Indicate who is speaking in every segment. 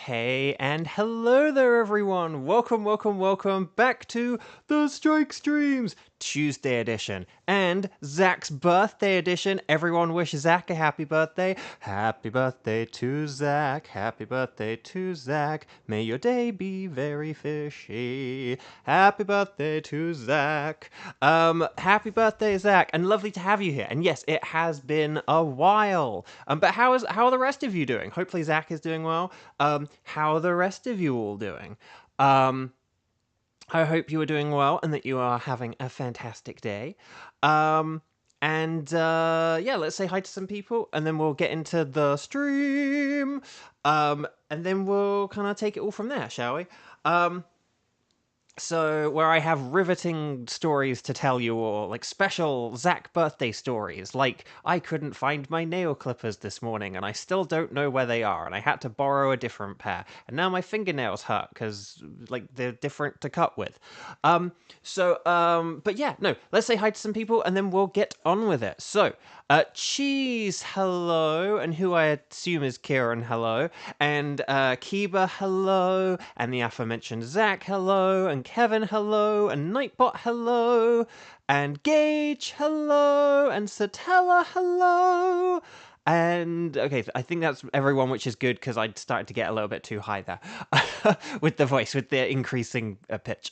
Speaker 1: Hey and hello there everyone! Welcome back to the Strike Streams Tuesday edition and Zach's birthday edition. Everyone wish Zach a happy birthday. Happy birthday to Zach. Happy birthday to Zach. May your day be very fishy. Happy birthday to Zach. Happy birthday, Zach, and lovely to have you here. And yes, it has been a while. But how are the rest of you doing? Hopefully Zach is doing well. How are the rest of you all doing? I hope you are doing well and that you are having a fantastic day. Yeah, let's say hi to some people and then we'll get into the stream. And then we'll kind of take it all from there, shall we? So, where I have riveting stories to tell you all, like special Zach birthday stories, like I couldn't find my nail clippers this morning and I still don't know where they are and I had to borrow a different pair and now my fingernails hurt because, like, they're different to cut with. But yeah, no, let's say hi to some people and then we'll get on with it. So, Cheese, hello, and who I assume is Kieran, hello, and Kiba, hello, and the aforementioned Zach, hello, and Kevin, hello, and Nightbot, hello, and Gage, hello, and Satella, hello. And, okay, I think that's everyone, which is good, because I started to get a little bit too high there with the voice, with the increasing pitch.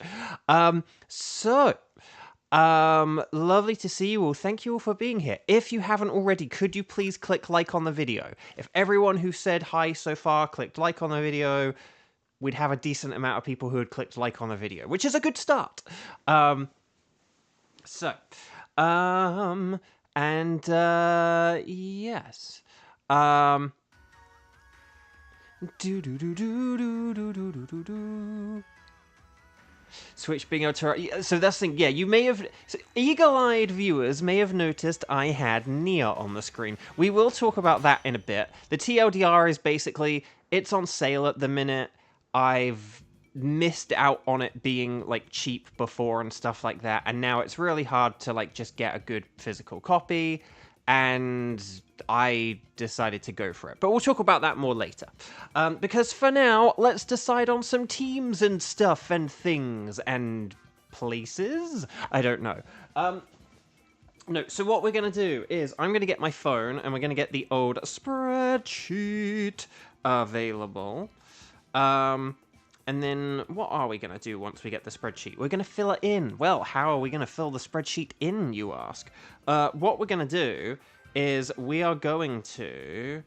Speaker 1: Lovely to see you all. Thank you all for being here. If you haven't already, could you please click like on the video? If everyone who said hi so far clicked like on the video, we'd have a decent amount of people who had clicked like on the video, which is a good start. Yes. Switch being able to... So that's the thing, yeah, you may have... So eagle-eyed viewers may have noticed I had Nia on the screen. We will talk about that in a bit. The TLDR is basically, it's on sale at the minute. I've missed out on it being, like, cheap before and stuff like that, and now it's really hard to, like, just get a good physical copy, and I decided to go for it. But we'll talk about that more later. Because for now, let's decide on some teams and stuff and things and places? I don't know. No, so what we're going to do is I'm going to get my phone and we're going to get the old spreadsheet available. And then what are we going to do once we get the spreadsheet? We're going to fill it in. Well, how are we going to fill the spreadsheet in, you ask? What we're going to do is we are going to...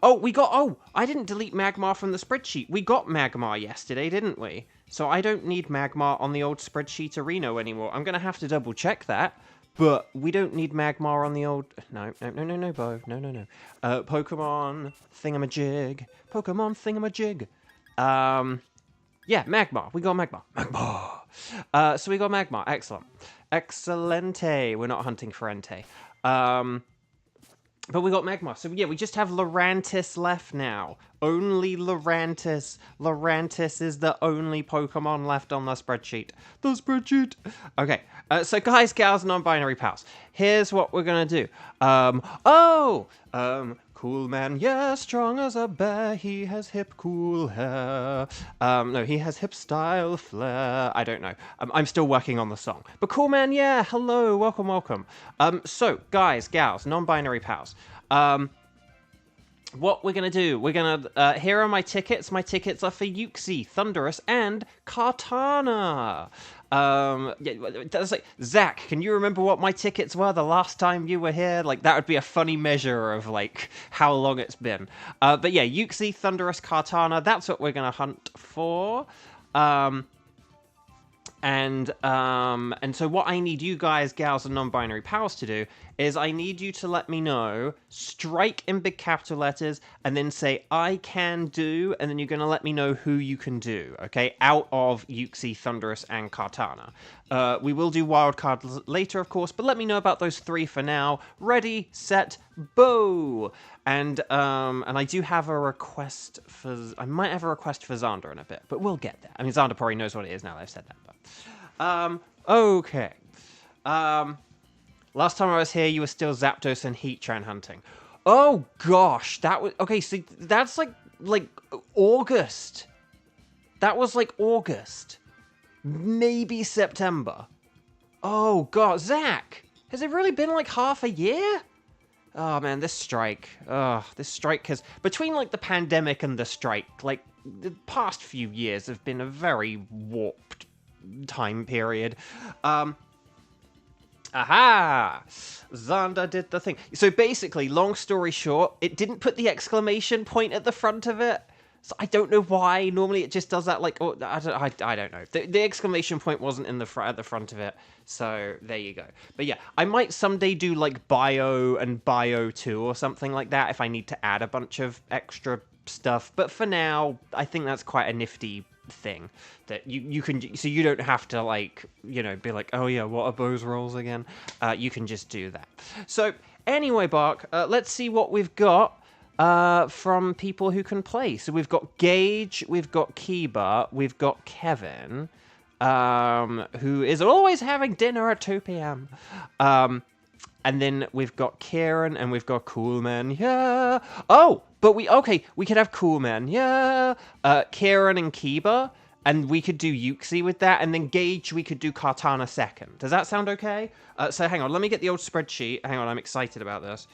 Speaker 1: I didn't delete Magmar from the spreadsheet. We got Magmar yesterday, didn't we? So I don't need Magmar on the old spreadsheet arena anymore. I'm going to have to double check that. But we don't need Magmar on the old... No, Bo. No. Pokemon thingamajig. Yeah, Magmar. We got Magmar. So we got Magmar. Excellent. Excelente. We're not hunting for Entei. But we got Magmar. So yeah, we just have Lurantis left now. Only Lurantis. Lurantis is the only Pokemon left on the spreadsheet. Okay. So guys, gals, non-binary pals. Here's what we're gonna do. Cool man, yeah, strong as a bear. He has hip cool hair. No, he has hip style flair. I don't know. I'm still working on the song. But cool man, yeah, hello, welcome. So, guys, gals, non-binary pals. What we're going to do, here are my tickets. My tickets are for Uxie, Thunderous, and Kartana. Yeah, that's like, Zach, can you remember what my tickets were the last time you were here? Like, that would be a funny measure of, like, how long it's been. But yeah, Uxie, Thunderous, Kartana, that's what we're going to hunt for. And so what I need you guys, gals, and non-binary pals to do is I need you to let me know, strike in big capital letters, and then say, I can do, and then you're going to let me know who you can do, okay? Out of Uxie, Thunderous, and Kartana. We will do wildcards later, of course, but let me know about those three for now. Ready, set, bow! And I do have a request for... I might have a request for Xander in a bit, but we'll get there. I mean, Xander probably knows what it is now that I've said that, but... okay. Last time I was here, you were still Zapdos and Heatran hunting. Oh, gosh, that was... Okay, so that's, like, like August. That was like August. Maybe September. Oh god, Zach! Has it really been like half a year? Oh man, this strike. This strike has... Between like the pandemic and the strike, like the past few years have been a very warped time period. Aha! Xander did the thing. So basically, long story short, it didn't put the exclamation point at the front of it. So I don't know why. Normally it just does that like... Oh, I don't know. The exclamation point wasn't in the at the front of it. So there you go. But yeah, I might someday do like bio and bio 2 or something like that if I need to add a bunch of extra stuff. But for now, I think that's quite a nifty thing that you can, so you don't have to like, you know, be like, oh yeah, what are Bo's rolls again? You can just do that. So anyway, Bark, let's see what we've got from people who can play. So we've got Gage, we've got Kiba, we've got Kevin, who is always having dinner at 2 p.m. And then we've got Kieran, and we've got Coolman, yeah. Oh, but we could have Coolman, yeah. Kieran and Kiba, and we could do Yuxi with that, and then Gage, we could do Kartana second. Does that sound okay? So hang on, let me get the old spreadsheet. Hang on, I'm excited about this.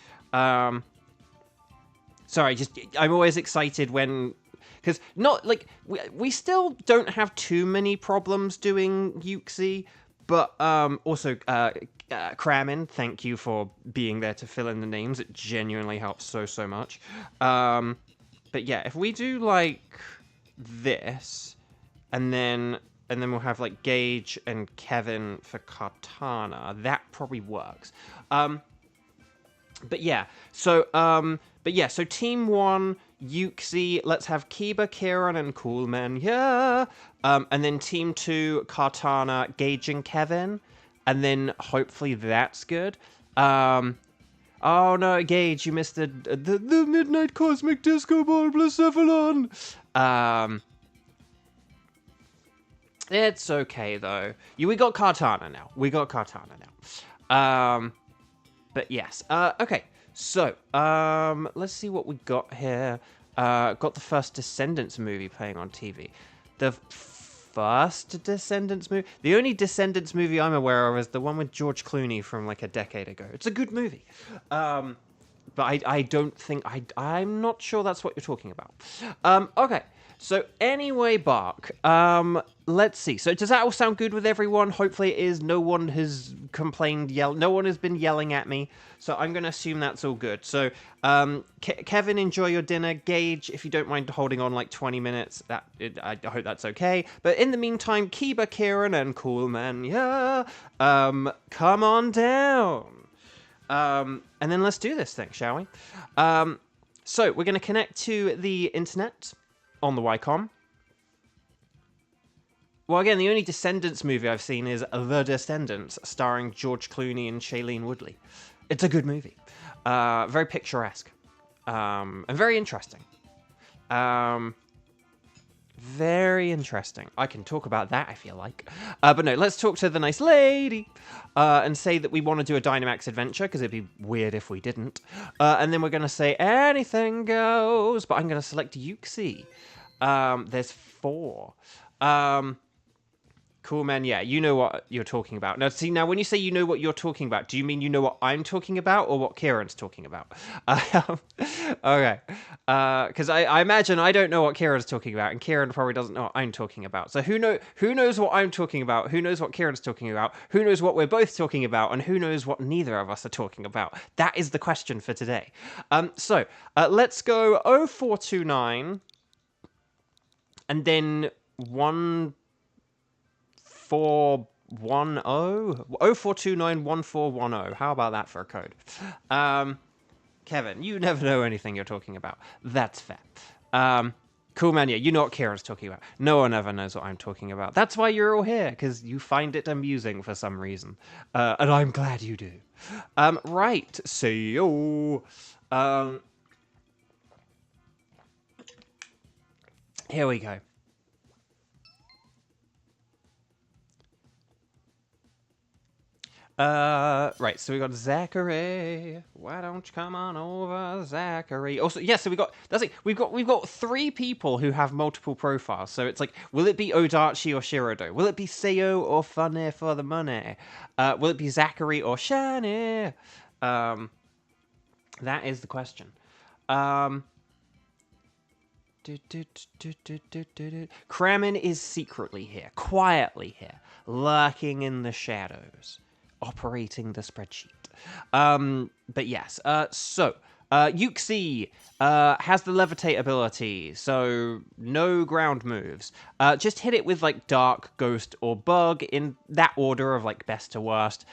Speaker 1: Sorry, I'm always excited when... Because not, like, we still don't have too many problems doing Yuxi, but also... Kramin, thank you for being there to fill in the names. It genuinely helps so much. But yeah, if we do like this, and then we'll have like Gage and Kevin for Kartana, that probably works. But yeah, so team 1, Yuxi, let's have Kiba, Kieran, and Coolman, yeah. And then team 2, Kartana, Gage, and Kevin. And then hopefully that's good. Oh no, Gage, you missed the Midnight Cosmic Disco Ball Blacephalon. It's okay though. We got Kartana now. But yes. Okay. So let's see what we got here. Got the first Descendants movie playing on TV. The first Descendants movie. The only Descendants movie I'm aware of is the one with George Clooney from like a decade ago. It's a good movie. But I don't think... I'm not sure that's what you're talking about. Okay. So anyway, Bark, let's see. So does that all sound good with everyone? Hopefully it is. No one has complained, no one has been yelling at me. So I'm going to assume that's all good. So Kevin, enjoy your dinner. Gage, if you don't mind holding on like 20 minutes, I hope that's okay. But in the meantime, Kiba, Kieran, and Coolman, yeah, come on down. And then let's do this thing, shall we? So we're going to connect to the internet on the Wycom. Well, again, the only Descendants movie I've seen is The Descendants, starring George Clooney and Shailene Woodley. It's a good movie. Very picturesque. And very interesting. Very interesting. I can talk about that, I feel like. But no, let's talk to the nice lady and say that we want to do a Dynamax adventure, because it'd be weird if we didn't. And then we're going to say anything goes, but I'm going to select Yuxi. There's 4. Cool, man. Yeah, you know what you're talking about. Now, see, now when you say you know what you're talking about, do you mean you know what I'm talking about or what Kieran's talking about? Okay. Because I imagine I don't know what Kieran's talking about, and Kieran probably doesn't know what I'm talking about. So who knows what I'm talking about? Who knows what Kieran's talking about? Who knows what we're both talking about? And who knows what neither of us are talking about? That is the question for today. So let's go 0429 and then 04291410. How about that for a code? Kevin, you never know anything you're talking about. That's fair. Cool, man. Yeah, you know what Kieran's talking about. No one ever knows what I'm talking about. That's why you're all here, because you find it amusing for some reason. And I'm glad you do. Right. See you. Here we go. Right, so we got Zachary. Why don't you come on over, Zachary? Also, yeah, so that's it. We've got 3 people who have multiple profiles. So it's like, will it be Odachi or Shirodo? Will it be Seo or Funny for the Money? Will it be Zachary or Shani? That is the question. Kramen is secretly here, quietly here, lurking in the shadows, operating the spreadsheet. But yes, Yuxi has the levitate ability, so no ground moves. Just hit it with like dark, ghost, or bug in that order of like best to worst.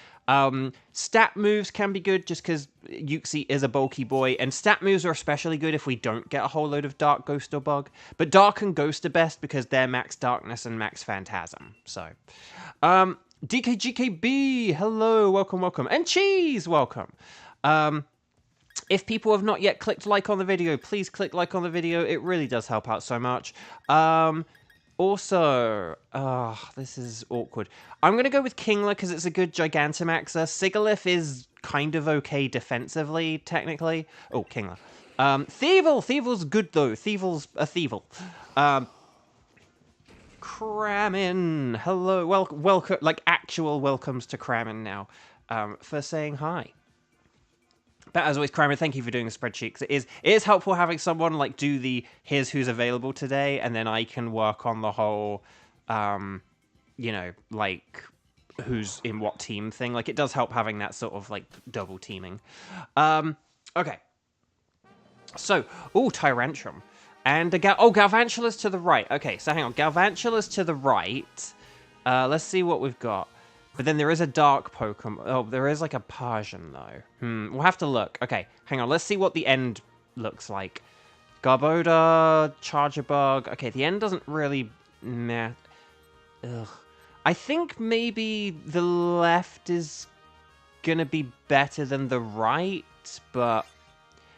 Speaker 1: Stat moves can be good just because Yuxi is a bulky boy, and stat moves are especially good if we don't get a whole load of dark, ghost, or bug. But dark and ghost are best because they're max darkness and max phantasm. So, DKGKB, hello, welcome, and Cheese, welcome. If people have not yet clicked like on the video, please click like on the video. It really does help out so much. Also, this is awkward. I'm going to go with Kingler because it's a good Gigantamaxer. Sigalith is kind of okay defensively, technically. Oh, Kingler. Thievel's good, though. Thievel's a Thievel. Kramen, hello. Welcome, like actual welcomes to Kramen now, for saying hi. But as always, Kramer, thank you for doing the spreadsheet, because it is helpful having someone like do the here's who's available today, and then I can work on the whole, you know, like who's in what team thing. Like it does help having that sort of like double teaming. Okay. So, Tyrantrum. And Galvantula's to the right. Okay, so hang on. Galvantula's to the right. Let's see what we've got. But then there is a dark Pokemon. Oh, there is like a Persian, though. We'll have to look. Okay, hang on. Let's see what the end looks like. Garboda, Charger Bug. Okay, the end doesn't really matter. Ugh. I think maybe the left is gonna be better than the right, but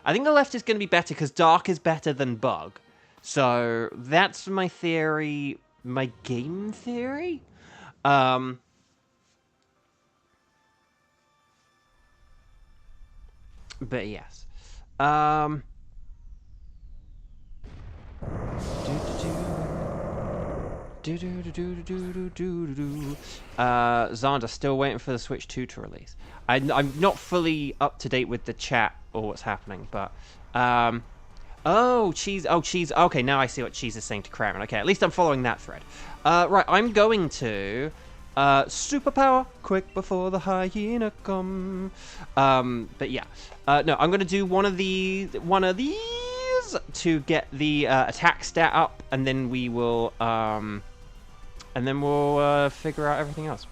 Speaker 1: I think the left is gonna be better because dark is better than bug. So that's my theory, my game theory. But yes. Xander still waiting for the Switch 2 to release. I'm not fully up to date with the chat or what's happening, but Cheese. Okay, now I see what Cheese is saying to Kramer. Okay, at least I'm following that thread. Right, I'm going to superpower quick before the hyena come. But yeah, no, I'm gonna do one of these to get the attack stat up, and then we will figure out everything else.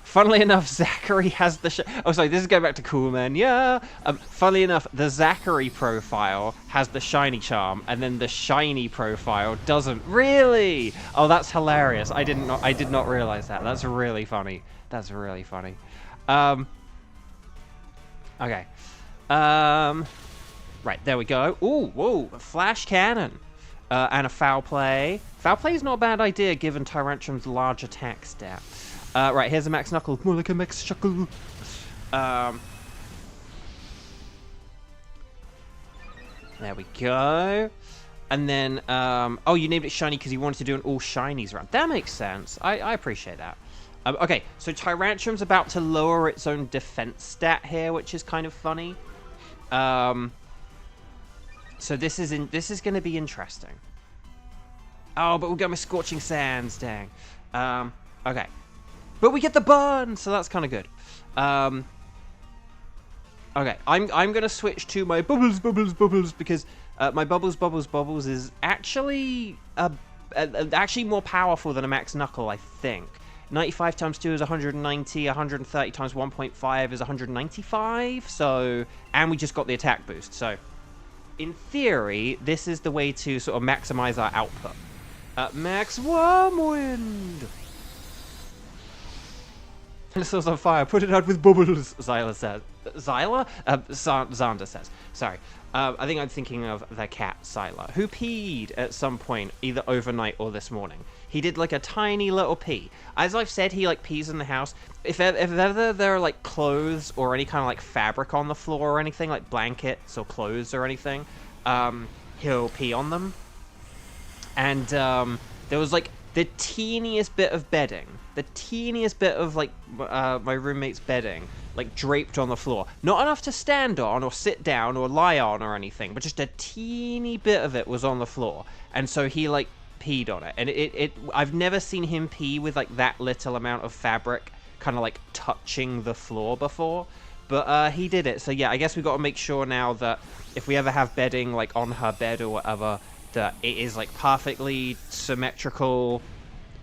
Speaker 1: Funnily enough, Zachary has the oh, sorry, this is going back to Cool Man, yeah. Funnily enough, the Zachary profile has the shiny charm, and then the shiny profile doesn't. Really? Oh, that's hilarious. I did not realize that. That's really funny. That's really funny. Okay. Right, there we go. Ooh, whoa, flash cannon. And a foul play. Foul play is not a bad idea given Tyrantrum's large attack stat. Right, here's a Max Knuckle. More like a Max Shuckle. There we go. And then, oh, you named it Shiny because you wanted to do an all Shinies round. That makes sense. I appreciate that. Okay, so Tyrantrum's about to lower its own defense stat here, which is kind of funny. So this is going to be interesting. Oh, but we'll go with Scorching Sands, dang. Okay. But we get the burn, so that's kind of good. Okay, I'm going to switch to my Bubbles, because my Bubbles is actually actually more powerful than a Max Knuckle, I think. 95 times 2 is 190, 130 times 1.5 is 195, so... And we just got the attack boost, so... In theory, this is the way to sort of maximize our output. Max Wormwind! It's on fire. Put it out with bubbles, Zyla says. Zyla? Xander says. Sorry. I think I'm thinking of the cat, Zyla, who peed at some point, either overnight or this morning. He did, like, a tiny little pee. As I've said, he, like, pees in the house. If ever there are, like, clothes or any kind of, like, fabric on the floor or anything, like blankets or clothes or anything, he'll pee on them. And, there was, like, the teeniest bit of bedding, the teeniest bit of, like, my roommate's bedding, like, draped on the floor. Not enough to stand on or sit down or lie on or anything, but just a teeny bit of it was on the floor. And so he, like, peed on it. And I've never seen him pee with, like, that little amount of fabric kind of, like, touching the floor before. But, he did it. So, yeah, I guess we've got to make sure now that if we ever have bedding, like, on her bed or whatever, that it is, like, perfectly symmetrical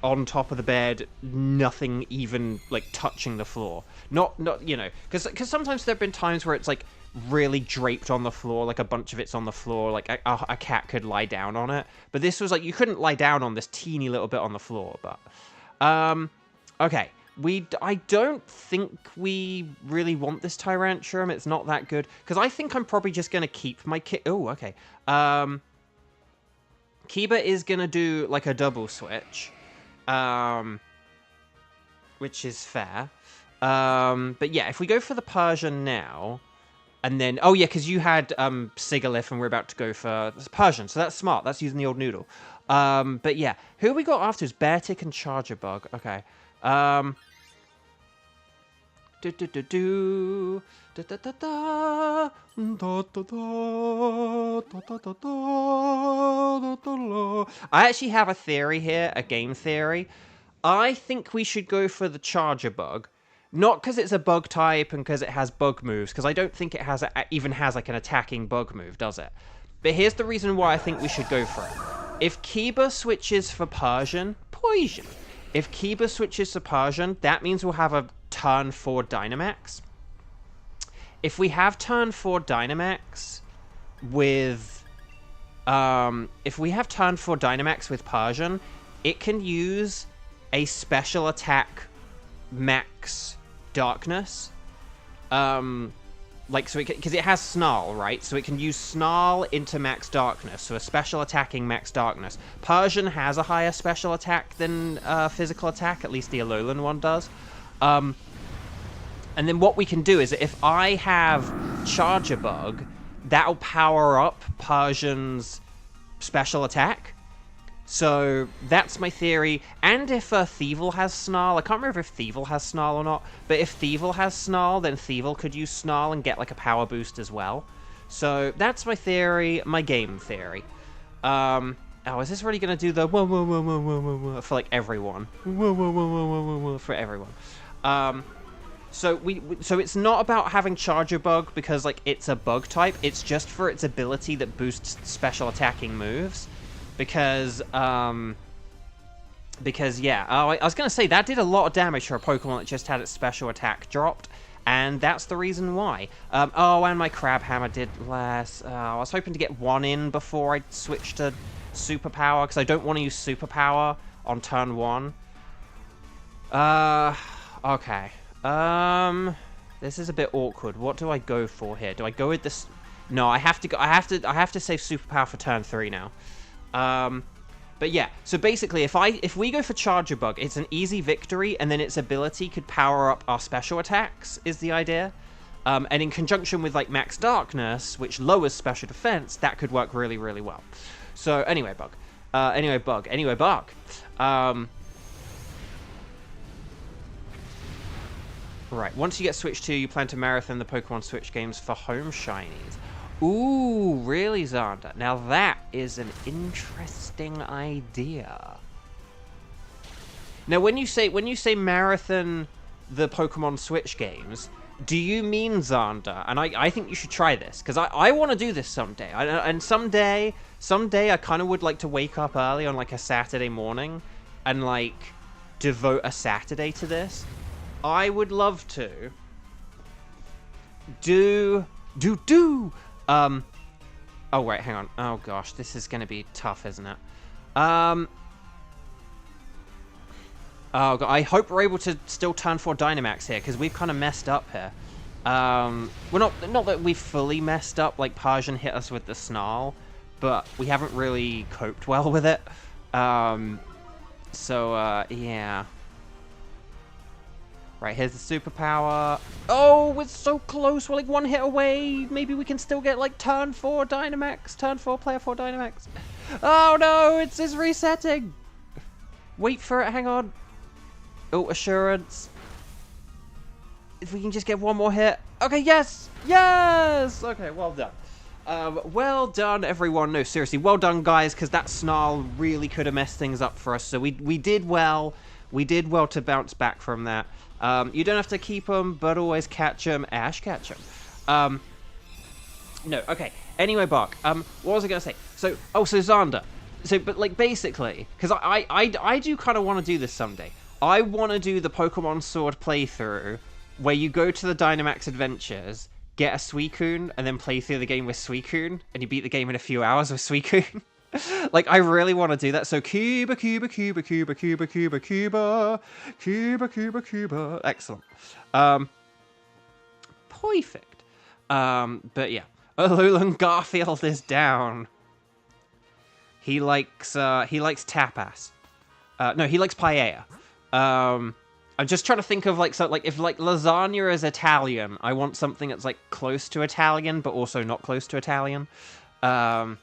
Speaker 1: on top of the bed, nothing even, like, touching the floor. Not you know, because sometimes there have been times where it's, like, really draped on the floor, like, a bunch of it's on the floor, like, a cat could lie down on it. But this was, like, you couldn't lie down on this teeny little bit on the floor, but... okay. I don't think we really want this Tyrantrum. It's not that good. Because I think I'm probably just going to keep my kit... Oh, okay. Kiba is going to do, like, a double switch. Which is fair. But yeah, if we go for the Persian now, and then... Oh, yeah, because you had Sigalith, and we're about to go for Persian, so that's smart. That's using the old noodle. But yeah, who we got after is Beartick and Charger Bug. Okay. I actually have a theory here, a game theory. I think we should go for the Charger Bug. Not because it's a bug type and because it has bug moves, because I don't think it has even has like an attacking bug move, does it? But here's the reason why I think we should go for it. If Kiba switches for Persian, Poison. If Kiba switches to Persian, that means we'll have a turn 4 Dynamax. If we have turn 4 Dynamax with... if we have turn 4 Dynamax with Persian, it can use a special attack max darkness. Like, so it because it has Snarl, right? So it can use Snarl into max darkness, so a special attacking max darkness. Persian has a higher special attack than physical attack, at least the Alolan one does. And then what we can do is, if I have Charger Bug, that'll power up Persian's special attack. So that's my theory. And if Thievul has Snarl, I can't remember if Thievul has Snarl or not, but if Thievul has Snarl, then Thievul could use Snarl and get like a power boost as well. So that's my theory, my game theory. Oh, is this really going to do the whoa, whoa, whoa, whoa, whoa, whoa, whoa, for like everyone? Whoa, whoa, whoa, whoa, whoa, whoa, whoa, for everyone. So it's not about having Charger Bug because like it's a bug type. It's just for its ability that boosts special attacking moves. Because yeah, I was going to say, that did a lot of damage for a Pokemon that just had its special attack dropped, and that's the reason why. Oh, and my Crabhammer did less. I was hoping to get one in before I switched to Superpower, because I don't want to use Superpower on turn 1. Okay. This is a bit awkward. What do I go for here? Do I go with this? No, I have to save Superpower for turn 3 now. But yeah, so basically, if we go for Charger Bug, it's an easy victory, and then its ability could power up our special attacks, is the idea. And in conjunction with, like, Max Darkness, which lowers special defense, that could work really, really well. So, anyway, Bug. Anyway, Bug. Right, once you get Switch 2, you plan to marathon the Pokemon Switch games for home shinies. Ooh, really, Xander? Now that is an interesting idea. Now, when you say marathon the Pokemon Switch games, do you mean, Xander? And I think you should try this, because I want to do this someday. And someday I kind of would like to wake up early on, like, a Saturday morning and, like, devote a Saturday to this. I would love to do... Oh, wait, hang on. Oh, gosh, this is going to be tough, isn't it? Oh, God, I hope we're able to still turn 4 Dynamax here, because we've kind of messed up here. We're not that we've fully messed up, like Persian hit us with the Snarl, but we haven't really coped well with it. Yeah. Right, here's the superpower. Oh, we're so close. We're like 1 hit away. Maybe we can still get like turn 4 Dynamax. Turn 4, player 4 Dynamax. Oh no, it's resetting. Wait for it, hang on. Oh, assurance. If we can just get 1 more hit. Okay, yes! Yes! Okay, well done. Well done, everyone. No, seriously, well done, guys, because that Snarl really could have messed things up for us. So we did well. We did well to bounce back from that. You don't have to keep them, but always catch them. Ash, catch them. No, okay. Anyway, Bark, what was I going to say? So Xander. So, but, like, basically, because I do kind of want to do this someday. I want to do the Pokemon Sword playthrough where you go to the Dynamax Adventures, get a Suicune, and then play through the game with Suicune, and you beat the game in a few hours with Suicune. Like, I really want to do that. So, Cuba. Excellent. Perfect. But yeah. Alolan Garfield is down. He likes tapas. No, he likes paella. I'm just trying to think of like if like lasagna is Italian, I want something that's like close to Italian but also not close to Italian. So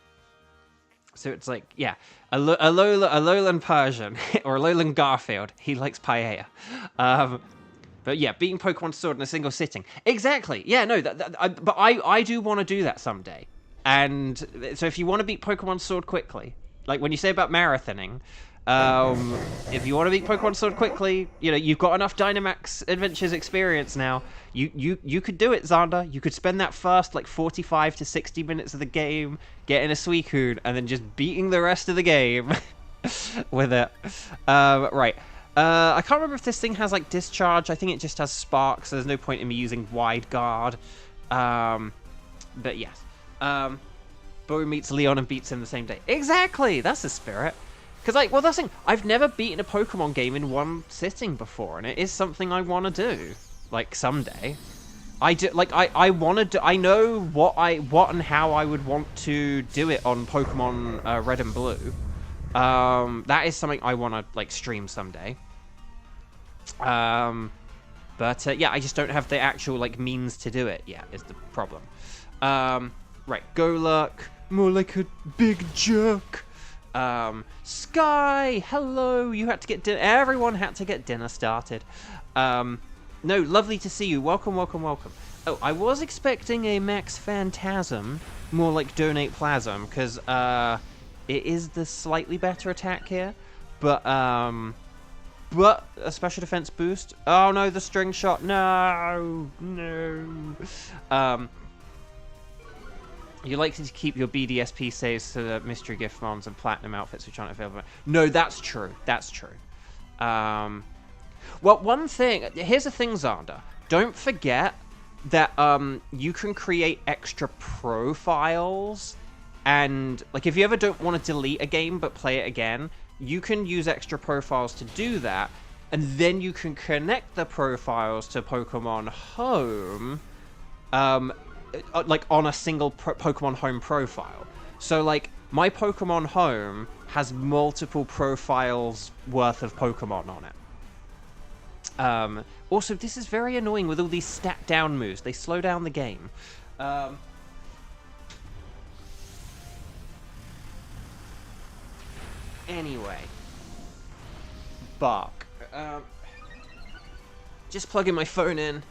Speaker 1: it's like, yeah, Alolan Persian or Alolan Garfield. He likes paella. But yeah, beating Pokemon Sword in a single sitting. Exactly. Yeah, no, but I do want to do that someday. And so if you want to beat Pokemon Sword quickly, like when you say about marathoning, if you want to beat Pokemon Sword quickly, you know, you've got enough Dynamax Adventures experience now. You could do it, Xander. You could spend that first, like, 45 to 60 minutes of the game getting a Suicune and then just beating the rest of the game with it. Right. I can't remember if this thing has, like, Discharge. I think it just has Spark, so there's no point in me using Wide Guard. But yes. Bo meets Leon and beats him the same day. Exactly! That's the spirit. Because, like, well, that's the thing. I've never beaten a Pokemon game in one sitting before, and it is something I want to do. Like, someday. I want to do... I know what and how I would want to do it on Pokemon Red and Blue. That is something I want to, like, stream someday. Yeah, I just don't have the actual, like, means to do it yet, is the problem. Right, Golurk. More like a big jerk. Sky, hello. You had to get dinner. Everyone had to get dinner started. No, lovely to see you. Welcome, welcome, welcome. Oh, I was expecting a Max Phantasm, more like Donate Plasm, because it is the slightly better attack here, but a special defense boost. Oh no, the string shot. No. You like to keep your BDSP saves to the mystery gift mons and platinum outfits which aren't available. No, that's true. That's true. Well, one thing... Here's the thing, Xander. Don't forget that you can create extra profiles. And, like, if you ever don't want to delete a game but play it again, you can use extra profiles to do that. And then you can connect the profiles to Pokemon Home... like on a single Pokemon Home profile. So like my Pokemon Home has multiple profiles worth of Pokemon on it. Also, this is very annoying with all these stat down moves. They slow down the game. Anyway. Bark. Just plugging my phone in.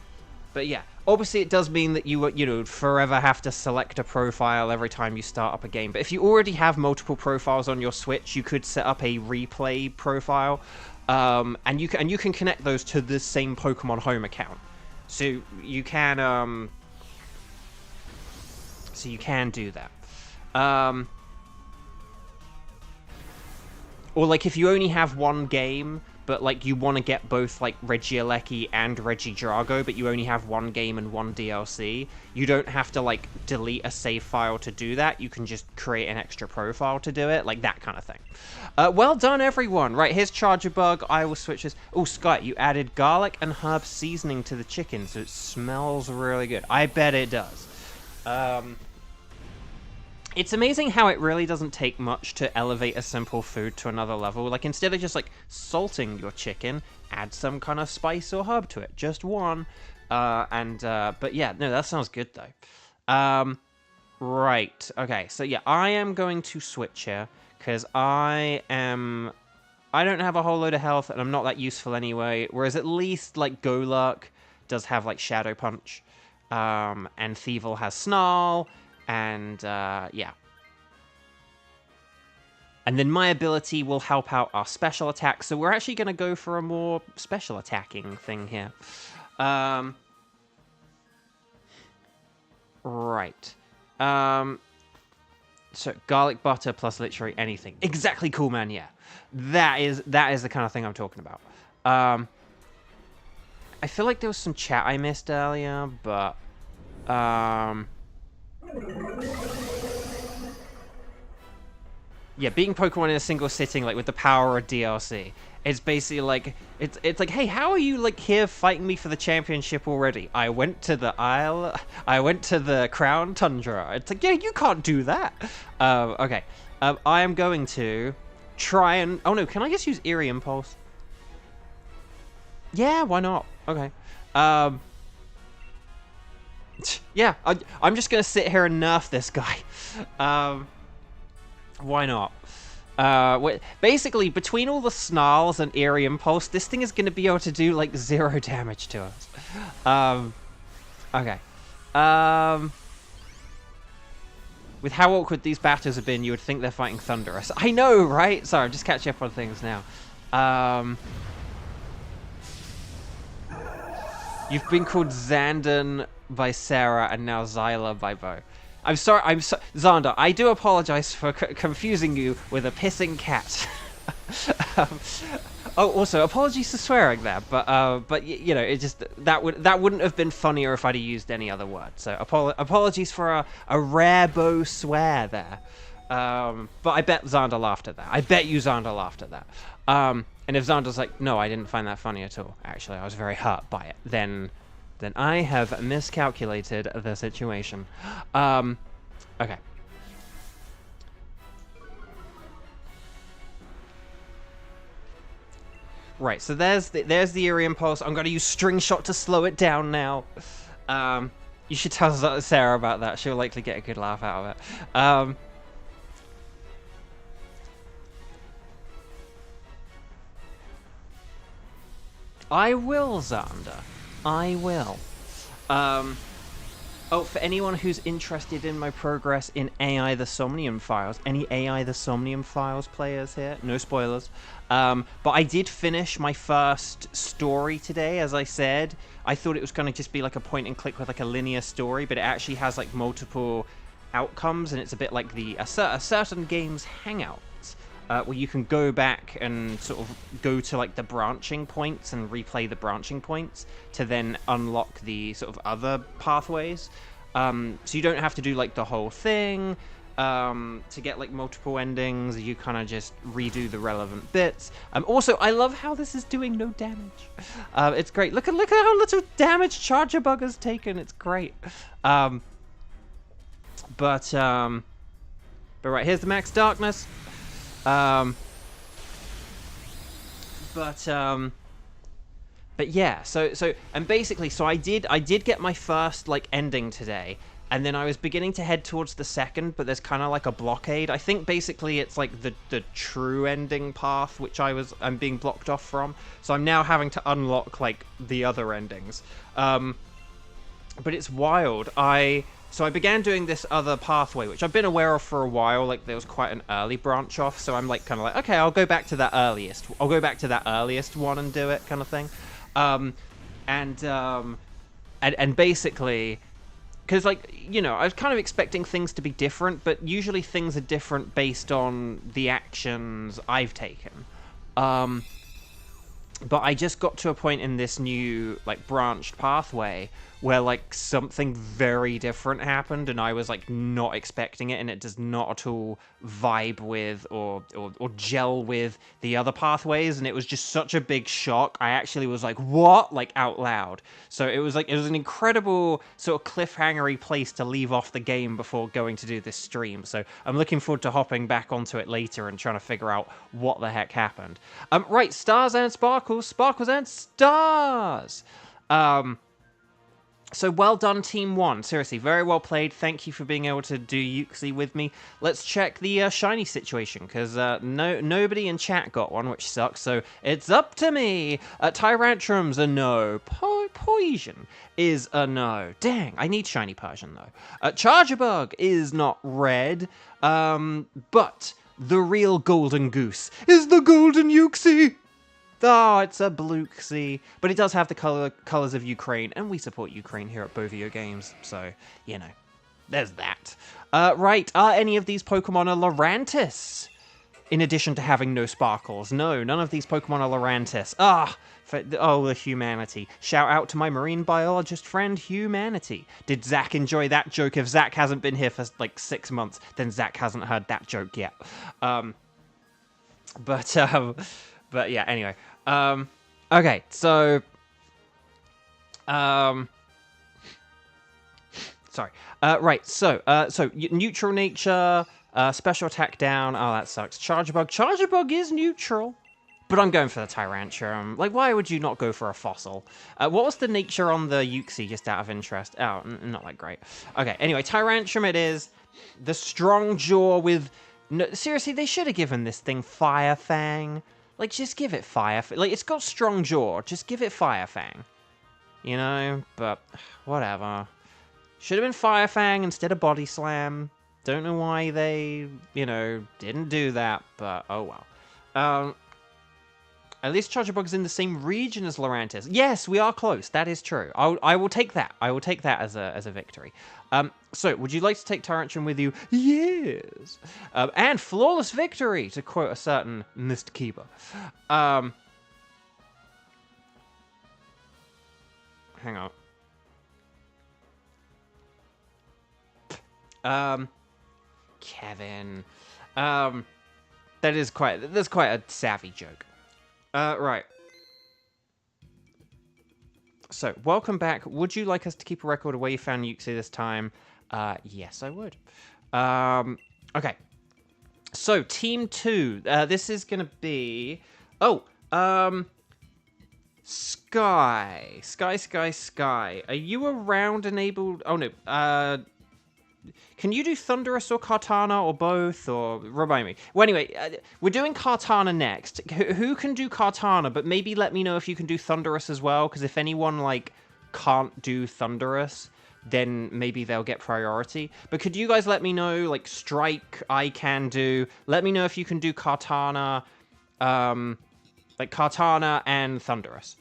Speaker 1: But yeah, obviously it does mean that you know, forever have to select a profile every time you start up a game. But if you already have multiple profiles on your Switch, you could set up a replay profile, and you can connect those to the same Pokemon Home account. So you can do that. Or like if you only have one game, but like you want to get both like Regieleki and Regidrago, but you only have one game and one DLC, you don't have to like delete a save file to do that. You can just create an extra profile to do it, like that kind of thing. Well done, everyone. Right, here's Charger Bug. I will switch this. Oh, Scott, you added garlic and herb seasoning to the chicken, so it smells really good. I bet it does. It's amazing how it really doesn't take much to elevate a simple food to another level. Like, instead of just, like, salting your chicken, add some kind of spice or herb to it. Just one. But yeah, no, that sounds good, though. Right. Okay, so yeah, I am going to switch here, because I don't have a whole load of health, and I'm not that useful anyway, whereas at least, like, Golurk does have, like, Shadow Punch, and Thievul has Snarl, and, yeah. And then my ability will help out our special attack, so we're actually going to go for a more special attacking thing here. Right. So, garlic butter plus literally anything. Exactly, cool, man, yeah. That is the kind of thing I'm talking about. I feel like there was some chat I missed earlier, but... yeah, beating Pokemon in a single sitting, like, with the power of DLC. It's basically like, it's like, hey, how are you, like, here fighting me for the championship already? I went to the Crown Tundra. It's like, yeah, you can't do that. Okay. I am going to try and... oh, no, can I just use Eerie Impulse? Yeah, why not? Okay. Yeah, I'm just going to sit here and nerf this guy. Why not? Basically, between all the Snarls and Eerie Impulse, this thing is going to be able to do, like, 0 damage to us. Okay. With how awkward these battles have been, you would think they're fighting Thunderous. I know, right? Sorry, I'm just catching up on things now. You've been called Xandon by Sarah and now Zyla by Bo. I'm sorry, Xander, I do apologize for confusing you with a pissing cat. Oh, also, apologies for swearing there, but you know, it just, that wouldn't have been funnier if I'd have used any other word. So, apologies for a rare Bo swear there. But I bet Xander laughed at that. I bet you Xander laughed at that. And if Xander's like, no, I didn't find that funny at all. Actually, I was very hurt by it. Then I have miscalculated the situation. Okay. Right, so there's the Eerie Impulse. I'm going to use String Shot to slow it down now. You should tell Sarah about that. She'll likely get a good laugh out of it. I will, Xander. I will. Oh, for anyone who's interested in my progress in AI the Somnium Files, any AI the Somnium Files players here? No spoilers. But I did finish my first story today, as I said. I thought it was going to just be like a point and click with like a linear story, but it actually has like multiple outcomes, and it's a bit like a certain game's Hangouts. Where you can go back and sort of go to like the branching points and replay the branching points to then unlock the sort of other pathways. So you don't have to do like the whole thing to get like multiple endings. You kind of just redo the relevant bits. Also, I love how this is doing no damage. It's great. Look at how little damage Charger Bug has taken. It's great. But right, here's the max darkness. But yeah, so and basically, so I did get my first like ending today, and then I was beginning to head towards the second, but there's kind of like a blockade. I think basically it's like the true ending path, which I'm being blocked off from. So I'm now having to unlock like the other endings. But it's wild. So I began doing this other pathway, which I've been aware of for a while. Like, there was quite an early branch off, so I'm like kind of like, okay, I'll go back to that earliest. I'll go back to that earliest one and do it, kind of thing. And basically, because like, you know, I was kind of expecting things to be different, but usually things are different based on the actions I've taken. But I just got to a point in this new, like, branched pathway where, like, something very different happened, and I was, like, not expecting it, and it does not at all vibe with or gel with the other pathways, and it was just such a big shock. I actually was like, what? Like, out loud. So it was an incredible sort of cliffhangery place to leave off the game before going to do this stream. So I'm looking forward to hopping back onto it later and trying to figure out what the heck happened. Right, stars and sparkles, sparkles and stars. So well done, Team 1. Seriously, very well played. Thank you for being able to do Yuxi with me. Let's check the shiny situation, because nobody in chat got one, which sucks, so it's up to me. Tyrantrum's a no. Poison is a no. Dang, I need shiny Persian, though. Chargerbug is not red, but the real golden goose is the golden Yuxi. Oh, it's a Bluesky, but it does have the colors of Ukraine, and we support Ukraine here at Beauvo Games, so, you know, there's that. Right, are any of these Pokemon a Lurantis? In addition to having no sparkles. No, none of these Pokemon are Lurantis. Oh, the humanity. Shout out to my marine biologist friend, Humanity. Did Zach enjoy that joke? If Zach hasn't been here for, like, 6 months, then Zach hasn't heard that joke yet. But yeah, anyway. Okay, so... sorry. Right, so neutral nature, special attack down. Oh, that sucks. Chargerbug. Chargerbug is neutral. But I'm going for the Tyrantrum. Like, why would you not go for a fossil? What was the nature on the Yuxi, just out of interest? Oh, not that great. Okay, anyway, Tyrantrum it is. The strong jaw with... No, seriously, they should have given this thing Fire Fang. Like, just give it Fire Fang. Like, it's got strong jaw. Just give it Fire Fang. You know? But, whatever. Should have been Fire Fang instead of Body Slam. Don't know why they, you know, didn't do that, but oh well. At least Chargerbug's in the same region as Lurantis. Yes, we are close. That is true. I will take that. I will take that as a victory. So, would you like to take Tyrantrum with you? Yes. And flawless victory, to quote a certain Mr. Keeper. Hang on. Kevin. That's quite a savvy joke. Right. So, welcome back. Would you like us to keep a record of where you found Yuxi this time? Yes, I would. Okay. So, Team 2. This is gonna be... Oh, Sky. Sky. Are you around enabled... Oh, no. Can you do Thunderous or Kartana or both? Or remind me. Well, anyway, we're doing Kartana next. Who can do Kartana? But maybe let me know if you can do Thunderous as well. Because if anyone, like, can't do Thunderous, then maybe they'll get priority. But could you guys let me know, like, Strike, I can do. Let me know if you can do Kartana, like, Kartana and Thunderous.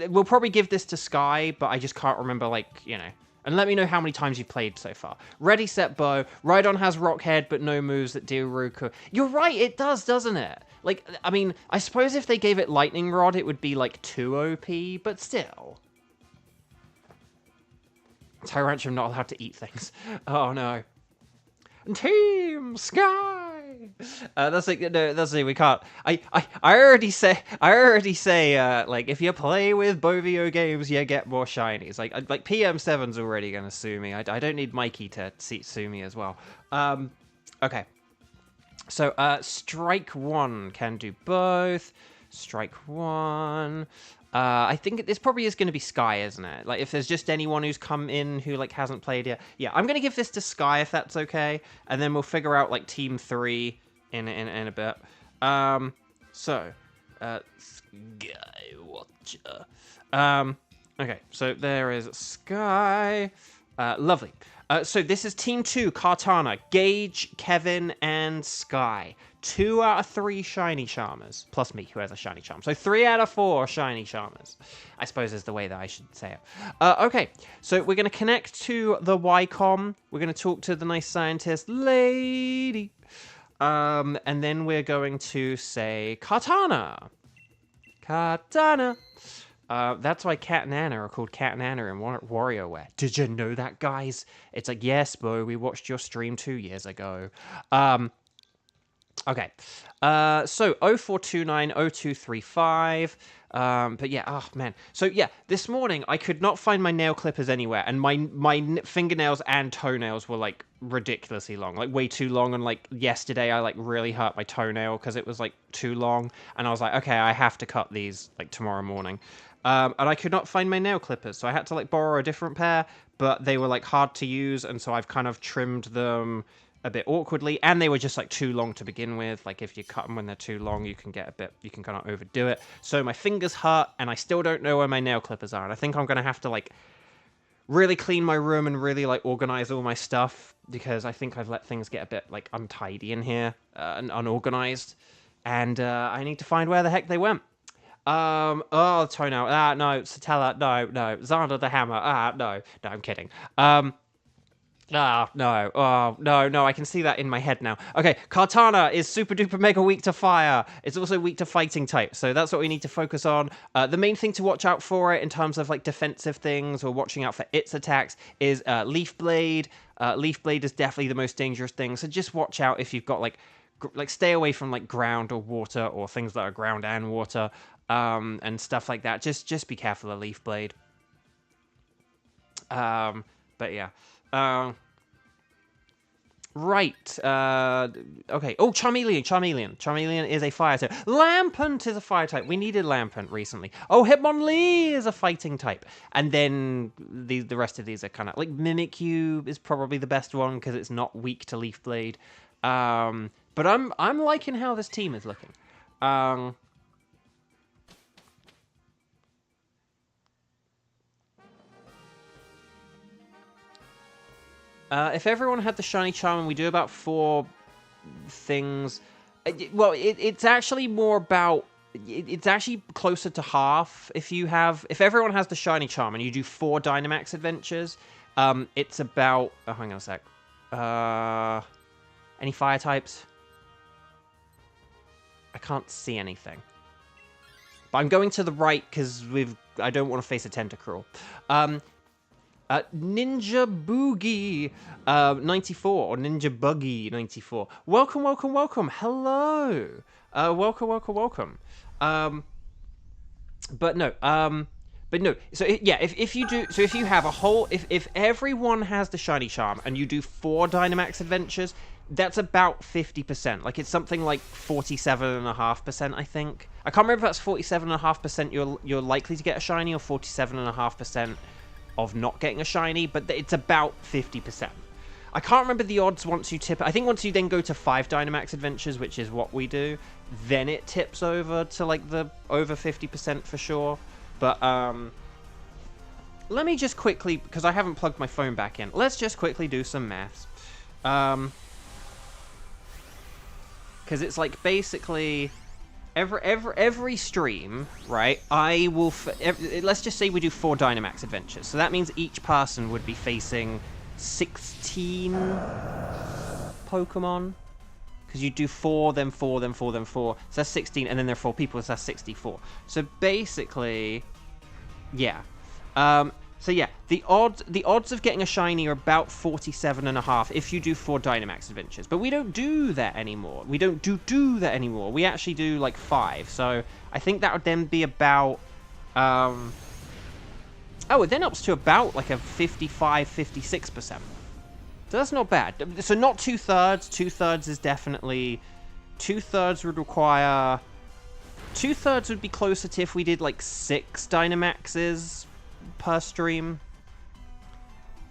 Speaker 1: We'll probably give this to Sky, but I just can't remember, like, you know. And let me know how many times you've played so far. Ready, set, bow. Rhydon has Rock Head, but no moves that deal Ruku. You're right, it does, doesn't it? Like, I mean, I suppose if they gave it Lightning Rod, it would be, like, 2 OP, but still. Tyrantrum not allowed to eat things. Oh, no. Team Sky! That's like, no, that's like, we can't. I already say, like, if you play with Beauvo Games, you get more shinies. Like PM7's already gonna sue me. I don't need Mikey to sue me as well. Okay. So, Strike 1 can do both. Strike 1. I think this probably is going to be Sky, isn't it? Like, if there's just anyone who's come in who, like, hasn't played yet. Yeah, I'm going to give this to Sky, if that's okay. And then we'll figure out, like, Team 3 in a bit. Sky Watcher. Okay, so there is Sky. Lovely. So this is Team 2, Kartana, Gage, Kevin, and Sky. 2 out of 3 shiny Charmers, plus me, who has a shiny Charm. So 3 out of 4 shiny Charmers, I suppose is the way that I should say it. Okay, so we're going to connect to the YCOM. We're going to talk to the nice scientist lady. And then we're going to say Kartana. Katana. That's why Cat and Anna are called Cat and Anna in WarioWare. Did you know that, guys? It's like, yes, Bo, we watched your stream 2 years ago. Okay. So 04290235. But yeah, oh man. So yeah, this morning I could not find my nail clippers anywhere, and my fingernails and toenails were like ridiculously long, like way too long. And like yesterday, I like really hurt my toenail because it was like too long, and I was like, okay, I have to cut these like tomorrow morning. And I could not find my nail clippers, so I had to like borrow a different pair, but they were like hard to use, and so I've kind of trimmed them a bit awkwardly, and they were just like too long to begin with. Like if you cut them when they're too long, you can kind of overdo it. So my fingers hurt, and I still don't know where my nail clippers are, and I think I'm gonna have to like really clean my room and really like organize all my stuff, because I think I've let things get a bit like untidy in here and unorganized, and I need to find where the heck they went. Oh, toenail. No, Satella. No. Xander the Hammer. No, I'm kidding. No. Oh, no, I can see that in my head now. Okay, Katana is super duper mega weak to fire. It's also weak to fighting type, so that's what we need to focus on. The main thing to watch out for it in terms of like defensive things or watching out for its attacks is Leaf Blade. Leaf Blade is definitely the most dangerous thing, so just watch out if you've got like stay away from like ground or water or things that are ground and water and stuff like that. Just be careful of Leaf Blade. But yeah. Right. Okay. Oh, Charmeleon. Charmeleon is a fire type. Lampent is a fire type. We needed Lampent recently. Oh, Hitmonlee is a fighting type. And then the rest of these are kind of like Mimikyu is probably the best one because it's not weak to Leaf Blade. But I'm liking how this team is looking. If everyone had the shiny charm, and we do about 4 things, well, it's actually more about, it's actually closer to half. If everyone has the shiny charm and you do 4 Dynamax Adventures, it's about, oh, hang on a sec. Any fire types? I can't see anything. But I'm going to the right because I don't want to face a Tentacruel. Ninja Boogie 94 or Ninja Buggy 94. Welcome. Hello. Welcome. But no. So if you do, so if you have a whole, if everyone has the shiny charm and you do 4 Dynamax Adventures, that's about 50%. Like it's something like 47.5%, I think. I can't remember if that's 47.5% you're likely to get a shiny or 47.5% of not getting a shiny, but it's about 50%. I can't remember the odds once you tip. I think once you then go to 5 Dynamax Adventures, which is what we do, then it tips over to like the over 50% for sure. But let me just quickly, because I haven't plugged my phone back in, let's just quickly do some maths. Because it's like basically every stream, right? I will. Let's just say we do 4 Dynamax Adventures. So that means each person would be facing 16 Pokemon. Because you do 4, then 4, then 4, then 4. So that's 16, and then there are 4 people, so that's 64. So basically, yeah. So yeah, the odds of getting a shiny are about 47.5 if you do 4 Dynamax Adventures. But we don't do that anymore. We don't do that anymore. We actually do like 5. So I think that would then be about oh, it then ups to about like a 55-56%. So that's not bad. So not 2/3. 2/3 is definitely 2/3 would require 2/3 would be closer to if we did like 6 Dynamaxes per stream,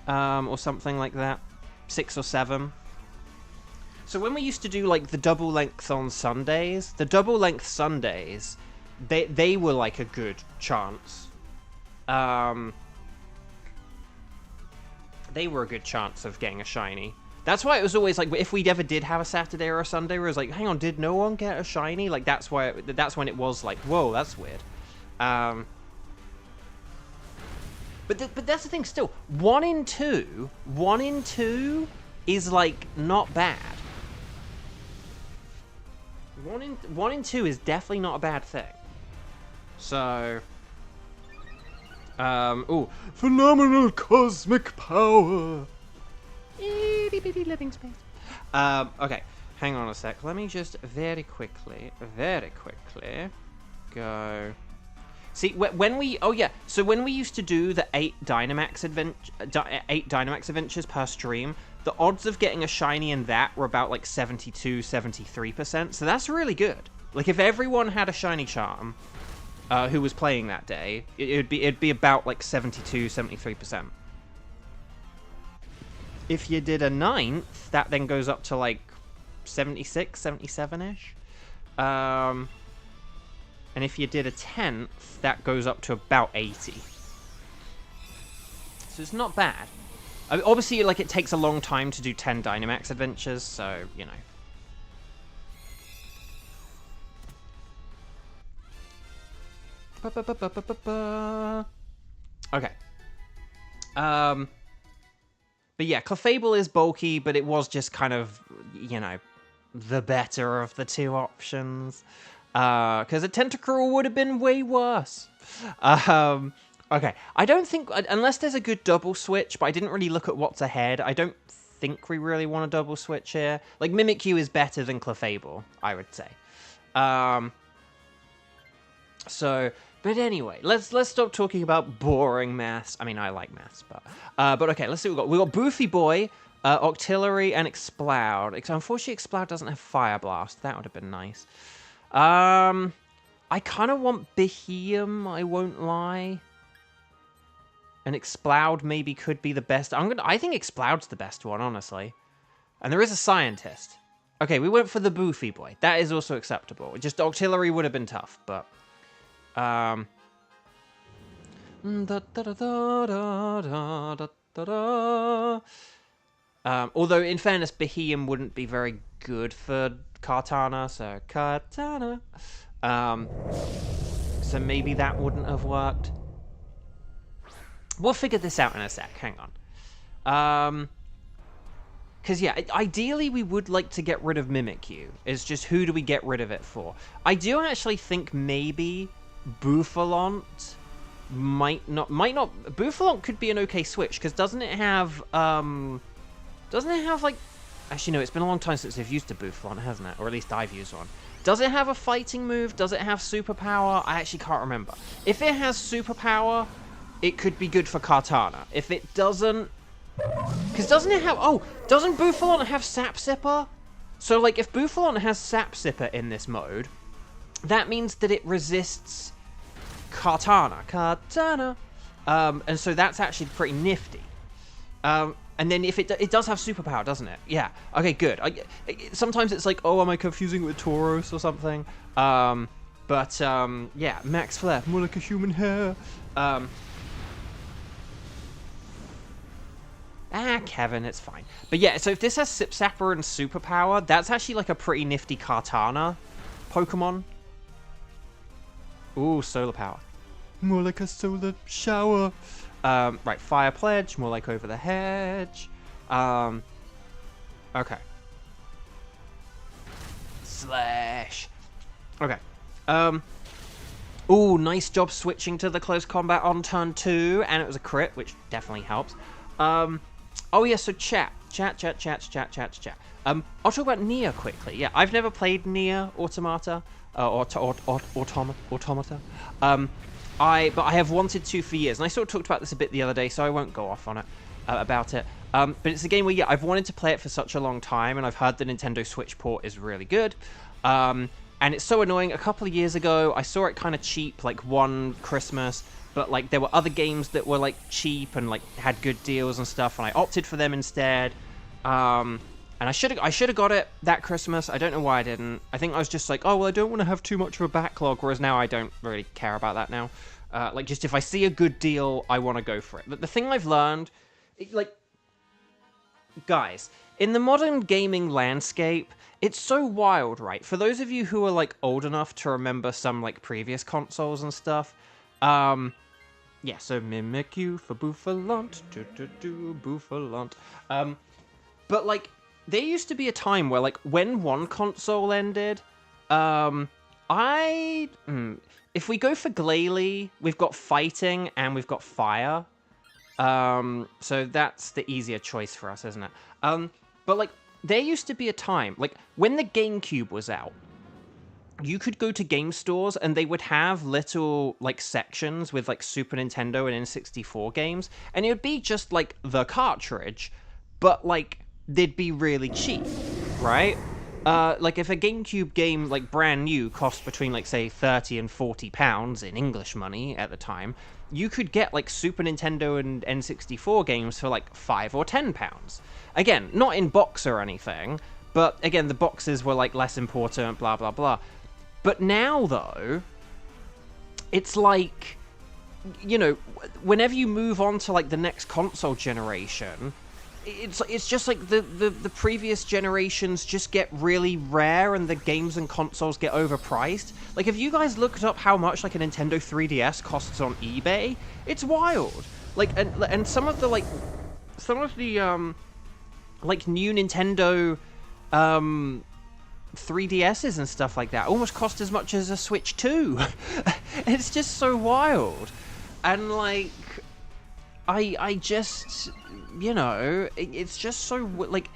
Speaker 1: or something like that, 6 or 7. So when we used to do like the double length on Sundays, they were like a good chance. They were a good chance of getting a shiny. That's why it was always like, if we ever did have a Saturday or a Sunday where it was like, hang on, did no one get a shiny? Like that's when it was like, whoa, that's weird. But that's the thing still. 1 in 2 is like not bad. 1 in 2 is definitely not a bad thing. So, ooh, phenomenal cosmic power. Itty bitty living space. Okay, hang on a sec. Let me just very quickly go. See, when we, oh yeah, so when we used to do the 8 Dynamax Adventures per stream, the odds of getting a shiny in that were about like 72, 73%. So that's really good. Like if everyone had a shiny charm, who was playing that day, it'd be about like 72, 73%. If you did a 9th, that then goes up to like 76, 77-ish. And if you did a 10th, that goes up to about 80. So it's not bad. I mean, obviously, like, it takes a long time to do 10 Dynamax Adventures, so, you know. Okay. But yeah, Clefable is bulky, but it was just kind of, you know, the better of the two options. Because a Tentacruel would have been way worse. Okay, I don't think, unless there's a good double switch, but I didn't really look at what's ahead, I don't think we really want a double switch here. Like, Mimikyu is better than Clefable, I would say. So, but anyway, let's stop talking about boring maths. I mean, I like maths, but okay, let's see what we got. We got Boofy Boy, Octillery, and Exploud. Unfortunately, Exploud doesn't have Fire Blast. That would have been nice. I kind of want Beheeyem, I won't lie. And Exploud maybe could be the best. I think Exploud's the best one, honestly. And there is a Scientist. Okay, we went for the Boofy Boy. That is also acceptable. Just Octillery would have been tough, but... although, in fairness, Beheeyem wouldn't be very good for Kartana, so Kartana. So maybe that wouldn't have worked. We'll figure this out in a sec. Hang on. Because, yeah, ideally we would like to get rid of Mimikyu. It's just who do we get rid of it for? I do actually think maybe Bouffalant might not... Bouffalant could be an okay switch, because doesn't it have, like... Actually, no, it's been a long time since they've used a Bouffalant, hasn't it? Or at least I've used one. Does it have a fighting move? Does it have superpower? I actually can't remember. If it has superpower, it could be good for Kartana. If it doesn't... Because doesn't it have... Oh, doesn't Bouffalant have Sap Sipper? So, like, if Bouffalant has Sap Sipper in this mode, that means that it resists Kartana. And so that's actually pretty nifty. And then if it does have superpower, doesn't it? Yeah. Okay, good. Sometimes it's like, oh, am I confusing it with Tauros or something? Yeah, Max Flare, more like a human hair. Kevin, it's fine. But yeah, so if this has Sip Sapper and superpower, that's actually like a pretty nifty Kartana Pokemon. Ooh, solar power. More like a solar shower. Right, Fire Pledge, more like Over the Hedge. Okay. Slash. Okay. Ooh, nice job switching to the close combat on turn 2, and it was a crit, which definitely helps. Oh yeah, so chat. I'll talk about Nier quickly. Yeah, I've never played Nier Automata, Automata. But I have wanted to for years, and I sort of talked about this a bit the other day, so I won't go off on it about it. But it's a game where, yeah, I've wanted to play it for such a long time, and I've heard the Nintendo Switch port is really good. And it's so annoying. A couple of years ago, I saw it kind of cheap, like one Christmas, but like there were other games that were like cheap and like had good deals and stuff, and I opted for them instead. And I should have got it that Christmas. I don't know why I didn't. I think I was just like, oh, well, I don't want to have too much of a backlog, whereas now I don't really care about that now. Like, just if I see a good deal, I want to go for it. But the thing I've learned, guys, in the modern gaming landscape, it's so wild, right? For those of you who are, like, old enough to remember some, like, previous consoles and stuff, yeah, so Mimikyu for Bouffalant, Bouffalant. But, like, there used to be a time where, like, when one console ended, if we go for Glalie, we've got fighting and we've got fire. So that's the easier choice for us, isn't it? But like, there used to be a time, like, when the GameCube was out, you could go to game stores and they would have little, like, sections with, like, Super Nintendo and N64 games, and it would be just, like, the cartridge, but, like, they'd be really cheap, right? Like, if a GameCube game, like, brand new cost between, like, say, 30 and 40 pounds in English money at the time, you could get, like, Super Nintendo and N64 games for, like, 5 or 10 pounds. Again, not in box or anything, but, again, the boxes were, like, less important, blah, blah, blah. But now, though, it's like, you know, whenever you move on to, like, the next console generation, it's just like the previous generations just get really rare and the games and consoles get overpriced. Like, if you guys looked up how much, like, a Nintendo 3DS costs on eBay, it's wild. Like, and some of the, like, like, new Nintendo, 3DSs and stuff like that almost cost as much as a Switch 2. It's just so wild. And, like, I just, you know, it's just so, like,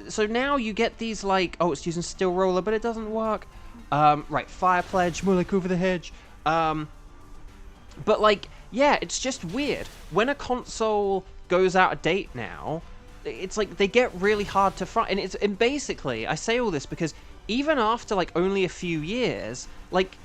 Speaker 1: so now you get these, like, oh, it's using Steel Roller, but it doesn't work. Right, Fire Pledge, more like Over the Hedge. But, like, yeah, it's just weird. When a console goes out of date now, it's like they get really hard to find. And basically, I say all this because even after, like, only a few years, like,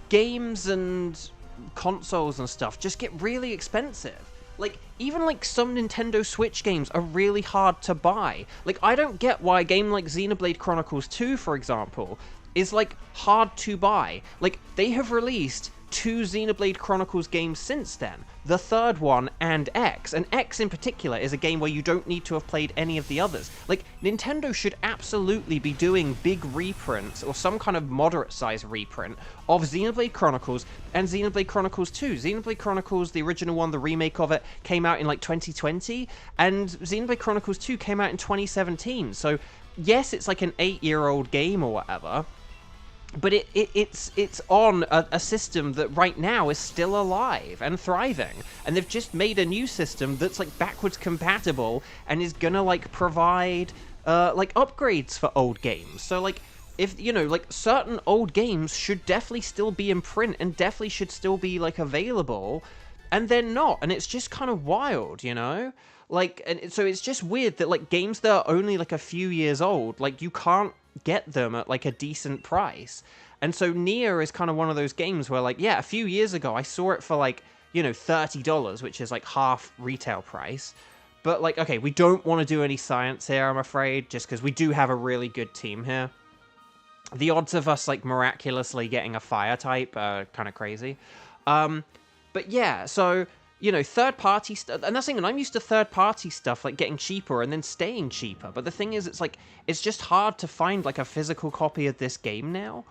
Speaker 1: games and consoles and stuff just get really expensive. Like, even, like, some Nintendo Switch games are really hard to buy. Like, I don't get why a game like Xenoblade Chronicles 2, for example, is, like, hard to buy. Like, they have released 2 Xenoblade Chronicles games since then. The third one and X. And X in particular is a game where you don't need to have played any of the others. Like, Nintendo should absolutely be doing big reprints or some kind of moderate size reprint of Xenoblade Chronicles and Xenoblade Chronicles 2. Xenoblade Chronicles, the original one, the remake of it, came out in like 2020, and Xenoblade Chronicles 2 came out in 2017. So yes, it's like an 8-year-old game or whatever, but it's on a system that right now is still alive and thriving, and they've just made a new system that's like backwards compatible and is gonna like provide like upgrades for old games. So like, if you know, like, certain old games should definitely still be in print and definitely should still be like available, and they're not, and it's just kind of wild, you know? Like, and so it's just weird that like games that are only like a few years old, like, you can't get them at like a decent price. And so Nier is kind of one of those games where, like, yeah, a few years ago I saw it for like, you know, $30, which is like half retail price. But like, okay, we don't want to do any science here, I'm afraid, just because we do have a really good team here. The odds of us like miraculously getting a fire type are kind of crazy. But yeah, so, you know, third-party stuff, and that's the thing, and I'm used to third-party stuff, like, getting cheaper and then staying cheaper, but the thing is, it's like, it's just hard to find, like, a physical copy of this game now,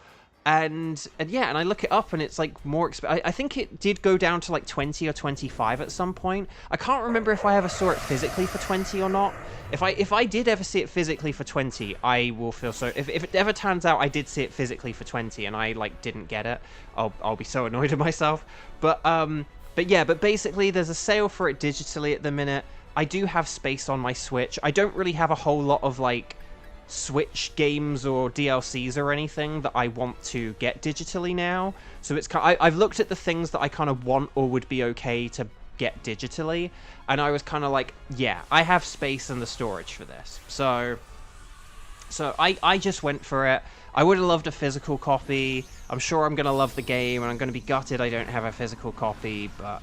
Speaker 1: and yeah, and I look it up, and it's, like, more expensive. I think it did go down to, like, 20 or 25 at some point. I can't remember if I ever saw it physically for 20 or not. If I did ever see it physically for 20, I will feel so... If it ever turns out I did see it physically for 20 and I, like, didn't get it, I'll be so annoyed at myself. But yeah, but basically there's a sale for it digitally at the minute. I do have space on my Switch. I don't really have a whole lot of, like, Switch games or DLCs or anything that I want to get digitally now. So it's kind of, I've looked at the things that I kind of want or would be okay to get digitally, and I was kind of like, yeah, I have space in the storage for this. So I just went for it. I would have loved a physical copy. I'm sure I'm going to love the game, and I'm going to be gutted I don't have a physical copy, but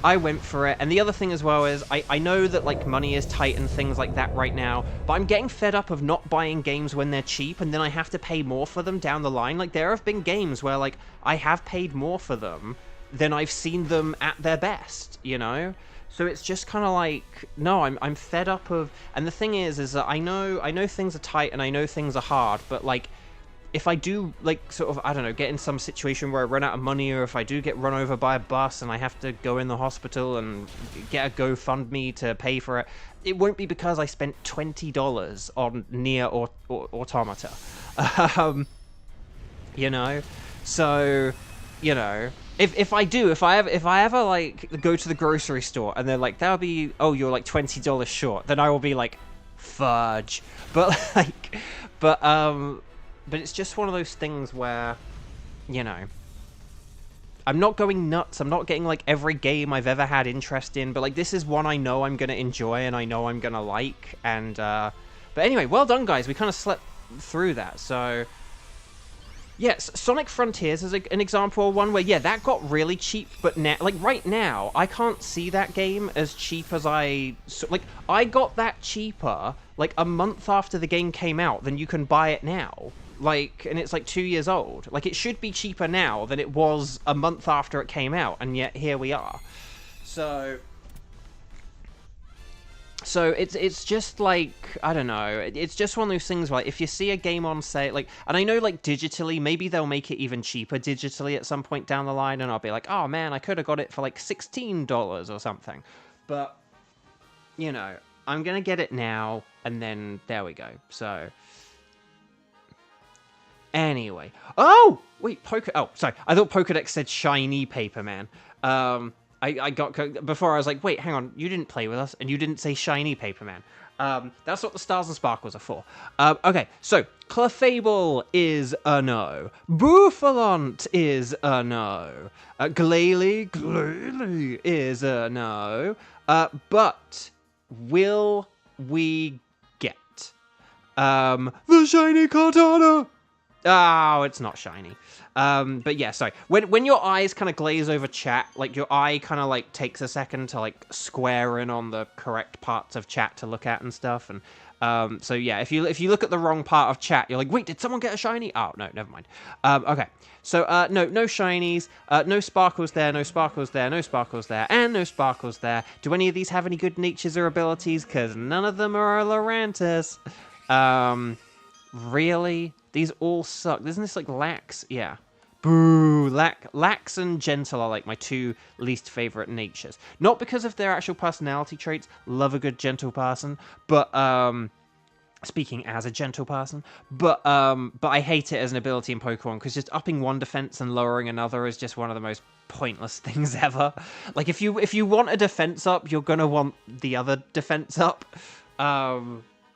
Speaker 1: I went for it. And the other thing as well is, I know that, like, money is tight and things like that right now, but I'm getting fed up of not buying games when they're cheap, and then I have to pay more for them down the line. Like, there have been games where, like, I have paid more for them than I've seen them at their best, you know? So it's just kind of like, no, I'm fed up of... And the thing is that I know things are tight and I know things are hard, but, like, if I do, like, sort of, I don't know, get in some situation where I run out of money, or if I do get run over by a bus and I have to go in the hospital and get a GoFundMe to pay for it, it won't be because I spent $20 on Nier Automata. You know? So... you know, if I ever like go to the grocery store and they're like, that'll be, oh, you're like $20 short, then I will be like, fudge. But like, but it's just one of those things where, you know, I'm not going nuts. I'm not getting like every game I've ever had interest in, but like this is one I know I'm gonna enjoy and I know I'm gonna like. And but anyway, well done, guys. We kind of slept through that. So yes, Sonic Frontiers is an example of one where that got really cheap, but now, like right now, I can't see that game as cheap as I got that cheaper like a month after the game came out than you can buy it now. Like, and it's like 2 years old. Like, it should be cheaper now than it was a month after it came out, and yet here we are. So it's just like, I don't know, it's just one of those things where like, if you see a game on sale, like, and I know like digitally, maybe they'll make it even cheaper digitally at some point down the line, and I'll be like, oh man, I could have got it for like $16 or something. But, you know, I'm gonna get it now, and then there we go. So anyway. Oh! Wait, oh, sorry. I thought Pokedex said shiny paper, man. I got... Before I was like, wait, hang on. You didn't play with us, and you didn't say shiny paper, man. That's what the stars and sparkles are for. Okay, so Clefable is a no. Bouffalant is a no. Glalie is a no. But will we get the shiny Kartana? Oh, it's not shiny. But yeah, sorry. When your eyes kind of glaze over chat, like your eye kind of like takes a second to like square in on the correct parts of chat to look at and stuff. And so yeah, if you look at the wrong part of chat, you're like, wait, did someone get a shiny? Oh no, never mind. Okay. So no shinies, no sparkles there, no sparkles there, no sparkles there, and no sparkles there. Do any of these have any good natures or abilities? Because none of them are a Lurantis. Really? These all suck. Isn't this like Lax? Yeah. Boo! Lax and Gentle are like my two least favorite natures. Not because of their actual personality traits. Love a good gentle person. But, speaking as a gentle person. But I hate it as an ability in Pokemon because just upping one defense and lowering another is just one of the most pointless things ever. Like, if you want a defense up, you're gonna want the other defense up.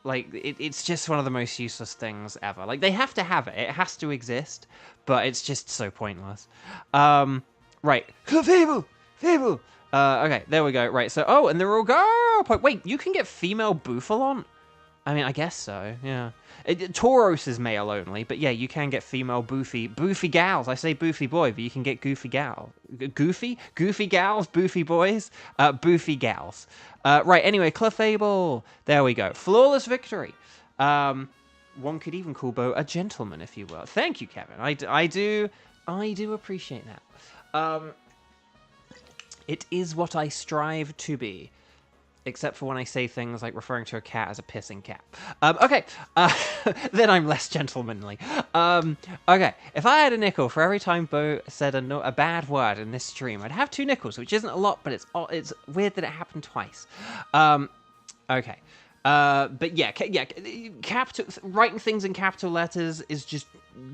Speaker 1: Like, it's just one of the most useless things ever. Like, they have to have it. It has to exist. But it's just so pointless. Right. Fable! Okay, there we go. Right, so... Oh, and they're all girl... Wait, you can get female Bouffalant? I mean, I guess so, yeah. Tauros is male only, but yeah, you can get female Boofy gals. I say Boofy boy, but you can get Goofy gal. Goofy? Goofy gals, Boofy boys? Boofy gals. Right, anyway, Clefable. There we go. Flawless victory. One could even call Bo a gentleman, if you will. Thank you, Kevin. I do appreciate that. It is what I strive to be. Except for when I say things like referring to a cat as a pissing cat. Okay, then I'm less gentlemanly. Okay, if I had a nickel for every time Bo said a bad word in this stream, I'd have 2 nickels, which isn't a lot, but it's weird that it happened twice. Okay. But yeah, writing things in capital letters is just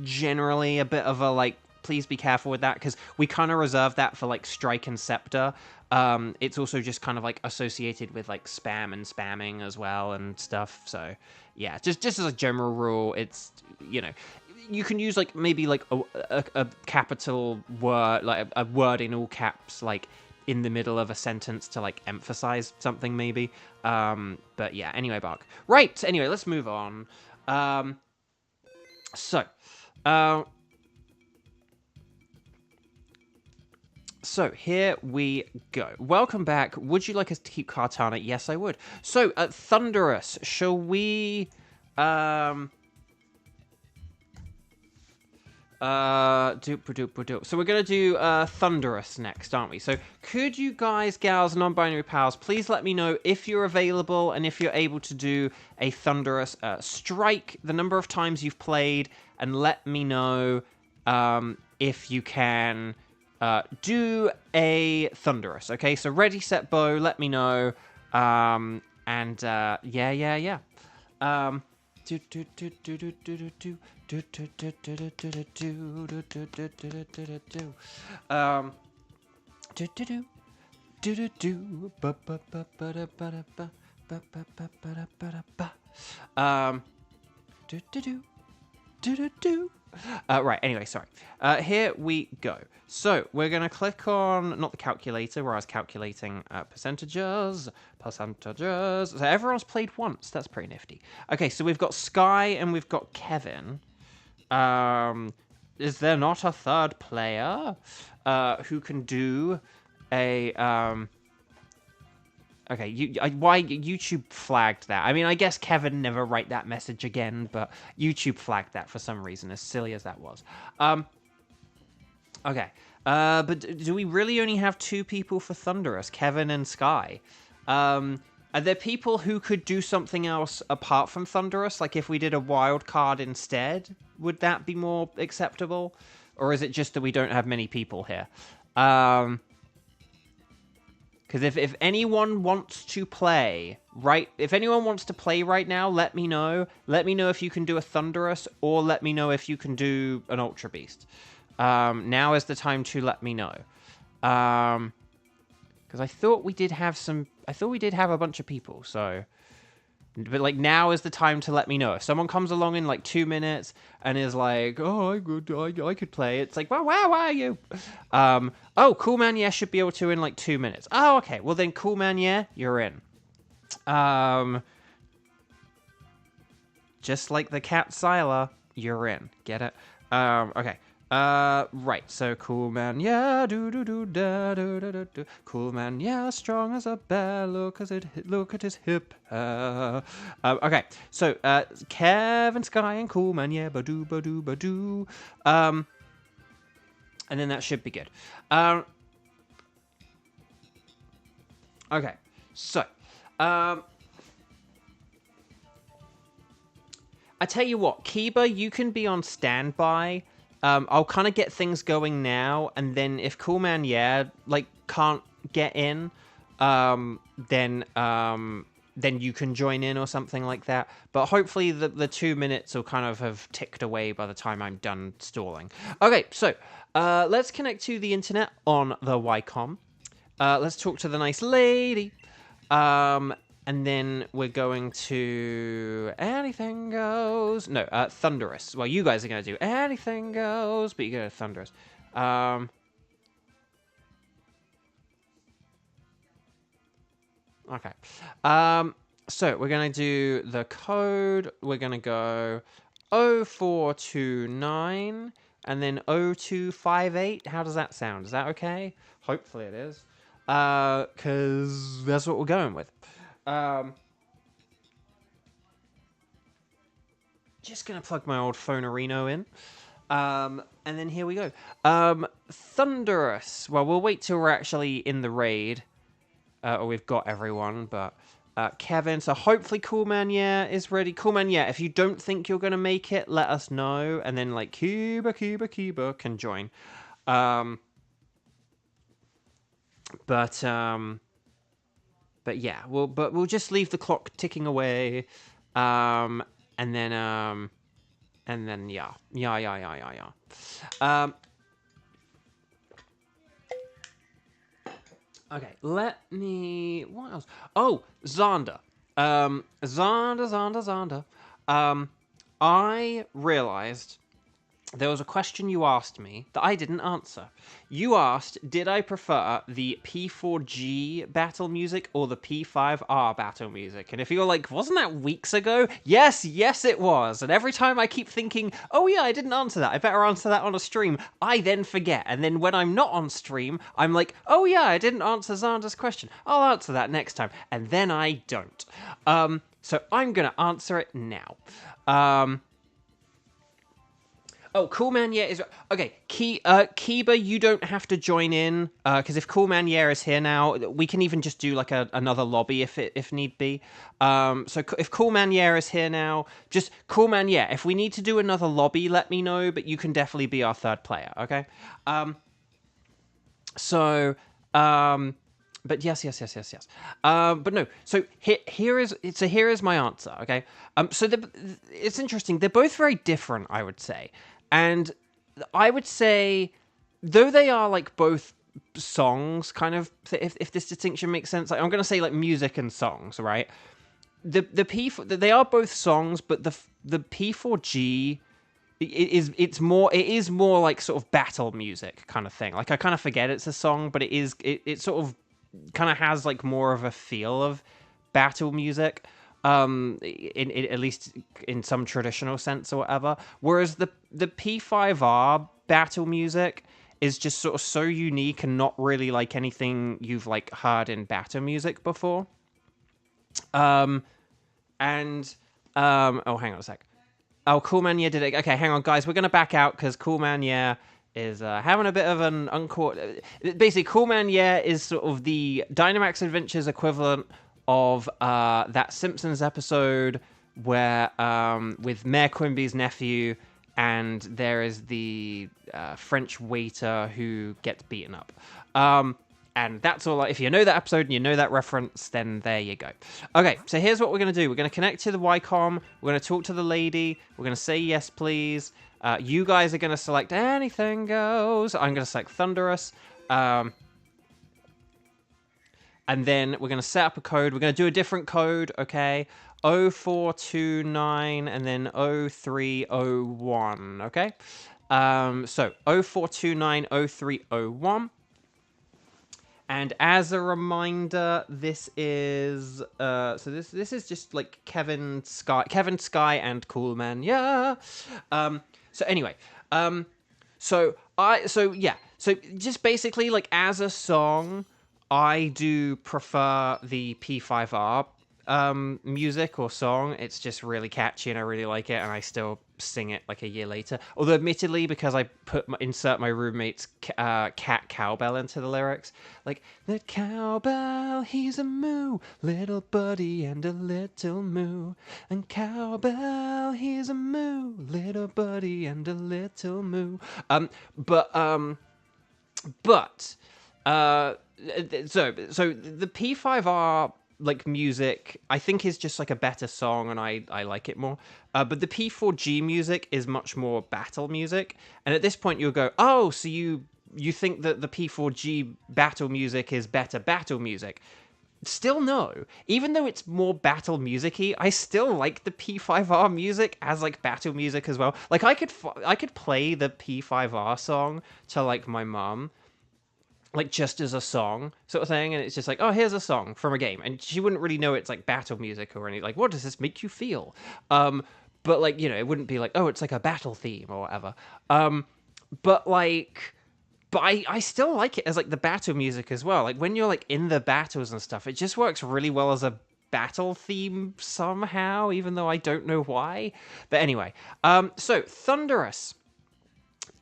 Speaker 1: generally a bit of a, like, please be careful with that, because we kind of reserve that for, like, Strike and Scepter. It's also just kind of, like, associated with, like, spam and spamming as well and stuff, so, yeah, just as a general rule, it's, you know, you can use, like, maybe, like, a capital word, like, a word in all caps, like, in the middle of a sentence to, like, emphasize something, maybe. But yeah, anyway, Bark. Right, anyway, let's move on. So here we go. Welcome back. Would you like us to keep Kartana? Yes, I would. So, Thunderous, shall we... So we're going to do Thunderous next, aren't we? So could you guys, gals, non-binary pals, please let me know if you're available and if you're able to do a Thunderous. Strike the number of times you've played and let me know if you can do a Thunderous. Okay, so ready, set, bow, let me know. Yeah. Right, anyway, sorry. Here we go. So, we're going to click on, not the calculator, where I was calculating percentages. So, everyone's played once. That's pretty nifty. Okay, so we've got Sky and we've got Kevin. Is there not a third player who can do a... Okay, why YouTube flagged that? I mean, I guess Kevin never write that message again, but YouTube flagged that for some reason, as silly as that was. Okay, but do we really only have 2 people for Thunderous, Kevin and Sky? Are there people who could do something else apart from Thunderous? Like if we did a wild card instead, would that be more acceptable? Or is it just that we don't have many people here? Because if anyone wants to play, if anyone wants to play right now, let me know. Let me know if you can do a Thunderous, or let me know if you can do an Ultra Beast. Now is the time to let me know. Because I thought we did have a bunch of people, so... But, like, now is the time to let me know. If someone comes along in, like, 2 minutes and is like, oh, I could play, it's like, well, where are you? Oh, Cool Man Yeah should be able to in, like, 2 minutes. Oh, okay. Well, then, Cool Man Yeah, you're in. Just like the cat Syla, you're in. Get it? Okay. Right, so Cool Man, yeah, do. Cool Man, yeah, strong as a bear, look at his hip hair. Okay, so, Kevin, Sky, and Cool Man, yeah, ba-do. And then that should be good. Okay, so, I tell you what, Kiba, you can be on standby. I'll kind of get things going now, and then if Cool Man, yeah, like, can't get in, then you can join in or something like that. But hopefully the 2 minutes will kind of have ticked away by the time I'm done stalling. Okay, so, let's connect to the internet on the Wycom. Let's talk to the nice lady. And then we're going to anything goes. No, Thunderous. Well, you guys are going to do anything goes, but you go to Thunderous. Okay. So we're going to do the code. We're going to go 0429 and then 0258. How does that sound? Is that okay? Hopefully it is. Because that's what we're going with. Just gonna plug my old Phone-arino in. And then here we go. Thunderous. Well, we'll wait till we're actually in the raid. Or we've got everyone, but... Kevin, so hopefully Cool Man Yeah is ready. Cool Man Yeah, if you don't think you're gonna make it, let us know. And then, like, Kiba can join. But yeah, we'll just leave the clock ticking away, and then yeah. Okay, let me. What else? Oh, Xander. Xander. I realized there was a question you asked me that I didn't answer. You asked, did I prefer the P4G battle music or the P5R battle music? And if you're like, wasn't that weeks ago? Yes, it was. And every time I keep thinking, oh yeah, I didn't answer that. I better answer that on a stream. I then forget. And then when I'm not on stream, I'm like, oh yeah, I didn't answer Xander's question. I'll answer that next time. And then I don't. So I'm going to answer it now. Oh, Cool Man Yeah is... Okay, Kiba, you don't have to join in, because if Cool Man Yeah is here now, we can even just do, like, another lobby if need be. So if Cool Man Yeah is here now, just Cool Man Yeah. If we need to do another lobby, let me know, but you can definitely be our third player, okay? But yes, yes, yes, yes, yes. But no. So here is my answer. Okay. So it's interesting. They're both very different, I would say, and I would say though they are like both songs, kind of. If this distinction makes sense, like, I'm gonna say like music and songs, right? They are both songs, but the P4G it is more like sort of battle music kind of thing. Like I kind of forget it's a song, but it sort of kind of has like more of a feel of battle music, in at least in some traditional sense or whatever. Whereas the P5R battle music is just sort of so unique and not really like anything you've like heard in battle music before. And oh, hang on a sec. Oh, Cool Man Yeah did it. Okay, hang on, guys. We're gonna back out because Cool Man Yeah is having a bit of an uncaught. Basically, Cool Man Yeah is sort of the Dynamax Adventures equivalent of that Simpsons episode where with Mayor Quimby's nephew, and there is the French waiter who gets beaten up. And that's all. If you know that episode and you know that reference, then there you go. Okay, so here's what we're going to do. We're going to connect to the Wycom. We're going to talk to the lady. We're going to say yes, please. You guys are going to select anything goes. I'm going to select Thunderous. And then we're going to set up a code. We're going to do a different code, okay? 0429 and then 0301, okay? So 0429 0301. And as a reminder, this is this is just like Kevin Sky and Cool Man, yeah. So anyway, so just basically like as a song, I do prefer the P5R music or song. It's just really catchy and I really like it, and I still sing it like a year later. Although admittedly, because I insert my roommate's cat cowbell into the lyrics, like the cowbell, he's a moo, little buddy and a little moo, and cowbell, he's a moo, little buddy and a little moo. But so the P5R like music I think is just like a better song, and I like it more, but the P4G music is much more battle music. And at this point you'll go, oh, so you think that the P4G battle music is better battle music? Still no. Even though it's more battle music-y, I still like the P5R music as like battle music as well. Like I could play the P5R song to like my mom, like just as a song sort of thing, and it's just like, oh, here's a song from a game, and she wouldn't really know it's like battle music or anything. Like, what does this make you feel? But like, you know, it wouldn't be like, oh, it's like a battle theme or whatever. But I still like it as like the battle music as well. Like when you're like in the battles and stuff, it just works really well as a battle theme somehow, even though I don't know why. But anyway, so Thunderous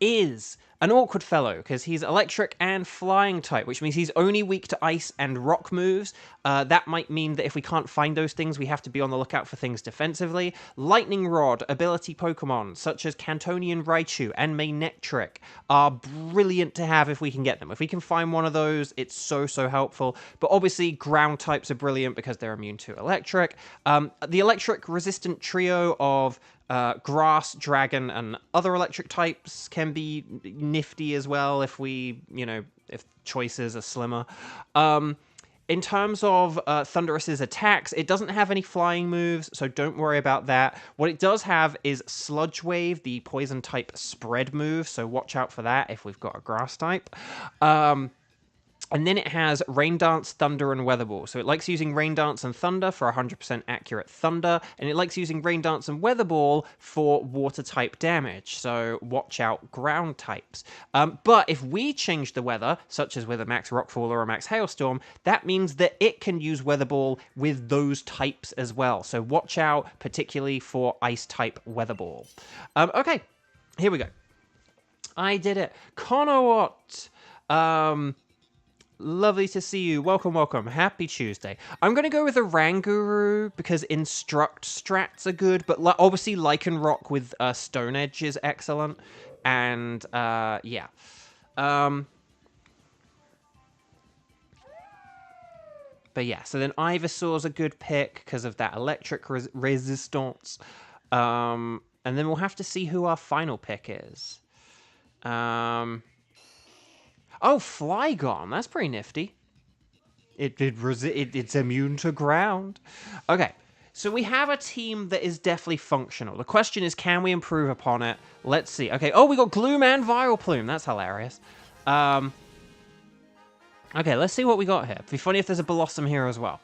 Speaker 1: is an awkward fellow because he's electric and flying type, which means he's only weak to ice and rock moves. That might mean that if we can't find those things, we have to be on the lookout for things defensively. Lightning Rod ability Pokemon such as Cantonian Raichu and Manectric are brilliant to have if we can get them. If we can find one of those, it's so helpful. But obviously, ground types are brilliant because they're immune to electric. The electric resistant trio of grass, dragon, and other electric types can be nifty as well if if choices are slimmer. In terms of Thunderous's attacks, it doesn't have any flying moves, so don't worry about that. What it does have is Sludge Wave, the poison type spread move, so watch out for that if we've got a grass type. And then it has Rain Dance, Thunder, and Weather Ball. So it likes using Rain Dance and Thunder for 100% accurate Thunder, and it likes using Rain Dance and Weather Ball for Water-type damage. So watch out, ground types. But if we change the weather, such as with a Max Rockfall or a Max Hailstorm, that means that it can use Weather Ball with those types as well. So watch out, particularly for Ice-type Weather Ball. Okay, here we go. I did it. Conowat. Lovely to see you. Welcome. Happy Tuesday. I'm going to go with a Ranguru because Instruct strats are good, but obviously Lycanroc with Stone Edge is excellent. And, yeah. But yeah, so then Ivysaur's a good pick because of that electric resistance. And then we'll have to see who our final pick is. Oh, Flygon. That's pretty nifty. It's immune to ground. Okay, so we have a team that is definitely functional. The question is, can we improve upon it? Let's see. Okay, oh, we got Gloom and Vileplume. That's hilarious. Okay, let's see what we got here. It'd be funny if there's a Blossom here as well.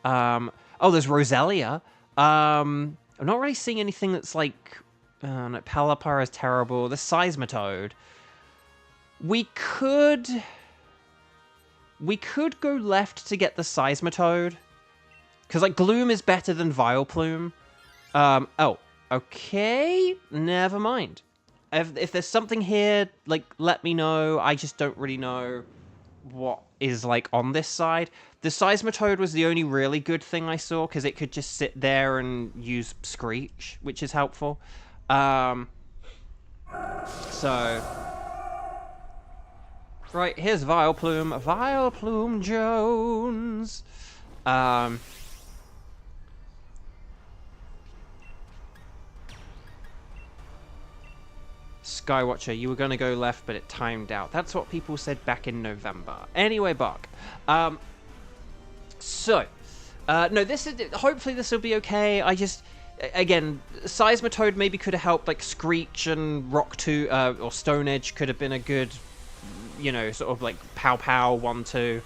Speaker 1: Oh, there's Roselia. I'm not really seeing anything that's like... no, Pelipper is terrible. The Seismitoad. We could go left to get the Seismitoad. Because, like, Gloom is better than Vileplume. Oh, okay. Never mind. If there's something here, like, let me know. I just don't really know what is, like, on this side. The Seismitoad was the only really good thing I saw, because it could just sit there and use Screech, which is helpful. So... Right, here's Vileplume. Vileplume Jones. Skywatcher, you were going to go left, but it timed out. That's what people said back in November. Anyway, Buck. No, this is... Hopefully this will be okay. I just... Again, Seismitoad maybe could have helped, like, Screech and or Stone Edge could have been a good... You know, sort of like pow 1-2,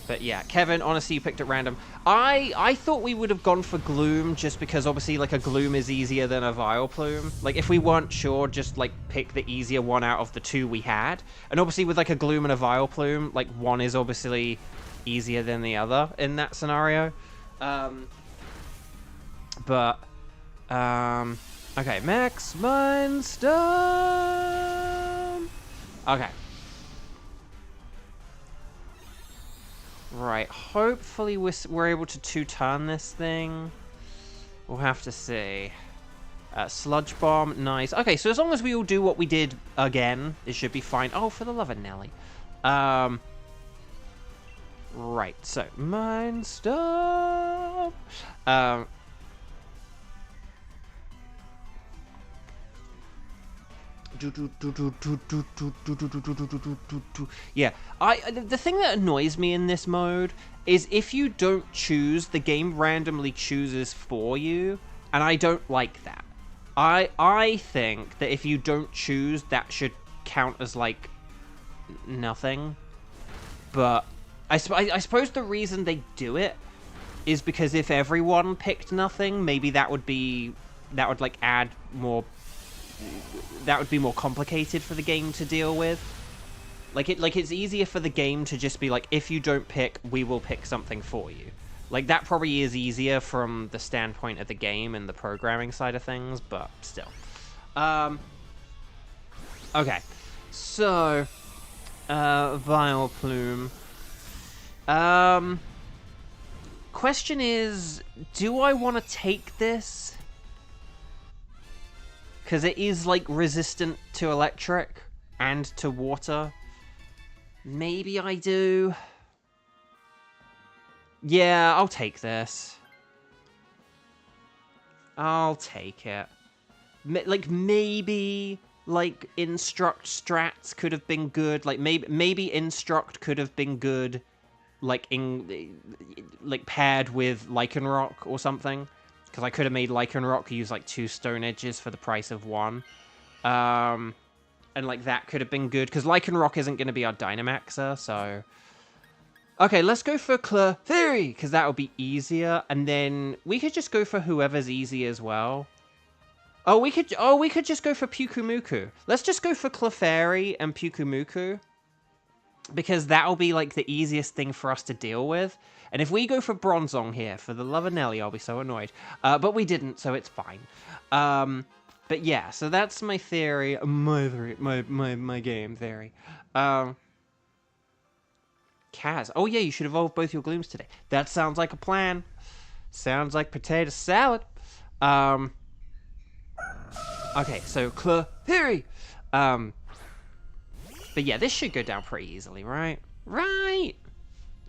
Speaker 1: but yeah, Kevin, honestly, you picked at random. I thought we would have gone for Gloom just because obviously like a Gloom is easier than a Vileplume. Like if we weren't sure, just like pick the easier one out of the two we had. And obviously with like a Gloom and a Vileplume, like one is obviously easier than the other in that scenario. Okay, Max Mindstorm. Okay. Right, hopefully we're able to two-turn this thing. We'll have to see. Sludge Bomb, nice. Okay, so as long as we all do what we did again, it should be fine. Oh, for the love of Nelly. Right, so Mindstorm. Yeah, the thing that annoys me in this mode is if you don't choose, the game randomly chooses for you, and I don't like that. I think that if you don't choose, that should count as like nothing. But I suppose the reason they do it is because if everyone picked nothing, maybe that would like add more. That would be more complicated for the game to deal with. Like it's easier for the game to just be like, if you don't pick, we will pick something for you. Like that probably is easier from the standpoint of the game and the programming side of things, but still. Okay, so Vileplume. Question is, do I want to take this? Because it is, like, resistant to electric and to water. Maybe I do. Yeah, I'll take this. I'll take it. Like, maybe, like, Instruct Strats could have been good. Like, maybe Instruct could have been good, like, paired with Lycanroc or something. Because I could have made Lycanroc use, like, 2 Stone Edges for the price of 1. And, like, that could have been good. Because Lycanroc isn't going to be our Dynamaxer, so... Okay, let's go for Clefairy, because that would be easier. And then we could just go for whoever's easy as well. Oh, we could just go for Pyukumuku. Let's just go for Clefairy and Pyukumuku. Because that'll be, like, the easiest thing for us to deal with. And if we go for Bronzong here, for the love of Nelly, I'll be so annoyed. But we didn't, so it's fine. But yeah, so that's my theory. My game theory. Kaz. Oh yeah, you should evolve both your Glooms today. That sounds like a plan. Sounds like potato salad. Okay, so Clefairy. But yeah, this should go down pretty easily, right? Right!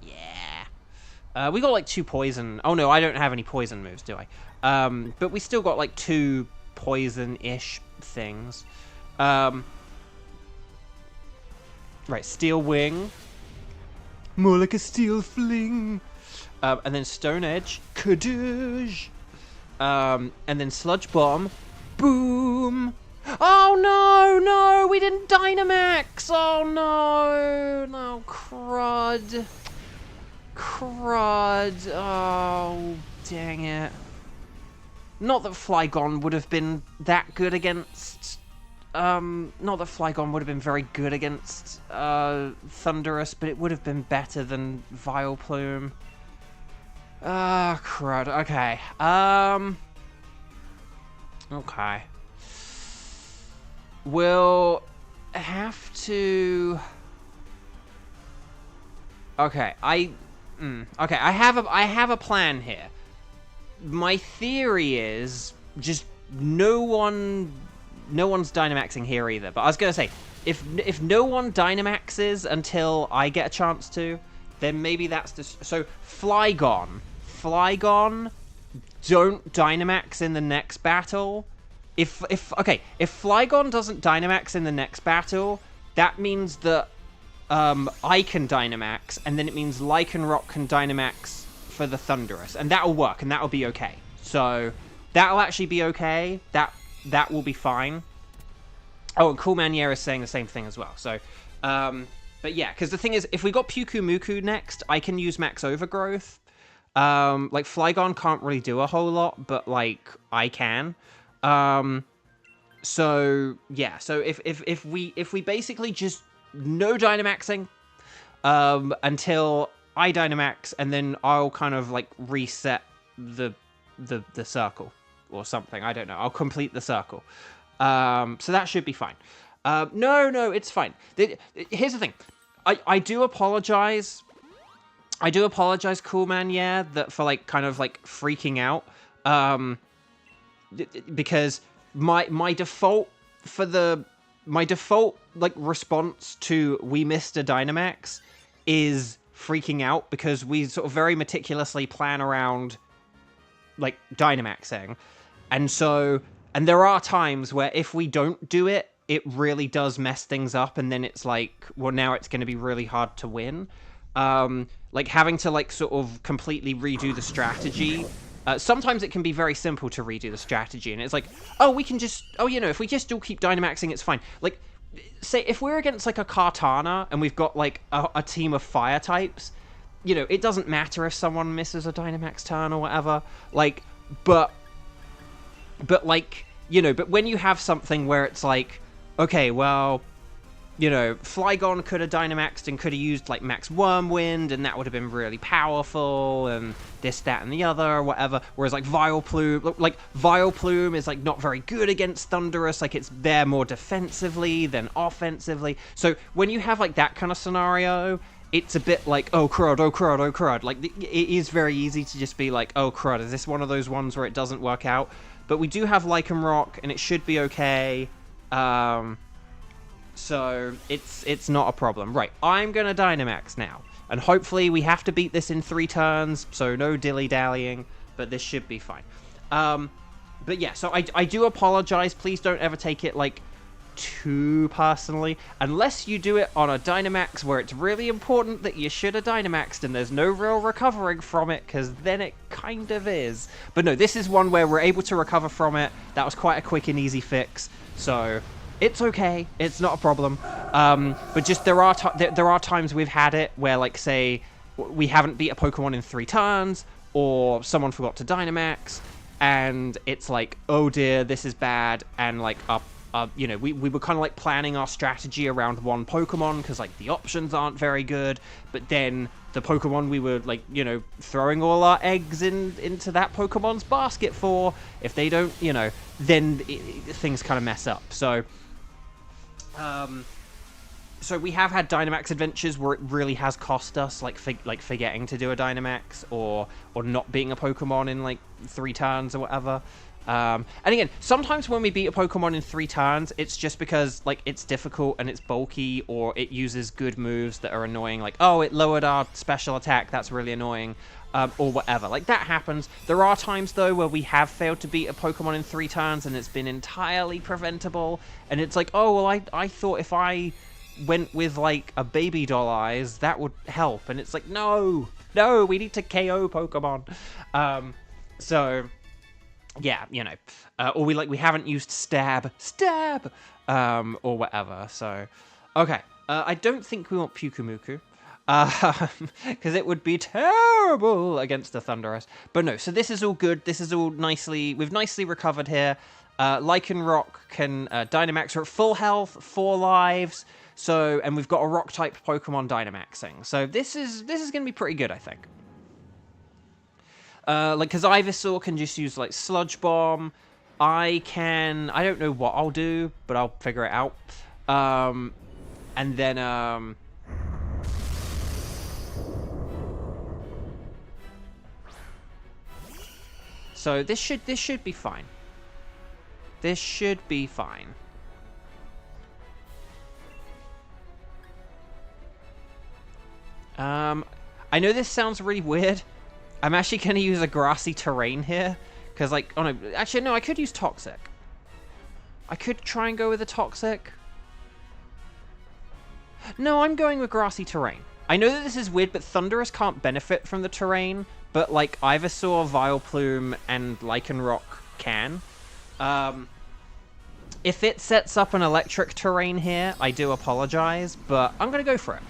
Speaker 1: Yeah. We got like 2 poison. Oh no, I don't have any poison moves, do I? But we still got like 2 poison-ish things. Right, Steel Wing. More like a Steel Fling. And then Stone Edge. Kadoosh. And then Sludge Bomb. Boom. Oh no, no, we didn't Dynamax. Oh no, no, crud. Crud. Oh, dang it. Not that Flygon would have been that good against... not that Flygon would have been very good against Thunderous, but it would have been better than Vileplume. Ah, crud. Okay. Okay. We'll have to... Okay, okay, I have a plan here. My theory is just no one's Dynamaxing here either. But I was gonna say, if no one Dynamaxes until I get a chance to, then maybe that's the... So, Flygon, don't Dynamax in the next battle. If Flygon doesn't Dynamax in the next battle, that means that I can Dynamax, and then it means Lycanroc can Dynamax for the Thunderous, and that'll work, and that'll be okay. So that'll actually be okay. That will be fine. Oh, and Cool Maniere is saying the same thing as well. So, but yeah, because the thing is, if we got Pyukumuku next, I can use Max Overgrowth. Like Flygon can't really do a whole lot, but like I can. So yeah, so if we basically just no Dynamaxing until I Dynamax, and then I'll kind of like reset the circle or something. I don't know. I'll complete the circle. So that should be fine. No, it's fine. Here's the thing. I do apologize. Cool Man, yeah, that for like kind of like freaking out. Because my default like response to we missed a Dynamax is freaking out, because we sort of very meticulously plan around like Dynamaxing. And there are times where if we don't do it, it really does mess things up, and then it's like, well, now it's going to be really hard to win. Like having to like sort of completely redo the strategy. Sometimes it can be very simple to redo the strategy, and it's like, oh, we can just, if we just all keep Dynamaxing, it's fine. Like, say, if we're against like a Kartana, and we've got like a team of fire types, it doesn't matter if someone misses a Dynamax turn or whatever. Like, but like, but when you have something where it's like, okay, well, Flygon could have Dynamaxed and could have used, like, Max Wormwind, and that would have been really powerful, and this, that, and the other, or whatever. Whereas, like, Vileplume is, like, not very good against Thunderous. Like, it's there more defensively than offensively. So, when you have, like, that kind of scenario, it's a bit like, oh, crud, oh, crud, oh, crud. Like, it is very easy to just be like, oh, crud, is this one of those ones where it doesn't work out? But we do have Lycanroc, and it should be okay. So it's not a problem. Right, I'm going to Dynamax now. And hopefully we have to beat this in 3 turns, so no dilly-dallying, but this should be fine. But yeah, so I do apologize. Please don't ever take it, like, too personally. Unless you do it on a Dynamax where it's really important that you should have Dynamaxed and there's no real recovering from it, because then it kind of is. But no, this is one where we're able to recover from it. That was quite a quick and easy fix, so... It's okay. It's not a problem. But just there are times we've had it where, like, say, we haven't beat a Pokemon in 3 turns, or someone forgot to Dynamax, and it's like, oh dear, this is bad, and like, we were kind of like planning our strategy around one Pokemon because like the options aren't very good, but then the Pokemon we were like, throwing all our eggs into that Pokemon's basket for, if they don't, then things kind of mess up. So we have had Dynamax Adventures where it really has cost us, like forgetting to do a Dynamax or not being a Pokemon in like 3 turns or whatever. And again, sometimes when we beat a Pokemon in 3 turns, it's just because, like, it's difficult and it's bulky, or it uses good moves that are annoying, like, oh, it lowered our special attack, that's really annoying, or whatever. Like, that happens. There are times, though, where we have failed to beat a Pokemon in 3 turns, and it's been entirely preventable, and it's like, oh, well, I thought if I went with, like, a baby doll eyes, that would help, and it's like, no, we need to KO Pokemon. So... yeah, you know, or we haven't used stab, or whatever. So, okay, I don't think we want Pyukumuku, because it would be terrible against the Thunderous. But no, so this is all good. This is all we've nicely recovered here. Lycanroc can Dynamax. We're at full health, 4 lives. So, and we've got a Rock type Pokemon Dynamaxing. So this is going to be pretty good, I think. Like, because Ivysaur can just use, like, Sludge Bomb. I don't know what I'll do, but I'll figure it out. And then, so this should be fine. This should be fine. I know this sounds really weird. I'm actually going to use a grassy terrain here. Because, like, oh no, actually, no, I could use Toxic. I could try and go with a Toxic. No, I'm going with grassy terrain. I know that this is weird, but Thunderous can't benefit from the terrain. But, like, Ivysaur, Vileplume, and Lycanroc can. If it sets up an electric terrain here, I do apologize, but I'm going to go for it.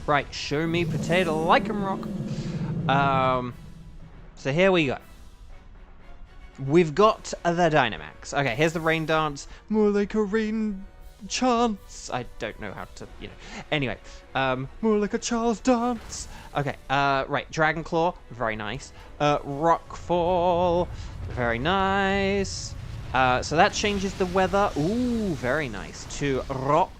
Speaker 1: Right, show me potato Lycanroc. So here we go. We've got the Dynamax. Okay, here's the Rain Dance. More like a rain chance. I don't know how to, you know. Anyway, more like a Charles dance. Okay, right, Dragon Claw, very nice. Rockfall, very nice. So that changes the weather. Ooh, very nice. To Rock.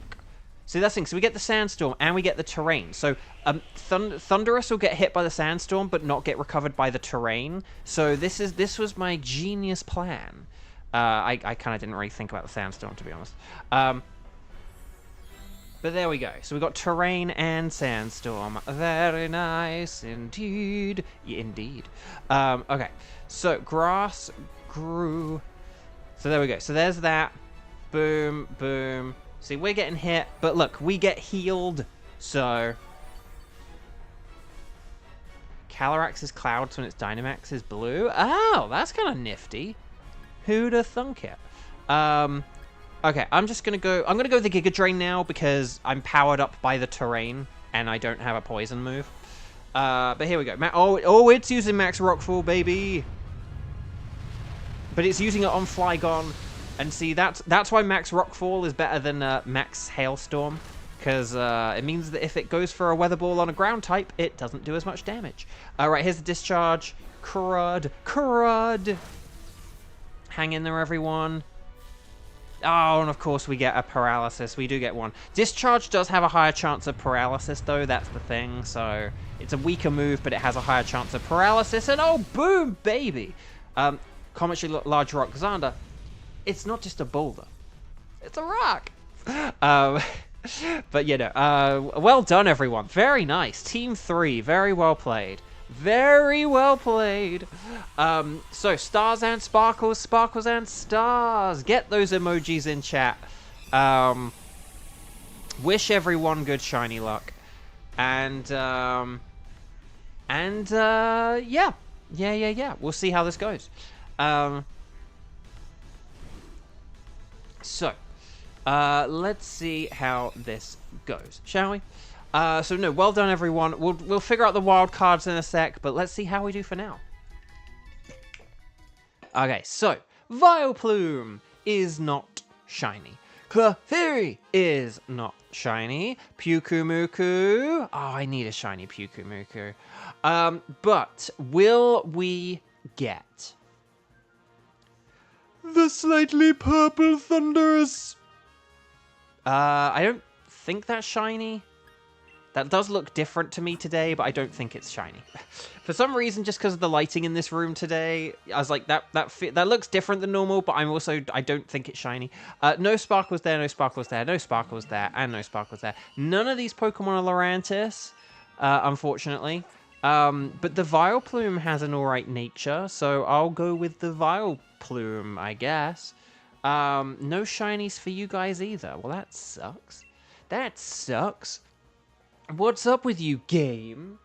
Speaker 1: See, that's the thing. So we get the Sandstorm and we get the terrain. So Thunderous will get hit by the Sandstorm, but not get recovered by the terrain. So this was my genius plan. I kind of didn't really think about the Sandstorm, to be honest. But there we go. So we got terrain and Sandstorm. Very nice indeed. Yeah, indeed. Okay. So grass grew. So there we go. So there's that. Boom, boom. See, we're getting hit, but look, we get healed, so... Calyrax's Clouds when its Dynamax is blue? Oh, that's kind of nifty. Who'da thunk it? Okay, I'm gonna go the Giga Drain now, because I'm powered up by the terrain, and I don't have a poison move. But here we go. Oh, it's using Max Rockfall, baby! But it's using it on Flygon. And see, that's why Max Rockfall is better than Max Hailstorm, because it means that if it goes for a Weather Ball on a ground type, it doesn't do as much damage. Alright, here's the Discharge. Crud. Hang in there, everyone. Oh, and of course we get a Paralysis. We do get one. Discharge does have a higher chance of Paralysis, though. That's the thing. So it's a weaker move, but it has a higher chance of Paralysis. And oh, boom, baby. Comically Large Rock Xander. It's not just a boulder. It's a rock. But, you know, well done, everyone. Very nice. Team 3. Very well played. Very well played. So, stars and sparkles, sparkles and stars. Get those emojis in chat. Wish everyone good shiny luck. And yeah. We'll see how this goes. So, let's see how this goes, shall we? So no, well done, everyone. We'll figure out the wild cards in a sec, but let's see how we do for now. Okay, so Vileplume is not shiny. Clefairy is not shiny. Pyukumuku. Oh, I need a shiny Pyukumuku. But will we get the slightly purple Thunderous? I don't think that's shiny. That does look different to me today, but I don't think it's shiny. For some reason, just because of the lighting in this room today, I was like, that looks different than normal, but I don't think it's shiny. No sparkles there, no sparkles there, no sparkles there, and no sparkles there. None of these Pokemon are Lurantis, unfortunately. But the Vileplume has an alright nature, so I'll go with the Vileplume, I guess. No shinies for you guys either. Well, that sucks. That sucks. What's up with you, game?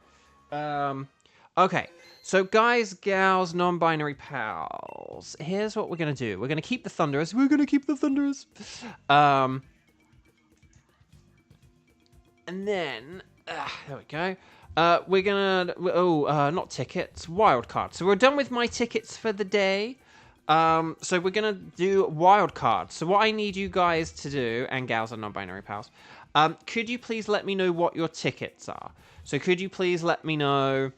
Speaker 1: Okay. So, guys, gals, non-binary pals, here's what we're going to do. We're going to keep the Thunderous. And then, there we go. We're going to, not tickets, wildcards. So we're done with my tickets for the day. So we're going to do wildcards. So what I need you guys to do, and gals and non-binary pals, could you please let me know what your tickets are? So could you please let me know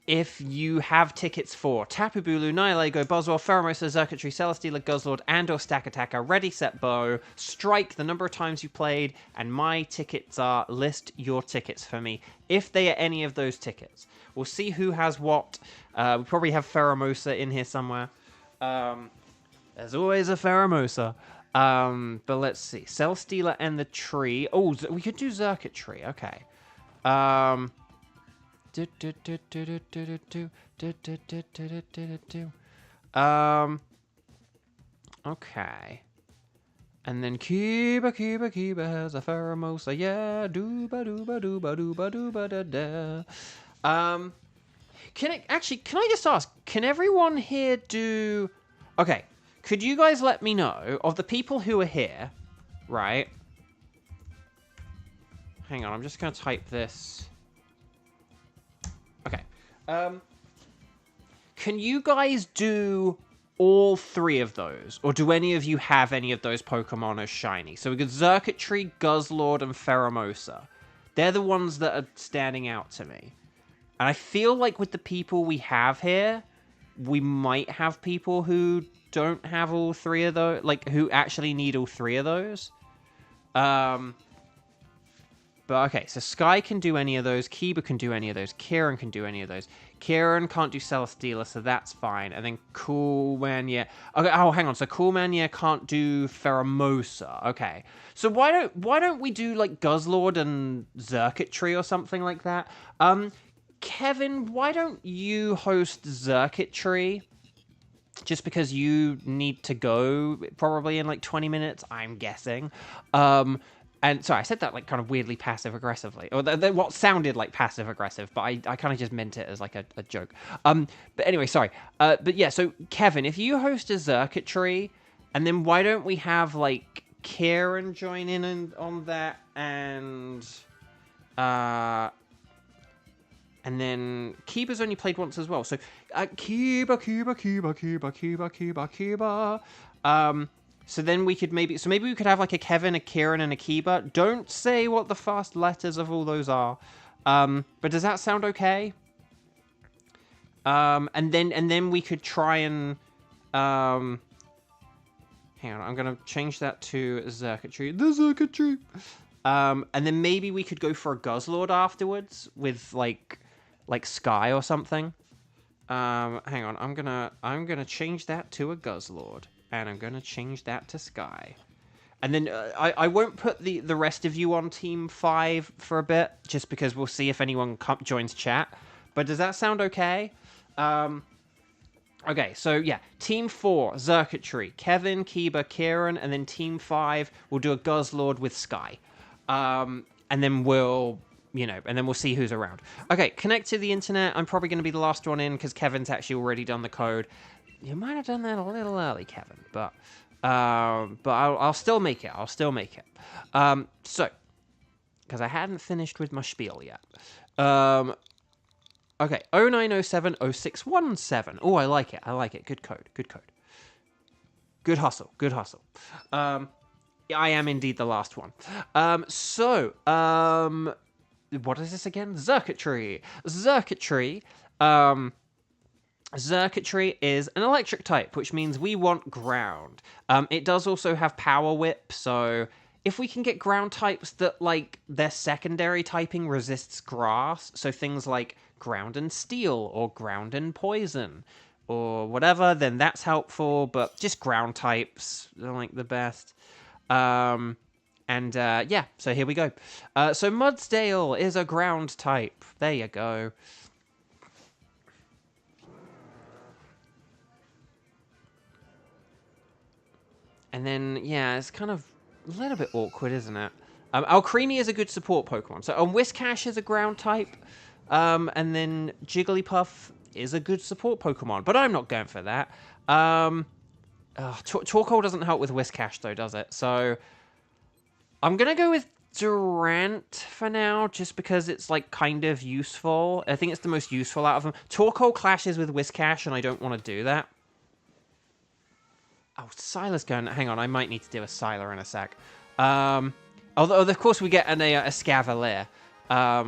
Speaker 1: if you have tickets for Tapu Bulu, Nihilego, Buzzwole, Pheromosa, Xurkitree, Celesteela, Guzzlord, and/or Stack Attacker, Ready, Set, Bow, strike the number of times you played, and my tickets are, list your tickets for me, if they are any of those tickets. We'll see who has what. We probably have Pheromosa in here somewhere. There's always a Pheromosa. But let's see. Celesteela and the tree. Oh, we could do Xurkitree. Okay. Okay. And then Kiba has a Pheromosa. Yeah, dooba da da. Can I just ask, can everyone here do... Okay, could you guys let me know, of the people who are here, right? Hang on, I'm just going to type this. Okay. Can you guys do all three of those? Or do any of you have any of those Pokemon as shiny? So we got Xurkitree, Guzzlord, and Pheromosa. They're the ones that are standing out to me. And I feel like with the people we have here, we might have people who don't have all three of those, like, who actually need all three of those. But okay, so Sky can do any of those, Kiba can do any of those, Kieran can do any of those. Kieran can't do Celesteela, so that's fine. And then Coolman, yeah. Okay, oh, hang on. So Coolman, yeah, can't do Pheromosa. Okay. So why don't we do like Guzzlord and Xurkitree or something like that? Kevin, why don't you host Xurkitree? Just because you need to go probably in like 20 minutes, I'm guessing. And sorry, I said that like kind of weirdly passive-aggressively. Or what sounded like passive-aggressive, but I kind of just meant it as like a joke. But anyway, sorry. But yeah, so Kevin, if you host a Xurkitree, and then why don't we have like Kieran join in on that, and then Kiba's only played once as well. So Kiba. So then we could maybe we could have like a Kevin, a Kieran, and a Kiba. Don't say what the first letters of all those are. But does that sound okay? And then we could try and hang on, I'm gonna change that to Xurkitree. The Xurkitree. And then maybe we could go for a Guzzlord afterwards with like Sky or something. Hang on, I'm gonna change that to a Guzzlord. And I'm going to change that to Sky. And then I won't put the rest of you on Team 5 for a bit, just because we'll see if anyone joins chat. But does that sound okay? Okay, so yeah, Team 4, Xurkitree, Kevin, Kiba, Kieran, and then Team 5, we'll do a Guzzlord with Sky. And then we'll see who's around. Okay, connect to the internet. I'm probably going to be the last one in, because Kevin's actually already done the code. You might have done that a little early, Kevin, but I'll still make it. So, because I hadn't finished with my spiel yet. Okay, 09070617. Oh, I like it. Good code. Good hustle. I am indeed the last one. What is this again? Xurkitree. Xurkitree is an electric type, which means we want ground. It does also have Power Whip, so if we can get ground types that, like, their secondary typing resists grass, so things like ground and steel or ground and poison or whatever, then that's helpful, but just ground types are, like, the best. Yeah, so here we go. So Mudsdale is a ground type. There you go. And then, yeah, it's kind of a little bit awkward, isn't it? Alcremie is a good support Pokemon. So Whiskash is a ground type. And then Jigglypuff is a good support Pokemon. But I'm not going for that. Torkoal doesn't help with Whiskash, though, does it? So I'm going to go with Durant for now, just because it's, like, kind of useful. I think it's the most useful out of them. Torkoal clashes with Whiskash, and I don't want to do that. Oh, Sila's going... Hang on, I might need to do a Sila in a sec. Although, of course, we get a Scavalier,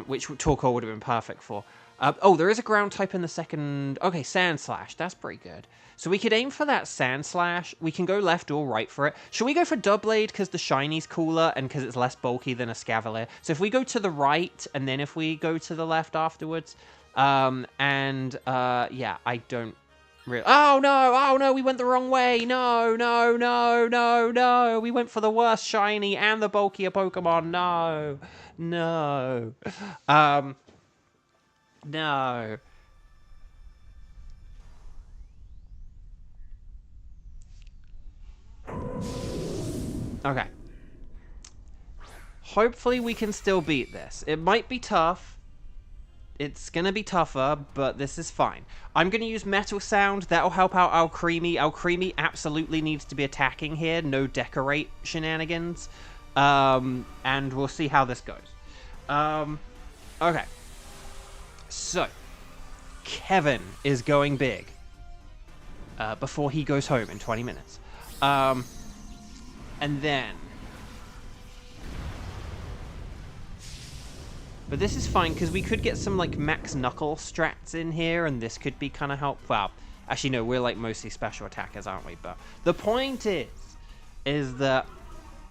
Speaker 1: which Torkoal would have been perfect for. There is a ground type in the second... Okay, Sandslash. That's pretty good. So we could aim for that Sandslash. We can go left or right for it. Should we go for Doublade because the shiny's cooler and because it's less bulky than a Scavalier? So if we go to the right and then if we go to the left afterwards... yeah, I don't... Really? Oh no, we went the wrong way. No. We went for the worst shiny and the bulkier Pokemon. No. No. Okay. Hopefully we can still beat this. It might be tough. It's going to be tougher, but this is fine. I'm going to use Metal Sound. That'll help out Alcremie. Alcremie absolutely needs to be attacking here. No Decorate shenanigans. And we'll see how this goes. Okay. So, Kevin is going big. Before he goes home in 20 minutes. And then... But this is fine, because we could get some, like, Max Knuckle strats in here, and this could be kind of helpful. Well, actually, no, we're, like, mostly special attackers, aren't we? But the point is that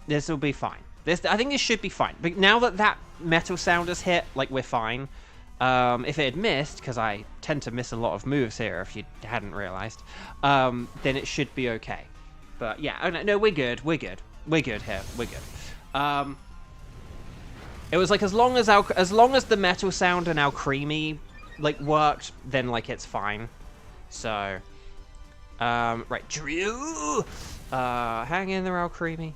Speaker 1: this will be fine. I think this should be fine. But now that Metal Sound has hit, like, we're fine. If it had missed, because I tend to miss a lot of moves here, if you hadn't realized, then it should be okay. But, yeah, no, we're good. We're good. We're good here. We're good. It was like as long as the Metal Sound and Alcremie like worked, then like it's fine. So, right, Drew, hang in there, Alcremie.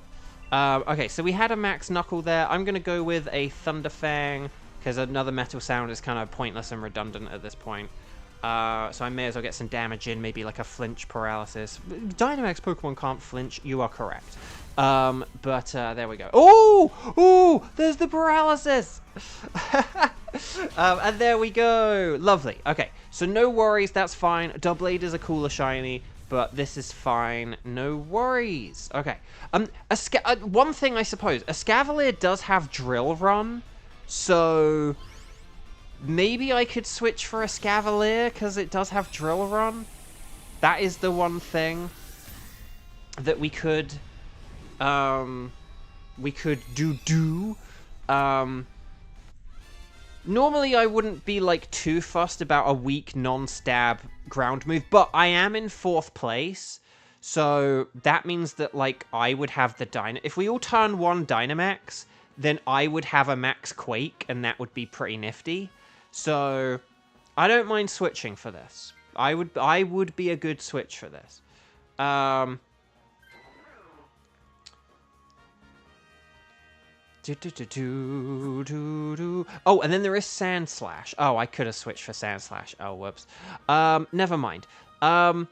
Speaker 1: Okay, so we had a Max Knuckle there. I'm gonna go with a Thunderfang because another Metal Sound is kind of pointless and redundant at this point. So I may as well get some damage in, maybe like a flinch paralysis. Dynamax Pokemon can't flinch. You are correct. There we go. Oh, there's the paralysis. And there we go. Lovely. Okay, so no worries. That's fine. Doublade is a cooler shiny, but this is fine. No worries. Okay. One thing I suppose, a Scavalier does have Drill Run, so maybe I could switch for a Scavalier because it does have Drill Run. That is the one thing that we could do. Normally I wouldn't be like too fussed about a weak non-stab ground move, but I am in 4th place, so that means that like I would have the if we all turn 1 Dynamax, then I would have a Max Quake, and that would be pretty nifty. So I don't mind switching for this. I would be a good switch for this. Oh, and then there is Sandslash. Oh, I could have switched for Sandslash. Oh, whoops. Never mind. But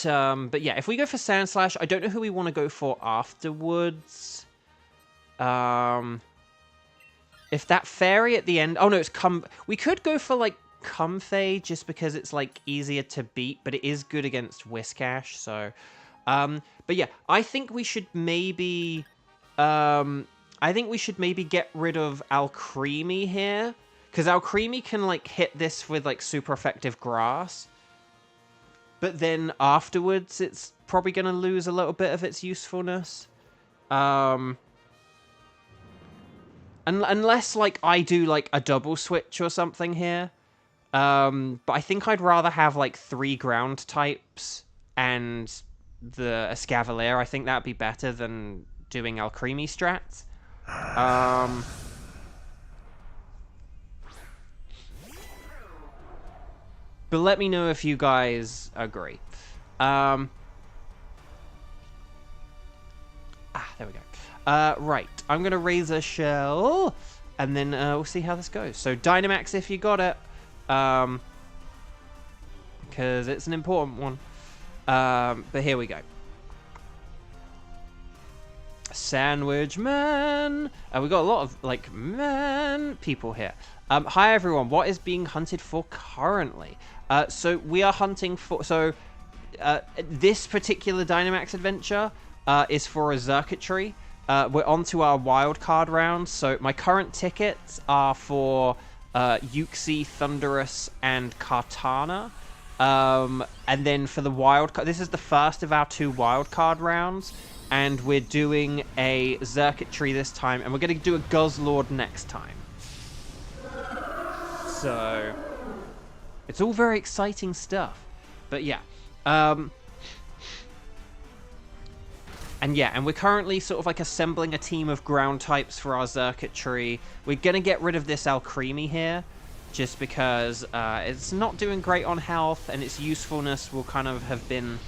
Speaker 1: yeah, if we go for Sandslash, I don't know who we want to go for afterwards. If that fairy at the end... Oh, no, it's we could go for, like, Comfey, just because it's, like, easier to beat, but it is good against Whiskash, so... but yeah, I think we should maybe... get rid of Alcremie here, because Alcremie can, like, hit this with, like, super effective grass. But then afterwards, it's probably going to lose a little bit of its usefulness. Unless, like, I do, like, a double switch or something here. But I think I'd rather have, like, 3 ground types and the Escavalier. I think that'd be better than doing Alcremie strats. But let me know if you guys agree. There we go. Right, I'm going to Razor Shell, and then we'll see how this goes. So, Dynamax if you got it, because it's an important one. But here we go. Sandwich Man! We got a lot of, like, man people here. Hi everyone, what is being hunted for currently? So, we are hunting for... So, this particular Dynamax adventure is for a Xurkitree. We're on to our wildcard round, so my current tickets are for Uxie, Thunderous, and Kartana. And then for the wildcard, this is the first of our 2 wildcard rounds, and we're doing a Xurkitree this time, and we're going to do a Guzzlord next time. So, it's all very exciting stuff. But yeah. And we're currently sort of like assembling a team of ground types for our Xurkitree. We're going to get rid of this Alcremie here, just because it's not doing great on health, and its usefulness will kind of have been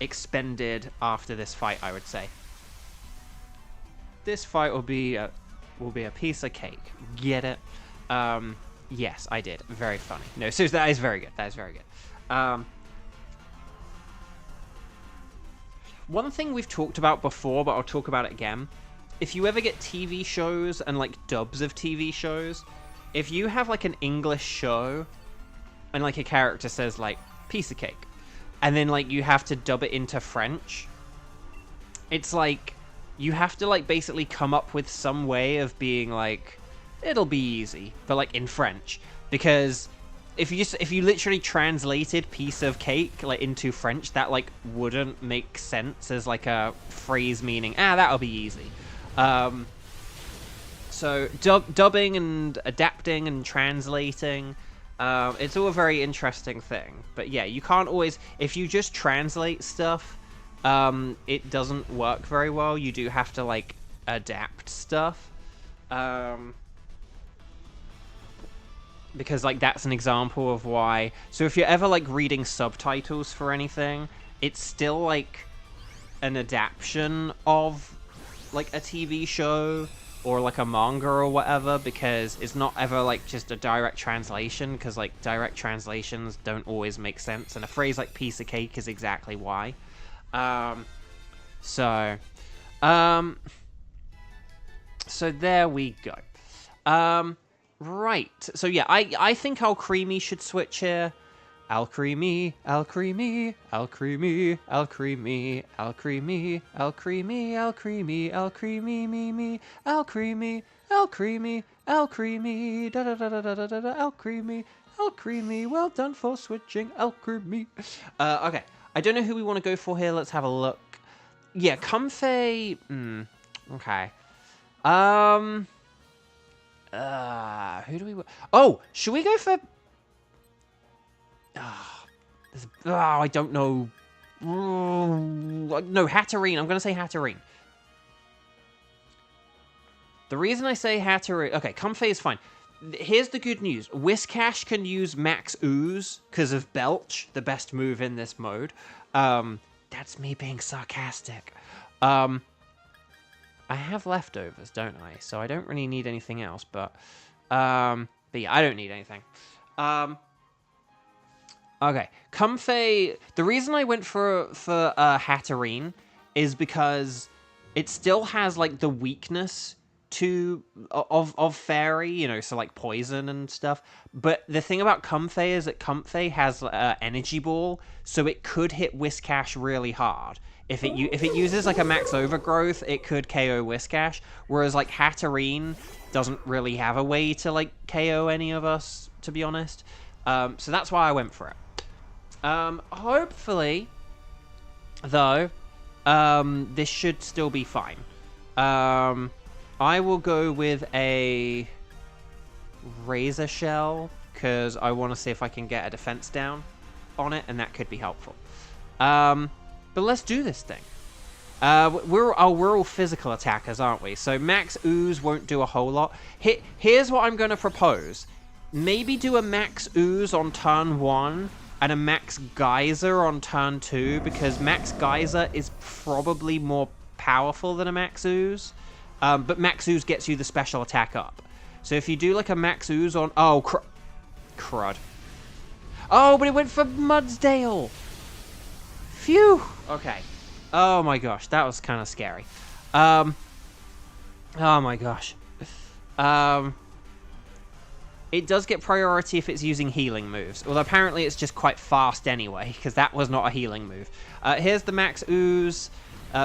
Speaker 1: expended after this fight, I would say. This fight will be a piece of cake. Get it? Yes, I did. Very funny. No, seriously, that is very good. That is very good. One thing we've talked about before, but I'll talk about it again. If you ever get TV shows and, like, dubs of TV shows, if you have, like, an English show and, like, a character says, like, piece of cake, and then, like, you have to dub it into French, it's like, you have to, like, basically come up with some way of being, like, it'll be easy, but, like, in French. Because if you literally translated piece of cake, like, into French, that, like, wouldn't make sense as, like, a phrase meaning, that'll be easy. So dubbing and adapting and translating, it's all a very interesting thing. But yeah, you can't always, if you just translate stuff, it doesn't work very well. You do have to, like, adapt stuff. Because, like, that's an example of why... So if you're ever, like, reading subtitles for anything, it's still, like, an adaptation of, like, a TV show or, like, a manga or whatever, because it's not ever, like, just a direct translation, because, like, direct translations don't always make sense, and a phrase like piece of cake is exactly why. So there we go. Right, so yeah, I think Alcremie should switch here. Alcremie, Alcremie, Alcremie, Alcremie, Alcremie, Alcremie, Alcremie, Alcremie, me, Alcremie, Alcremie, Alcremie, da da da da da da da, Alcremie, Alcremie, well done for switching, Alcremie. Okay, I don't know who we want to go for here, let's have a look. Yeah, Comfey, okay. Who do we... Oh, should we go for... I don't know. No, Hatterene. I'm going to say Hatterene. The reason I say Hatterene... Okay, Comfey is fine. Here's the good news. Whiscash can use Max Ooze because of Belch, the best move in this mode. That's me being sarcastic. I have leftovers, don't I? So I don't really need anything else, but yeah, I don't need anything. Okay, Comfey, the reason I went for Hatterene is because it still has, like, the weakness of Fairy, you know, so, like, poison and stuff. But the thing about Comfey is that Comfey has Energy Ball, so it could hit Whiscash really hard. If it uses, like, a Max Overgrowth, it could KO Whiscash, whereas, like, Hatterene doesn't really have a way to, like, KO any of us, to be honest. So that's why I went for it. Hopefully, though, this should still be fine. I will go with a Razor Shell, because I want to see if I can get a defense down on it, and that could be helpful. But let's do this thing. We're all physical attackers, aren't we? So max ooze won't do a whole lot. Here's what I'm going to propose. Maybe do a max ooze on turn 1 and a max geyser on turn 2, because max geyser is probably more powerful than a max ooze. But max ooze gets you the special attack up. So if you do like a max ooze on... Oh, crud. Oh, but it went for Mudsdale. Phew. Okay. Oh my gosh, that was kind of scary. Oh my gosh. It does get priority if it's using healing moves. Although apparently it's just quite fast anyway, because that was not a healing move. Here's the max ooze.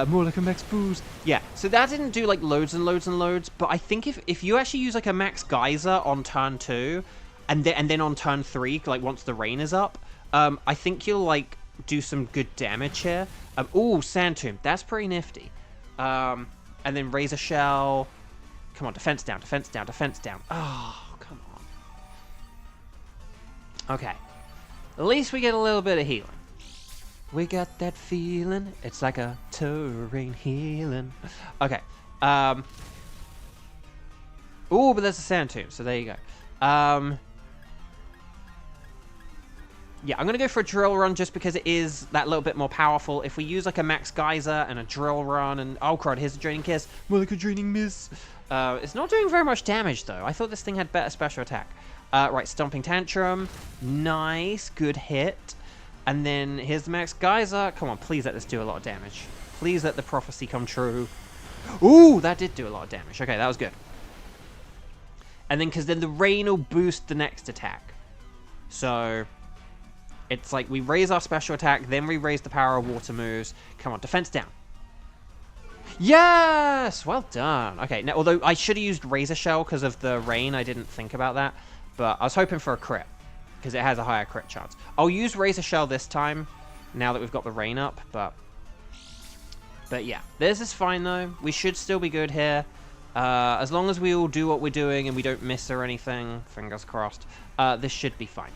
Speaker 1: More like a max booze. Yeah, so that didn't do like loads and loads and loads, but I think if you actually use like a max geyser on turn 2, and then on turn 3, like once the rain is up, I think you'll like do some good damage here. Ooh, Sand Tomb, that's pretty nifty. And then Razor Shell. Come on, defense down, defense down, defense down. Oh, come on. Okay, at least we get a little bit of healing. We got that feeling. It's like a terrain healing. Okay. Ooh, but there's a Sand Tomb, so there you go. Yeah, I'm going to go for a Drill Run just because it is that little bit more powerful. If we use like a Max Geyser and a Drill Run and... Oh, crud, here's a Draining Kiss. More like a Draining Miss. It's not doing very much damage, though. I thought this thing had better special attack. Right, Stomping Tantrum. Nice. Good hit. And then here's the Max Geyser. Come on, please let this do a lot of damage. Please let the prophecy come true. Ooh, that did do a lot of damage. Okay, that was good. And then, because then the rain will boost the next attack. So... It's like we raise our special attack, then we raise the power of water moves. Come on, defense down. Yes! Well done. Okay, now, although I should have used Razor Shell because of the rain, I didn't think about that. But I was hoping for a crit, because it has a higher crit chance. I'll use Razor Shell this time, now that we've got the rain up, but yeah. This is fine, though. We should still be good here. As long as we all do what we're doing and we don't miss or anything, fingers crossed, this should be fine.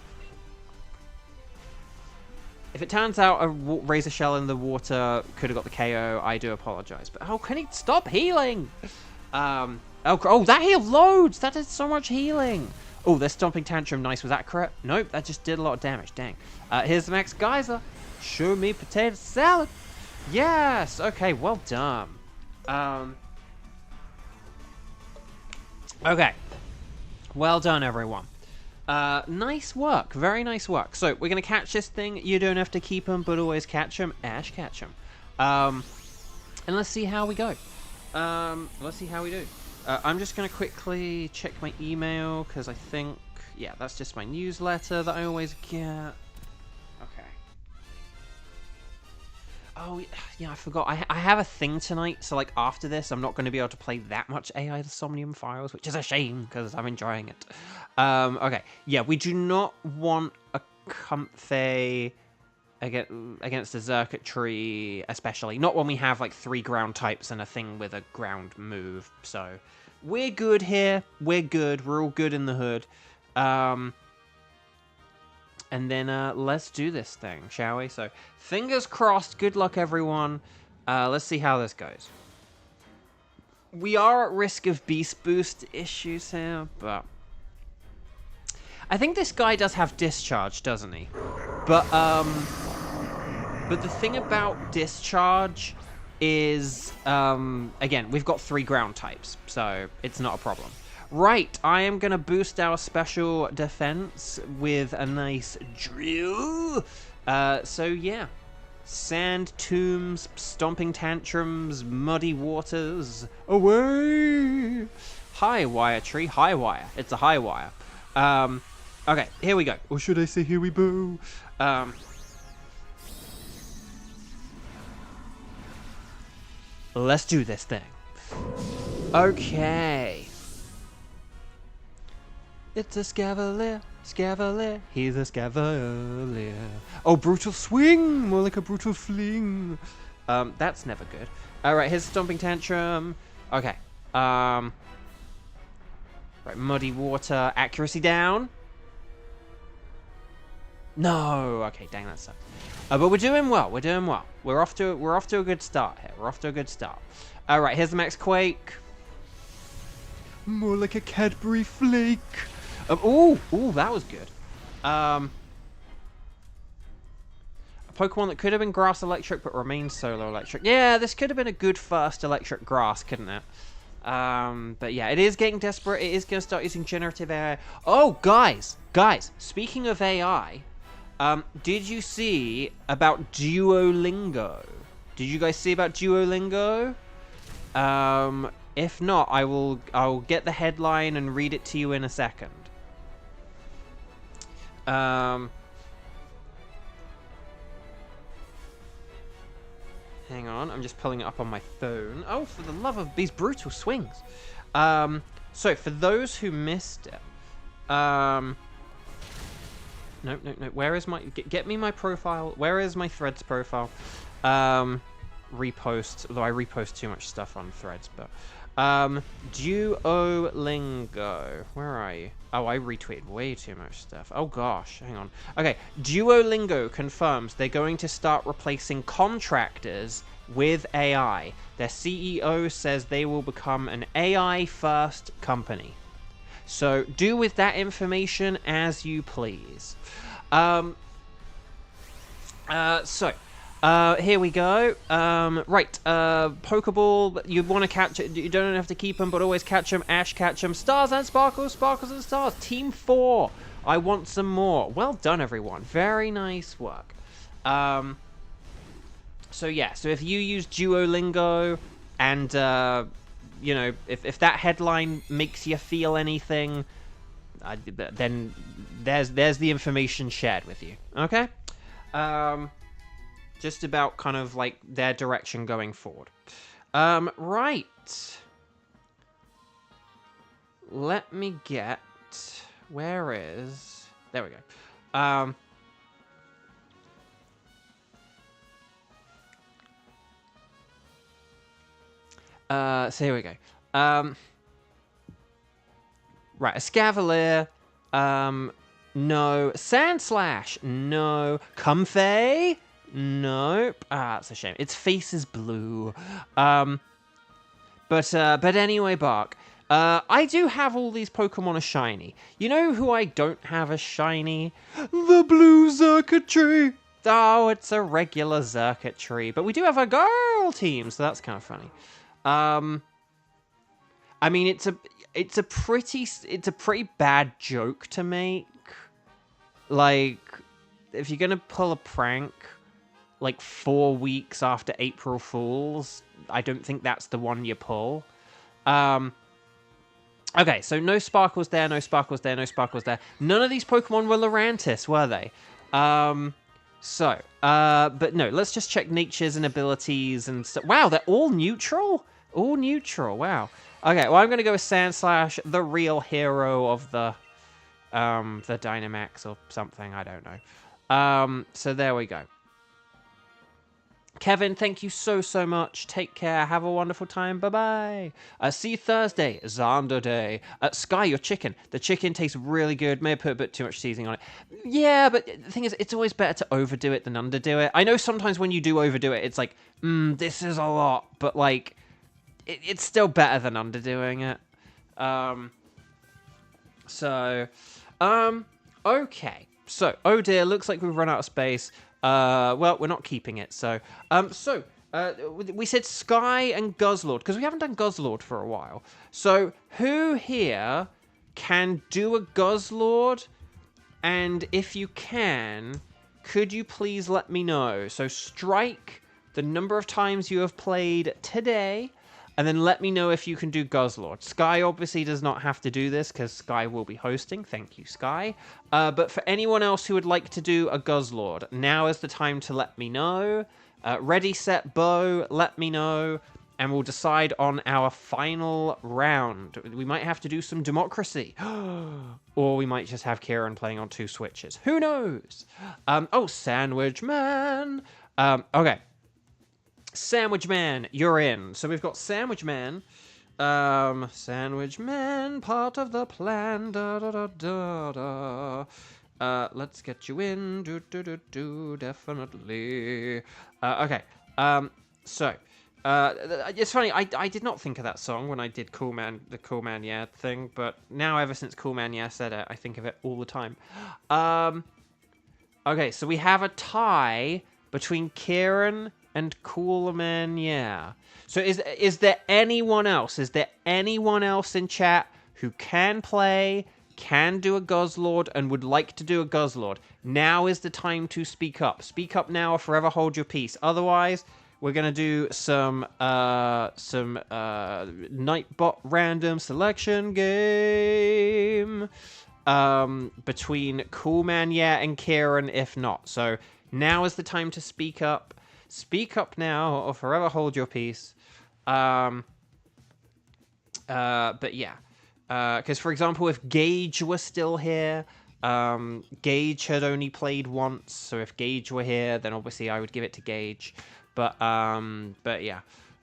Speaker 1: If it turns out a Razor Shell in the water could have got the KO, I do apologize. But how can he stop healing? Oh, that healed loads! That did so much healing! Oh, there's Stomping Tantrum. Nice. Was that crit? Nope, that just did a lot of damage. Dang. Here's the Max Geyser. Show me potato salad. Yes! Okay, well done. Okay. Well done, everyone. Nice work. Very nice work. So, we're going to catch this thing. You don't have to keep them, but always catch them. Ash, catch them. And let's see how we go. Let's see how we do. I'm just going to quickly check my email, because I think... Yeah, that's just my newsletter that I always get. Okay. Oh, yeah, I forgot. I have a thing tonight, so, like, after this, I'm not going to be able to play that much AI the Somnium Files, which is a shame, because I'm enjoying it. Okay. Yeah, we do not want a Comfey against the Xurkitree, especially. Not when we have, like, 3 ground types and a thing with a ground move. So, we're good here. We're good. We're all good in the hood. And then let's do this thing, shall we? So, fingers crossed. Good luck, everyone. Let's see how this goes. We are at risk of Beast Boost issues here, but... I think this guy does have Discharge, doesn't he? But the thing about Discharge is, again, we've got 3 ground types, so it's not a problem. Right, I am going to boost our special defense with a nice drill. So, yeah. Sand Tombs, Stomping Tantrums, Muddy Waters, away! High Wire Tree, High Wire. It's a High Wire. Okay, here we go. Or should I say here we go? Let's do this thing. Okay. It's a Scavalier, Scavalier, he's a Scavalier. Oh, Brutal Swing, more like a Brutal Fling. That's never good. Alright, here's Stomping Tantrum. Okay. Right, muddy water. Accuracy down. No. Okay, dang, that sucks. But we're doing well. We're doing well. We're off to a good start here. We're off to a good start. All right, here's the max quake. More like a Cadbury flake. Ooh, that was good. A Pokemon that could have been grass electric but remained solar electric. Yeah, this could have been a good first electric grass, couldn't it? But yeah, it is getting desperate. It is going to start using generative AI. Oh, guys, speaking of AI, did you see about Duolingo? Did you guys see about Duolingo? If not, I'll get the headline and read it to you in a second. Hang on, I'm just pulling it up on my phone. Oh, for the love of these brutal swings. So for those who missed it, no. Where is my? Get me my profile. Where is my Threads profile? Repost. Although I repost too much stuff on Threads, but Duolingo. Where are you? Oh, I retweeted way too much stuff. Oh gosh, hang on. Okay, Duolingo confirms they're going to start replacing contractors with AI. Their CEO says they will become an AI-first company. So do with that information as you please. Here we go. Right, Pokeball, you want to catch it. You don't have to keep them, but always catch them. Ash, catch them. Stars and sparkles, sparkles and stars. Team 4. I want some more. Well done, everyone. Very nice work. So yeah, so if you use Duolingo and, you know, if that headline makes you feel anything, then there's the information shared with you. Okay? Just about kind of like their direction going forward. Right. Let me get... Where is... There we go. So here we go. Right, a Scavalier. No. Sandslash. No. Comfey. Nope. Ah, that's a shame. Its face is blue. But anyway, Bark. I do have all these Pokemon a shiny. You know who I don't have a shiny? The blue Xurkitree. Oh, it's a regular Xurkitree. But we do have a girl team, so that's kind of funny. I mean, it's a pretty bad joke to make. Like, if you're gonna pull a prank like 4 weeks after April Fools, I don't think that's the one you pull. Okay, so no sparkles there, no sparkles there, no sparkles there. None of these Pokemon were Lurantis, were they? But no, let's just check natures and abilities and stuff. Wow, they're all neutral? All neutral, wow. Okay, well, I'm going to go with Sandslash, the real hero of the Dynamax or something, I don't know. So there we go. Kevin, thank you so much. Take care. Have a wonderful time. Bye-bye. See you Thursday. Xander Day. Sky, your chicken. The chicken tastes really good. May have put a bit too much seasoning on it. Yeah, but the thing is, it's always better to overdo it than underdo it. I know sometimes when you do overdo it, it's like, this is a lot. But, like, it's still better than underdoing it. Okay. So, oh dear, looks like we've run out of space. Well, we're not keeping it, so... we said Sky and Guzzlord, because we haven't done Guzzlord for a while. So, who here can do a Guzzlord? And if you can, could you please let me know? So, strike the number of times you have played today, and then let me know if you can do Guzzlord. Sky obviously does not have to do this, because Sky will be hosting. Thank you, Sky. But for anyone else who would like to do a Guzzlord, now is the time to let me know. Ready, set, bow, let me know, and we'll decide on our final round. We might have to do some democracy. Or we might just have Kieran playing on 2 switches. Who knows? Oh, Sandwich Man. Okay. Sandwich Man, you're in. So we've got Sandwich Man, Sandwich Man, part of the plan. Da da da da da. Let's get you in. Do do do do. Definitely. Okay. So. It's funny. I did not think of that song when I did the Cool Man Yeah thing, but now ever since Cool Man Yeah said it, I think of it all the time. Okay, so we have a tie between Kieran and Cool Man Yeah. So is there anyone else? Is there anyone else in chat who can play, can do a Guzzlord, and would like to do a Guzzlord? Now is the time to speak up. Speak up now or forever hold your peace. Otherwise, we're gonna do some Nightbot random selection game between Cool Man Yeah and Kieran if not. So now is the time to speak up. Speak up now or forever hold your peace. But yeah. Because, for example, if Gage were still here, Gage had only played once, so if Gage were here, then obviously I would give it to Gage. But yeah.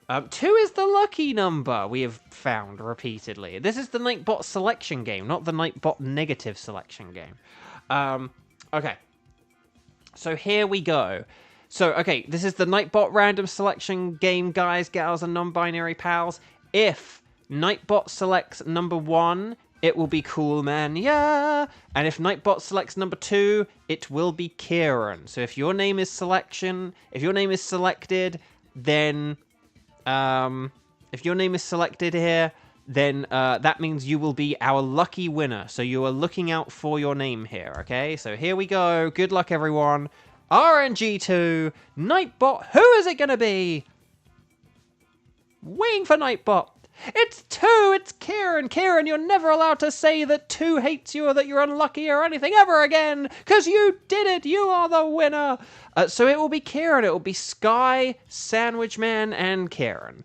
Speaker 1: 2 is the lucky number we have found repeatedly. This is the Nightbot selection game, not the Nightbot negative selection game. Okay. So here we go. So, okay, this is the Nightbot random selection game, guys, gals, and non-binary pals. If Nightbot selects number 1, it will be Cool Man Yeah. And if Nightbot selects number 2, it will be Kieran. So if your name is selected, then if your name is selected here, then that means you will be our lucky winner. So you are looking out for your name here, okay? So here we go. Good luck, everyone. RNG2, Nightbot, who is it going to be? Waiting for Nightbot. It's 2, it's Kieran. Kieran, you're never allowed to say that 2 hates you or that you're unlucky or anything ever again, because you did it. You are the winner. So it will be Kieran. It will be Sky, Sandwich Man, and Kieran.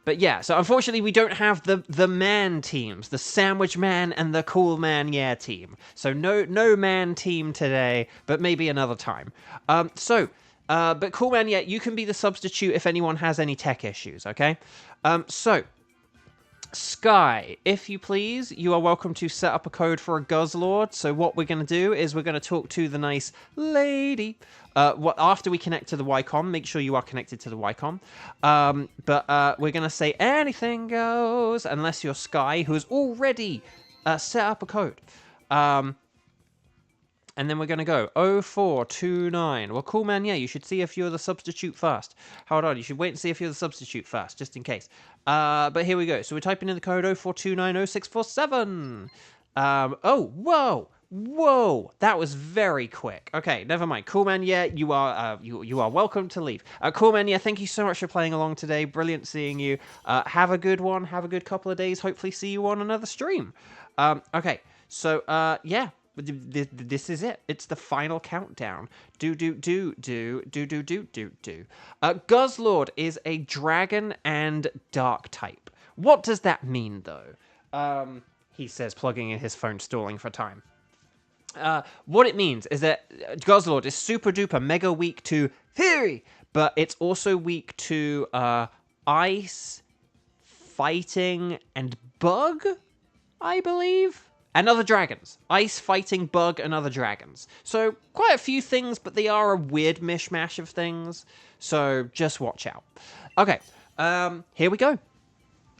Speaker 1: But yeah, so unfortunately we don't have the man teams, the Sandwich Man and the Cool Man Yeah team. So no man team today, but maybe another time. But Cool Man Yeah, you can be the substitute if anyone has any tech issues, okay? So, Sky, if you please, you are welcome to set up a code for a Guzzlord. So what we're going to do is we're going to talk to the nice lady. After we connect to the Wycom, make sure you are connected to the Wycom. But we're going to say anything goes, unless you're Sky, who has already set up a code. And then we're going to go 0429. Well, Cool Man, yeah, you should see if you're the substitute first. Hold on, you should wait and see if you're the substitute first, just in case. But here we go. So we're typing in the code 04290647. Oh, whoa, that was very quick. Okay, never mind. Cool Man, yeah, you are welcome to leave. Cool Man, yeah, thank you so much for playing along today. Brilliant seeing you. Have a good one. Have a good couple of days. Hopefully see you on another stream. Okay, so, yeah. This is it. It's the final countdown. Guzzlord is a dragon and dark type. What does that mean, though? He says, plugging in his phone, stalling for time. What it means is that Guzzlord is super duper mega weak to Fury, but it's also weak to ice, fighting, and bug, I believe. And other dragons. Ice, fighting, bug, and other dragons. So, quite a few things, but they are a weird mishmash of things. So, just watch out. Okay, here we go.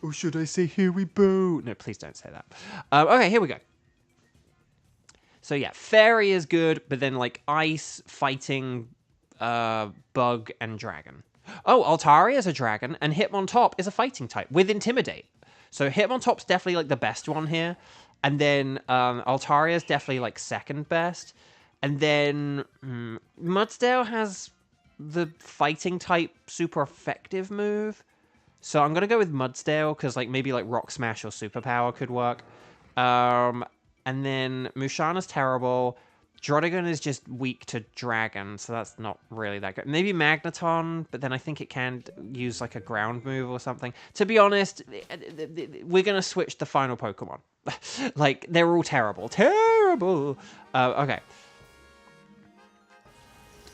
Speaker 1: Or should I say, here we go? No, please don't say that. Okay, here we go. So, yeah, fairy is good, but then, like, ice, fighting, bug, and dragon. Oh, Altaria is a dragon, and Hitmontop is a fighting type with Intimidate. So, Hitmontop's definitely, like, the best one here. And then Altaria is definitely, like, second best. And then Mudsdale has the fighting type super effective move. So I'm going to go with Mudsdale because, like, maybe, like, Rock Smash or Superpower could work. And then Mushana's terrible. Drodigan is just weak to Dragon, so that's not really that good. Maybe Magneton, but then I think it can use, like, a ground move or something. To be honest, we're going to switch the final Pokemon. Like, they're all terrible. Terrible! Okay.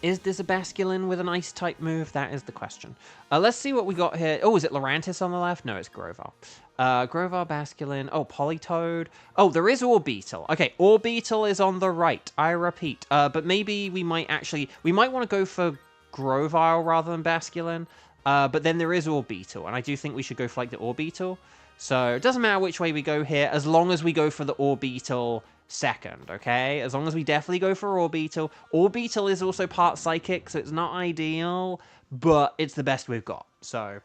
Speaker 1: Is this a Basculin with an Ice-type move? That is the question. Let's see what we got here. Oh, is it Lurantis on the left? No, it's Grovar. Grovar, Basculin. Oh, Politoed. Oh, there is Orbeetle. Okay, Orbeetle is on the right. I repeat. But maybe we might actually... We might want to go for Grovyle rather than Basculin. But then there is Orbeetle, and I do think we should go for, like, the Orbeetle. So, it doesn't matter which way we go here, as long as we go for the Orbeetle second, okay? As long as we definitely go for Orbeetle. Orbeetle is also part Psychic, so it's not ideal, but it's the best we've got, so...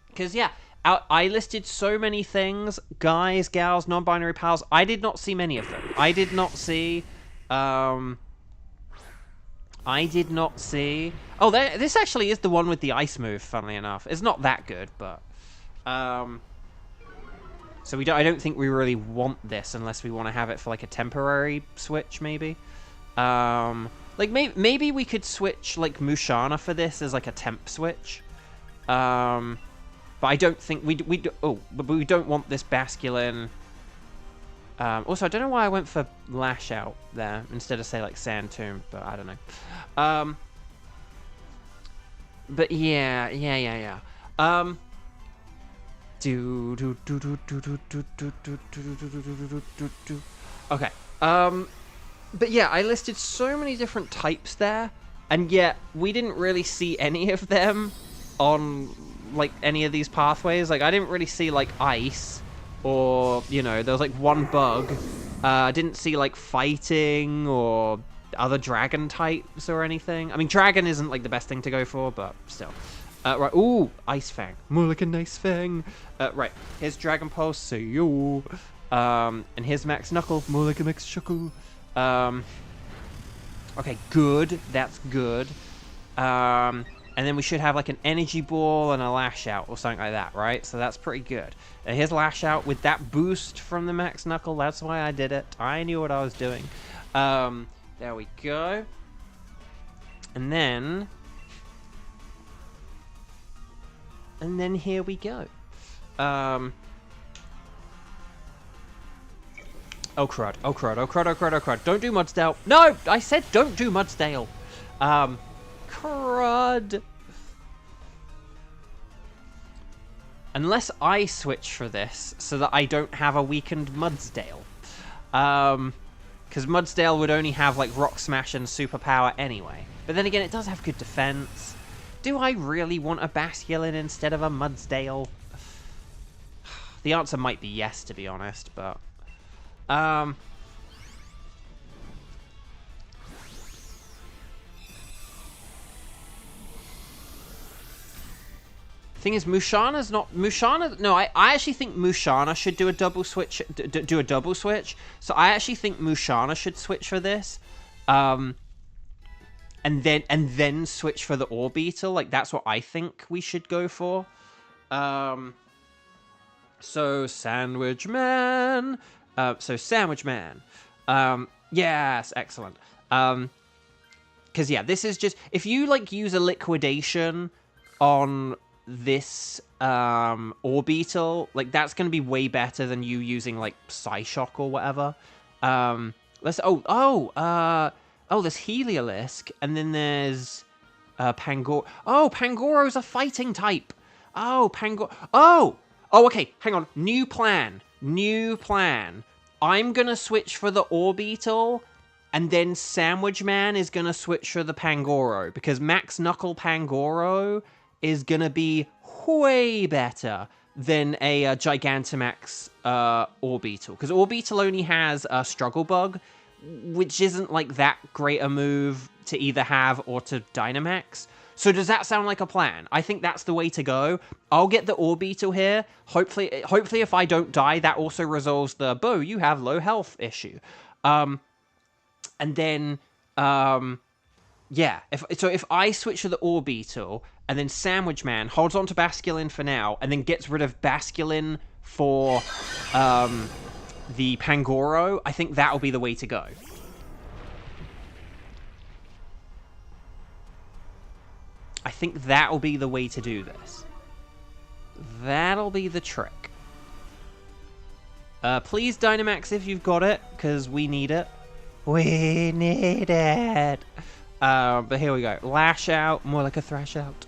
Speaker 1: Because, yeah, I listed so many things. Guys, gals, non-binary pals. I did not see many of them. I did not see... Oh, this actually is the one with the ice move, funnily enough. It's not that good, but... So I don't think we really want this unless we want to have it for like a temporary switch, maybe. Like maybe we could switch like Musharna for this as like a temp switch. But I don't think but we don't want this Basculin. Also, I don't know why I went for Lash Out there instead of say like Sand Tomb, but I don't know. But yeah. Okay. But yeah, I listed so many different types there, and yet we didn't really see any of them on like any of these pathways. Like I didn't really see like ice, or you know, there was like one bug. I didn't see like fighting or other dragon types or anything. I mean, dragon isn't like the best thing to go for, but still. Right, ooh, Ice Fang. More like a nice fang. Right, here's Dragon Pulse, so yo. And here's Max Knuckle, more like a Max Shuckle. Okay, good, that's good. And then we should have like an Energy Ball and a Lash Out or something like that, right? So that's pretty good. And here's Lash Out with that boost from the Max Knuckle, that's why I did it. I knew what I was doing. There we go. And then here we go. Oh crud, oh crud, oh crud, oh crud, oh crud. Don't do Mudsdale. No! I said don't do Mudsdale. Crud. Unless I switch for this so that I don't have a weakened Mudsdale. Because Mudsdale would only have like Rock Smash and Superpower anyway. But then again, it does have good defense. Do I really want a Basculin instead of a Mudsdale? The answer might be yes, to be honest, but... Thing is, Musharna's not... No, I actually think Musharna should do a double switch. Do a double switch. So I actually think Musharna should switch for this. And then switch for the Orbeetle. Like, that's what I think we should go for. So, Sandwich Man. Yes, excellent. Because, yeah, this is just... If you, like, use a Liquidation on this Orbeetle, like, that's going to be way better than you using, like, Psyshock or whatever. There's Heliolisk, and then there's Pangoro. Oh, Pangoro's a fighting type. Oh, okay, hang on. New plan. I'm going to switch for the Orbeetle, and then Sandwich Man is going to switch for the Pangoro, because Max Knuckle Pangoro is going to be way better than a Gigantamax Orbeetle, because Orbeetle only has a Struggle Bug, which isn't like that great a move to either have or to Dynamax. So does that sound like a plan? I think that's the way to go. I'll get the Orbeetle here. Hopefully if I don't die, that also resolves the Bo, you have low health issue. And then yeah, if I switch to the Orbeetle and then Sandwich Man holds on to Basculin for now and then gets rid of Basculin for the Pangoro, I think that'll be the way to go. I think that'll be the way to do this. That'll be the trick. Please Dynamax if you've got it, because we need it. We need it. But here we go. Lash out, more like a thrash out.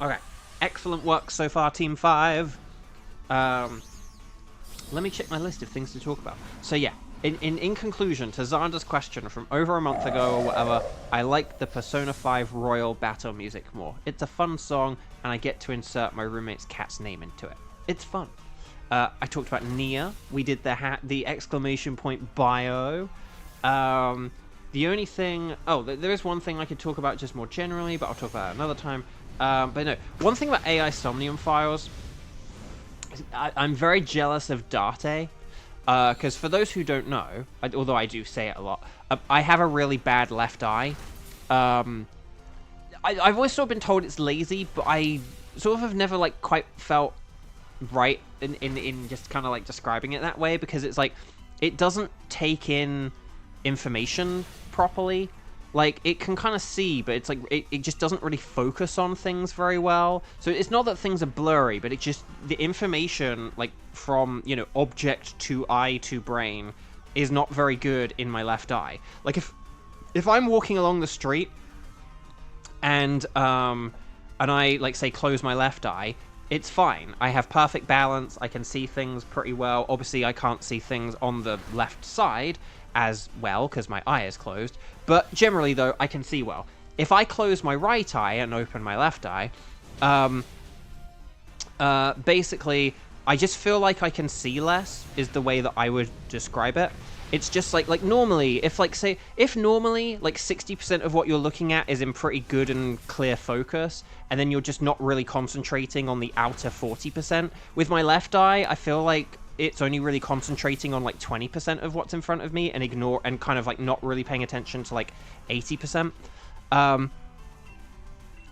Speaker 1: Okay, excellent work so far, Team 5. Let me check my list of things to talk about. So yeah, in conclusion to Xander's question from over a month ago or whatever, I like the Persona 5 Royal battle music more. It's a fun song, and I get to insert my roommate's cat's name into it. It's fun. I talked about Nia. We did the exclamation point bio. The only thing... Oh, there is one thing I could talk about just more generally, but I'll talk about it another time. But no, one thing about AI Somnium Files... I'm very jealous of Date, because for those who don't know, although I do say it a lot, I have a really bad left eye. I've always sort of been told it's lazy, but I sort of have never like quite felt right in just kind of like describing it that way, because it's like it doesn't take in information properly. Like, it can kind of see, but it's like, it just doesn't really focus on things very well. So it's not that things are blurry, but it just, the information, like, from, you know, object to eye to brain is not very good in my left eye. Like, if I'm walking along the street and I, like, say, close my left eye, it's fine. I have perfect balance. I can see things pretty well. Obviously, I can't see things on the left side as well because my eye is closed, but generally though I can see well. If I close my right eye and open my left eye, basically I just feel like I can see less is the way that I would describe it. It's just like normally, if normally like 60% of what you're looking at is in pretty good and clear focus, and then you're just not really concentrating on the outer 40%. With my left eye, I feel like it's only really concentrating on like 20% of what's in front of me and kind of like not really paying attention to like 80%.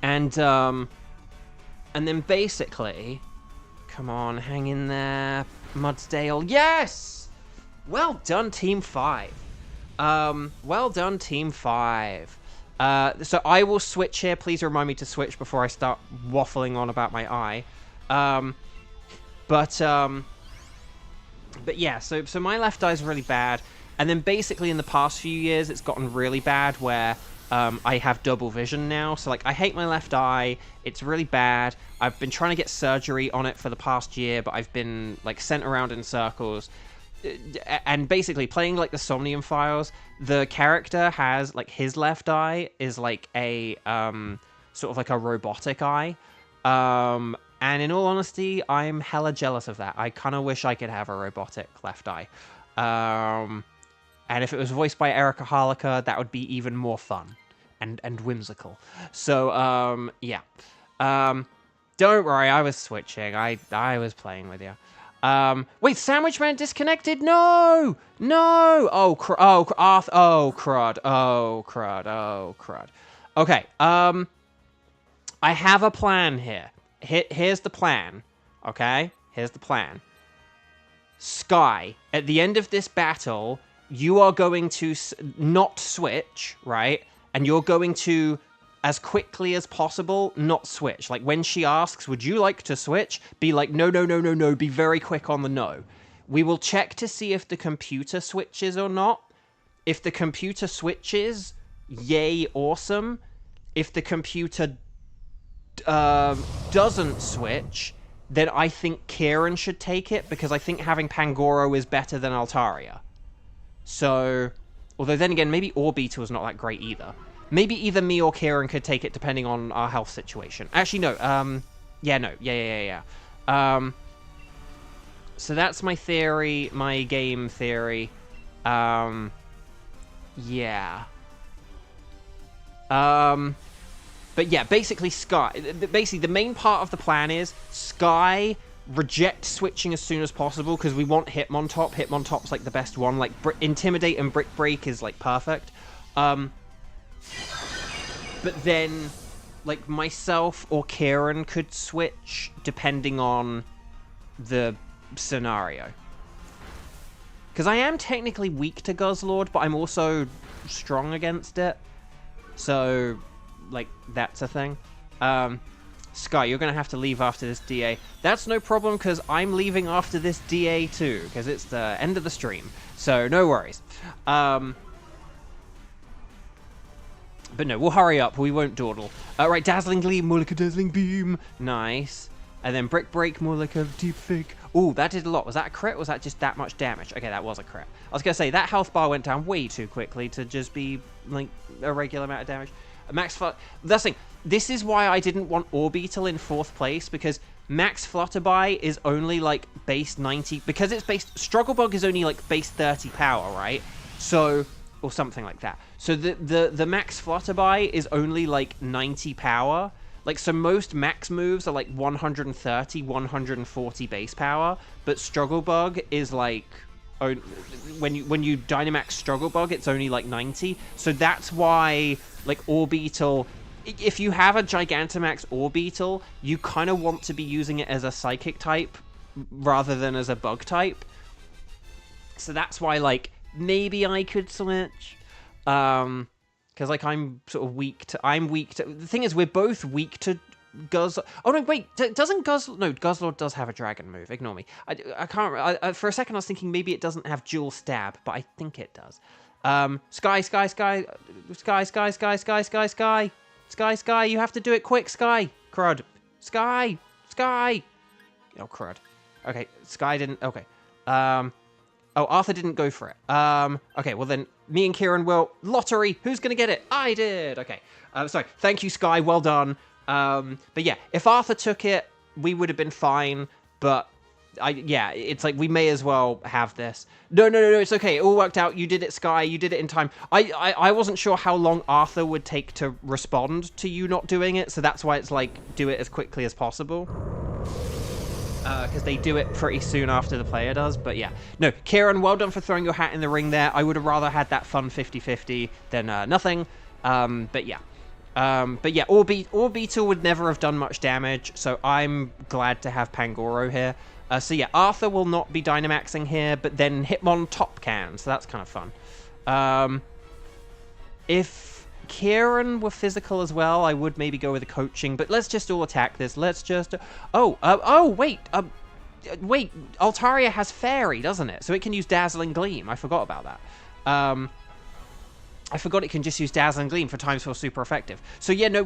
Speaker 1: And then basically, come on, hang in there, Mudsdale. Yes! Well done, Team 5. Well done, Team 5. So I will switch here. Please remind me to switch before I start waffling on about my eye. But yeah, so my left eye is really bad. And then basically in the past few years, it's gotten really bad where I have double vision now. So like I hate my left eye. It's really bad. I've been trying to get surgery on it for the past year, but I've been like sent around in circles. And basically playing like the Somnium Files, the character has like his left eye is like a sort of like a robotic eye. And in all honesty, I'm hella jealous of that. I kind of wish I could have a robotic left eye. And if it was voiced by Erika Harlacher, that would be even more fun and whimsical. So, yeah. Don't worry, I was switching. I was playing with you. Wait, Sandwich Man disconnected? No! No! Oh, crud. Oh, crud. Okay, I have a plan here. Here's the plan, okay? Here's the plan. Sky, at the end of this battle, you are going to not switch, right? And you're going to, as quickly as possible, not switch. Like, when she asks, would you like to switch? Be like, no. Be very quick on the no. We will check to see if the computer switches or not. If the computer switches, yay, awesome. If the computer doesn't switch, then I think Kieran should take it, because I think having Pangoro is better than Altaria. So, although then again, maybe Orbeetle is not that great either. Maybe either me or Kieran could take it depending on our health situation. Actually, no. Yeah. So that's my theory, my game theory. Yeah. But yeah, basically the main part of the plan is Sky reject switching as soon as possible, because we want Hitmontop. Hitmontop's like the best one. Like Intimidate and Brick Break is like perfect. But then like myself or Kieran could switch depending on the scenario. Because I am technically weak to Guzzlord, but I'm also strong against it. So like that's a thing. Sky, you're going to have to leave after this DA. That's no problem, because I'm leaving after this DA too, because it's the end of the stream. So, no worries. But no, we'll hurry up. We won't dawdle. Right, Dazzling Gleam, more like a Dazzling Beam. Nice. And then Brick Break, more like a Deep Fake. Ooh, that did a lot. Was that a crit, or was that just that much damage? Okay, that was a crit. I was going to say, that health bar went down way too quickly to just be, like, a regular amount of damage. Max Flutter... That's the thing. This is why I didn't want Orbeetle in 4th place, because Max Flutterby is only, like, base 90... Because it's based... Strugglebug is only, like, base 30 power, right? So... Or something like that. So the Max Flutterby is only, like, 90 power. Like, so most max moves are, like, 130, 140 base power. But Strugglebug is, like... When you Dynamax Strugglebug, it's only, like, 90. So that's why, like, Orbeetle... If you have a Gigantamax Orbeetle, you kind of want to be using it as a Psychic type rather than as a Bug type. So that's why, like, maybe I could switch. Because, like, I'm sort of weak to... The thing is, we're both weak to Guzzlord. Oh, no, wait. Doesn't Guzzlord... No, Guzzlord does have a dragon move. Ignore me. I can't... for a second, I was thinking maybe it doesn't have dual stab, but I think it does. Sky. Sky, you have to do it quick, Sky. Crud. Sky. Oh, crud. Okay, Sky didn't... Okay. Oh, Arthur didn't go for it. Okay, well then, me and Kieran will... Lottery! Who's gonna get it? I did! Okay. Sorry. Thank you, Sky. Well done. But yeah, if Arthur took it, we would have been fine, but... Yeah, it's like, we may as well have this. No, it's okay. It all worked out. You did it, Sky. You did it in time. I wasn't sure how long Arthur would take to respond to you not doing it, so that's why it's like, do it as quickly as possible. Because they do it pretty soon after the player does, but yeah. No, Kieran, well done for throwing your hat in the ring there. I would have rather had that fun 50-50 than nothing. But yeah. Orbeetle would never have done much damage, so I'm glad to have Pangoro here. So yeah, Arthur will not be Dynamaxing here, but then Hitmon top can, so that's kind of fun. If Kieran were physical as well, I would maybe go with a coaching, but let's just all attack this. Let's just... wait, Altaria has Fairy, doesn't it? So it can use Dazzling Gleam. I forgot about that. I forgot it can just use Dazzling Gleam for Time Source Super Effective. So yeah, no,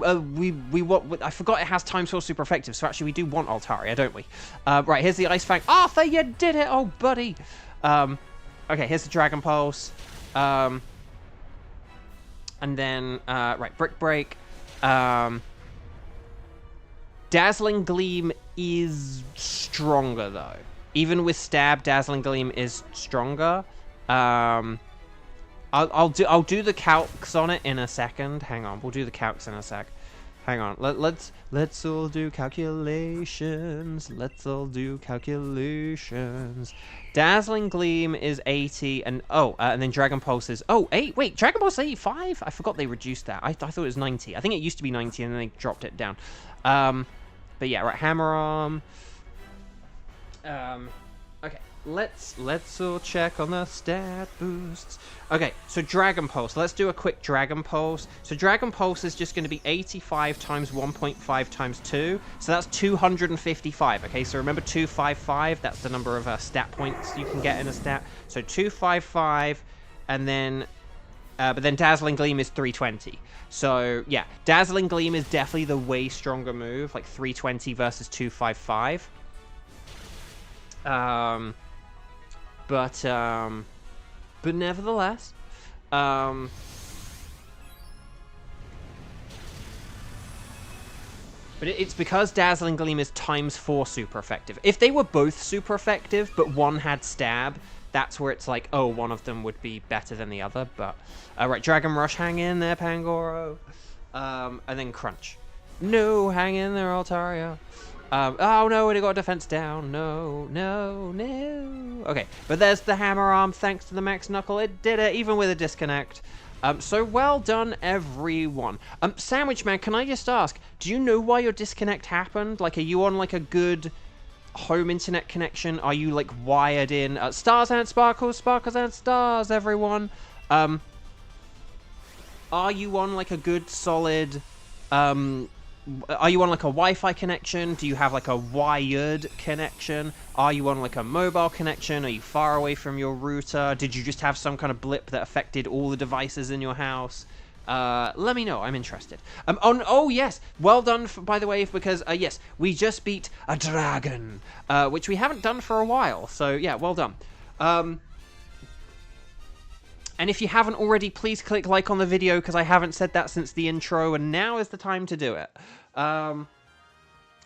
Speaker 1: I forgot it has Time Source Super Effective, so actually we do want Altaria, don't we? Right, here's the Ice Fang. Arthur, you did it! Oh, buddy! Okay, here's the Dragon Pulse. And then, right, Brick Break. Dazzling Gleam is stronger, though. Even with Stab, Dazzling Gleam is stronger. I'll do the calcs on it in a second. Hang on, we'll do the calcs in a sec. Hang on, let's all do calculations. Let's all do calculations. Dazzling Gleam is 80, and and then Dragon Pulse is 8. Wait, Dragon Pulse 85? I forgot they reduced that. I thought it was 90. I think it used to be 90, and then they dropped it down. But yeah, right, Hammer Arm. Okay. Let's all check on the stat boosts. Okay, so Dragon Pulse. Let's do a quick Dragon Pulse. So Dragon Pulse is just going to be 85 times 1.5 times 2. So that's 255. Okay, so remember 255. That's the number of stat points you can get in a stat. So 255, and then... but then Dazzling Gleam is 320. So, yeah, Dazzling Gleam is definitely the way stronger move. Like 320 versus 255. But nevertheless, but it's because Dazzling Gleam is ×4 super effective. If they were both super effective, but one had Stab, that's where it's like, oh, one of them would be better than the other. But, right, Dragon Rush, hang in there, Pangoro. And then Crunch. No, hang in there, Altaria. Oh no, it got defense down. No. Okay, but there's the Hammer Arm. Thanks to the Max Knuckle, it did it, even with a disconnect. So well done, everyone. Sandwich Man, can I just ask, do you know why your disconnect happened? Like, are you on, like, a good home internet connection? Are you, like, wired in? Stars and sparkles, sparkles and stars, everyone. Are you on, like, a good, solid, are you on like a Wi-Fi connection? Do you have like a wired connection? Are you on like a mobile connection? Are you far away from your router? Did you just have some kind of blip that affected all the devices in your house? Let me know. I'm interested. Oh yes, well done. By the way, because yes, we just beat a dragon, which we haven't done for a while. So yeah, well done. And if you haven't already, please click like on the video, because I haven't said that since the intro, and now is the time to do it.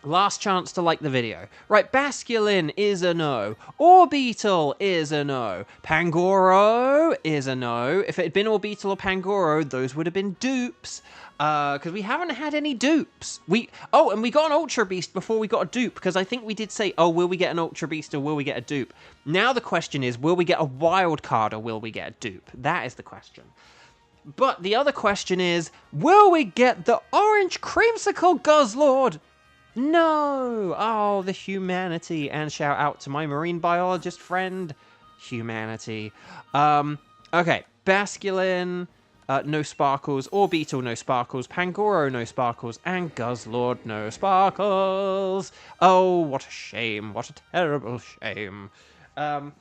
Speaker 1: Last chance to like the video. Right, Basculin is a no. Orbeetle is a no. Pangoro is a no. If it had been Orbeetle or Pangoro, those would have been dupes. Because we haven't had any dupes. And we got an Ultra Beast before we got a dupe, because I think we did say, oh, will we get an Ultra Beast or will we get a dupe? Now the question is, will we get a wild card or will we get a dupe? That is the question. But the other question is, will we get the Orange Creamsicle Guzzlord? No! Oh, the humanity. And shout out to my marine biologist friend, humanity. Okay, Basculin, no sparkles. Orbeetle, no sparkles. Pangoro, no sparkles. And Guzzlord, no sparkles. Oh, what a shame. What a terrible shame. But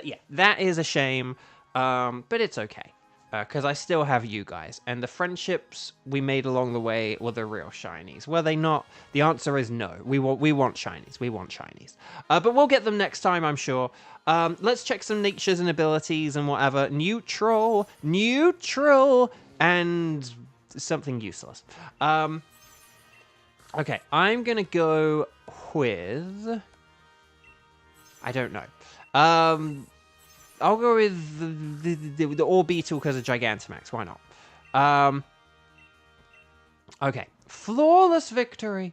Speaker 1: yeah, that is a shame. But it's okay. Because I still have you guys. And the friendships we made along the way were the real shinies. Were they not? The answer is no. We want shinies. We want shinies. But we'll get them next time, I'm sure. Let's check some natures and abilities and whatever. Neutral, and something useless. Okay, I'm going to go with... I don't know. I'll go with the Orbeetle because of Gigantamax. Why not? Okay. Flawless victory.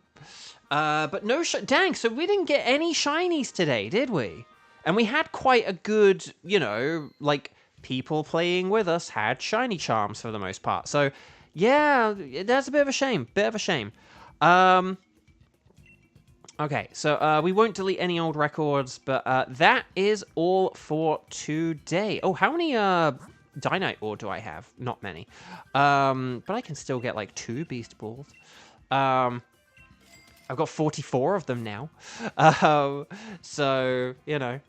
Speaker 1: But no... Dang, so we didn't get any shinies today, did we? And we had quite a good, you know, like, people playing with us had shiny charms for the most part. So, yeah, that's a bit of a shame. Okay, so we won't delete any old records, but that is all for today. Oh, how many Dynite ore do I have? Not many. But I can still get like 2 Beast Balls. I've got 44 of them now. So, you know,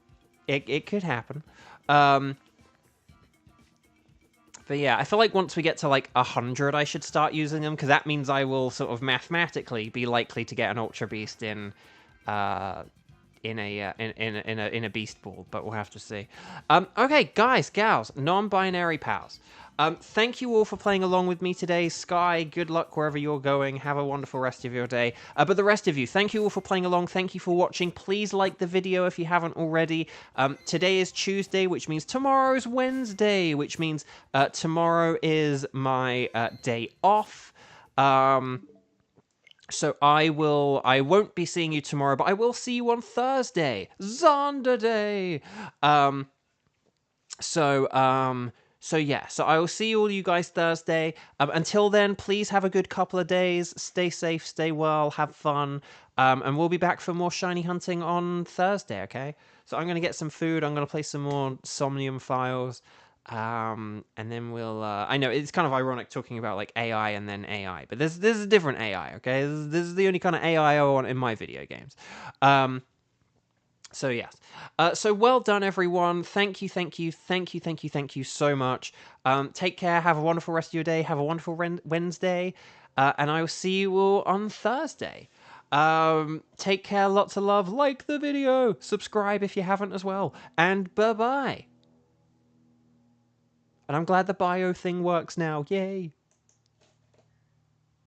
Speaker 1: it could happen. But yeah, I feel like once we get to like 100, I should start using them, because that means I will sort of mathematically be likely to get an Ultra Beast in a Beast Ball. But we'll have to see. Okay, guys, gals, non-binary pals. Thank you all for playing along with me today. Sky, good luck wherever you're going. Have a wonderful rest of your day. But the rest of you, thank you all for playing along. Thank you for watching. Please like the video if you haven't already. Today is Tuesday, which means tomorrow's Wednesday, which means tomorrow is my day off. So I won't be seeing you tomorrow, but I will see you on Thursday. Zonda Day. So yeah, so I will see all you guys Thursday. Until then, please have a good couple of days. Stay safe, stay well, have fun. And we'll be back for more shiny hunting on Thursday, okay? So I'm going to get some food. I'm going to play some more Somnium Files. And then we'll... I know, it's kind of ironic talking about, like, AI and then AI. But this is a different AI, okay? This is the only kind of AI I want in my video games. So yes. So well done, everyone. Thank you so much. Take care. Have a wonderful rest of your day. Have a wonderful Wednesday. And I will see you all on Thursday. Take care. Lots of love. Like the video. Subscribe if you haven't as well. And bye-bye. And I'm glad the bio thing works now. Yay.